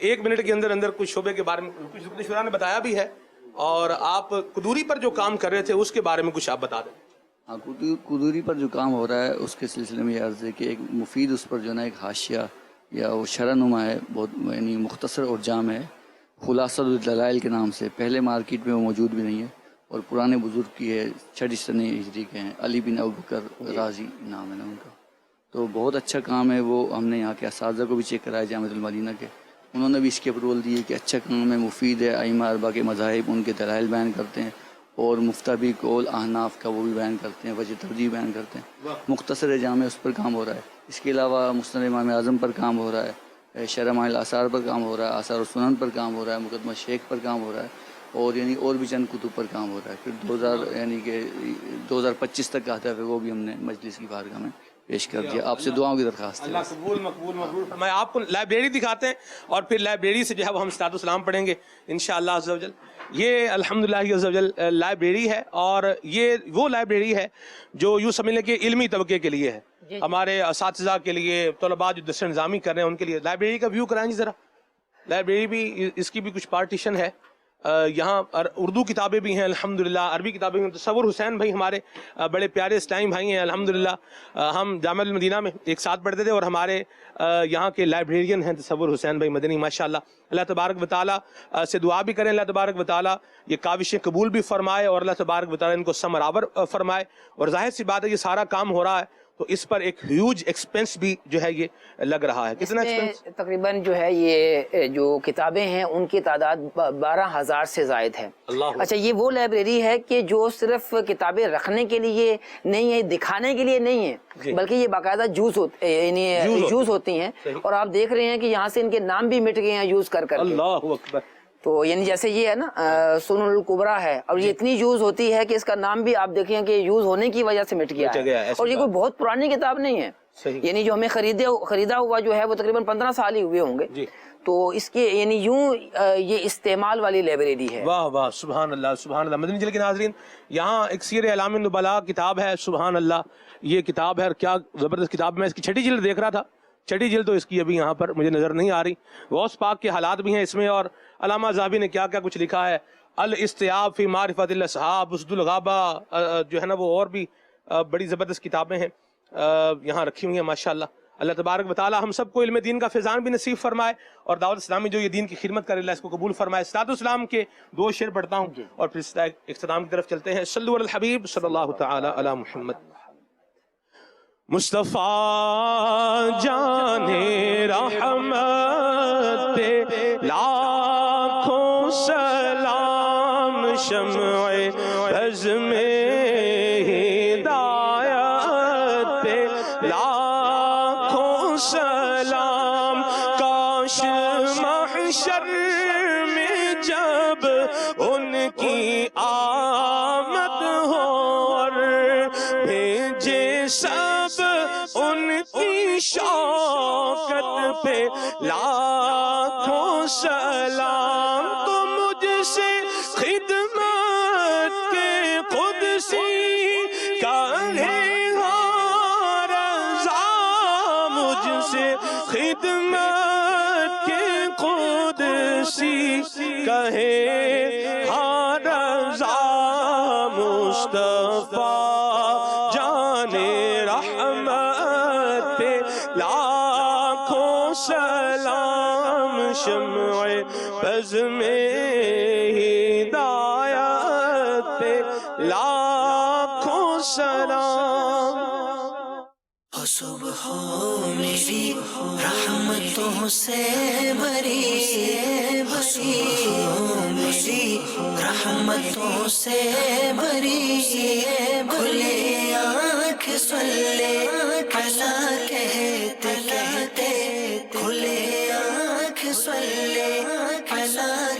1 منٹ کے اندر کچھ شعبے کے بارے میں کچھ رکن شورا نے بتایا بھی ہے اور آپ قدوری پر جو کام کر رہے تھے اس کے بارے میں کچھ آپ بتا دیں. ہاں قدوری پر جو کام ہو رہا ہے اس کے سلسلے میں یہ عرض ہے کہ ایک مفید اس پر جو ہے نا ایک حاشیہ یا وہ شرح نما ہے, بہت یعنی مختصر اور جامع ہے, خلاصۃ الدلائل کے نام سے. پہلے مارکیٹ میں وہ موجود بھی نہیں ہے اور پرانے بزرگ کی ہے 6 سنہ ہجری کے ہیں, علی بن ابوبکر رازی نام ہے نا ان کا. تو بہت اچھا کام ہے. وہ ہم نے یہاں کے اساتذہ کو بھی چیک کرایا جامعۃ المدینہ کے, انہوں نے بھی اس کے اپروول دیے کہ اچھا کام ہے, مفید ہے. ائمہ اربعہ کے مذاہب ان کے دلائل بیان کرتے ہیں اور مفتبی قول احناف کا وہ بھی بیان کرتے ہیں, وجہ ترجیح بیان کرتے ہیں. مختصر جامع اس پر کام ہو رہا ہے. اس کے علاوہ مسند امام اعظم پر کام ہو رہا ہے, شرح معانی الاثار پر کام ہو رہا ہے, آثار السنن پر کام ہو رہا ہے, مقدمہ شیخ پر کام ہو رہا ہے. اور یعنی اور بھی چند کتب پر کام ہو رہا ہے. پھر 2025 تک کا ہدف ہے، وہ بھی ہم نے مجلس کی بارگاہ میں پیش کر دیا. آپ سے دعاؤں کی درخواست ہے. اللہ قبول مقبول مقبول فرمائے. آپ کو لائبریری دکھاتے ہیں اور پھر لائبریری سے جو ہے وہ ہم صلاۃ السلام پڑھیں گے انشاءاللہ عز و جل. یہ الحمدللہ عز و جل لائبریری ہے، اور یہ وہ لائبریری ہے جو یوں سمجھ لیں کہ علمی طبقے کے لیے ہے، ہمارے اساتذہ کے لیے، طلباء جو درس نظامی کر رہے ہیں ان کے لیے. لائبریری کا ویو کرائیں جی ذرا. لائبریری بھی، اس کی بھی کچھ پارٹیشن ہے یہاں، اردو کتابیں بھی ہیں الحمدللہ، عربی کتابیں ہیں. تصور حسین بھائی ہمارے بڑے پیارے اسلامی بھائی ہیں الحمدللہ. ہم جامعہ المدینہ میں ایک ساتھ پڑھتے تھے، اور ہمارے یہاں کے لائبریرین ہیں تصور حسین بھائی مدنی ماشاءاللہ. اللہ تبارک و تعالیٰ سے دعا بھی کریں، اللہ تبارک و تعالیٰ یہ کاوشیں قبول بھی فرمائے، اور اللہ تبارک و تعالیٰ ان کو ثمر آور فرمائے. اور ظاہر سی بات ہے یہ سارا کام ہو رہا ہے تو اس پر ایک ہیوج ایکسپنس بھی جو ہے یہ لگ رہا ہے. کتنا ایکسپنس؟ تقریباً جو ہے یہ جو کتابیں ہیں ان کی تعداد 12,000 سے زائد ہے. اچھا، یہ وہ لائبریری ہے کہ جو صرف کتابیں رکھنے کے لیے نہیں ہے، دکھانے کے لیے نہیں ہے، بلکہ یہ باقاعدہ جوز ہوتی ہیں. اور آپ دیکھ رہے ہیں کہ یہاں سے ان کے نام بھی مٹ گئے ہیں یوز کر کر. اللہ اکبر. تو یعنی جیسے یہ ہے نا سنن الکبریٰ ہے، اور یہ اتنی یوز ہوتی ہے کہ اس کا نام بھی آپ دیکھیں کہ یوز ہونے کی وجہ سے مٹ گیا ہے. اور یہ کوئی بہت پرانی کتاب نہیں ہے، یعنی جو ہمیں خریدا ہوا جو ہے وہ تقریباً 15 سال ہی ہوئے ہوں گے. تو اس کے یعنی یوں یہ استعمال والی لائبریری ہے. واہ واہ، سبحان اللہ سبحان اللہ. مدنی چینل کے ناظرین، یہاں ایک سیر اعلام النبلاء کتاب ہے، سبحان اللہ یہ کتاب ہے، اور کیا زبردست کتاب. میں اس کی 6ٹھی جلد دیکھ رہا تھا، 6ٹھی جلد تو اس کی ابھی یہاں پر مجھے نظر نہیں آ رہی. غوث پاک کے حالات بھی ہیں اس میں، اور علامہ ذہبی نے کیا کیا کچھ لکھا ہے. الاستیاب فی معرفت الاصحاب، اسد الغابہ جو ہے نا، وہ اور بھی بڑی زبردست کتابیں ہیں یہاں رکھی ہوئی ہیں ماشاءاللہ. اللہ تبارک و تعالی ہم سب کو علم دین کا فیضان بھی نصیب فرمائے، اور دعوت اسلامی جو یہ دین کی خدمت کرے اللہ اس کو قبول فرمائے. صلاۃ السلام کے 2 شعر پڑھتا ہوں اور پھر اختتام کی طرف چلتے ہیں. صلو علی الحبیب صلی اللہ تعالی علی محمد. مصطفیٰ جان رحمت پہ لاکھوں سلام، شمع بز میں ہدایت پہ لاکھوں سلام. کاش محشر میں جب ان کی آمد ہو، اور بھیجے سب ان کی شوکت پہ لاکھوں سلام. تو مجھ سے خدمت کے قدسی کہے ہاں رضا، مجھ سے خدمت کے قدسی کہے ہاں رضا. مصطفیٰ جان رحمت پہ لاکھوں سلام، شمع بز میں ہدایت پہ لاکھوں سلام. صبح میری رحمتوں سے بری، میری رحمتوں سے بری. کھلے آنکھ صلی علی کہتے کہتے، کھلے آنکھ صلی علی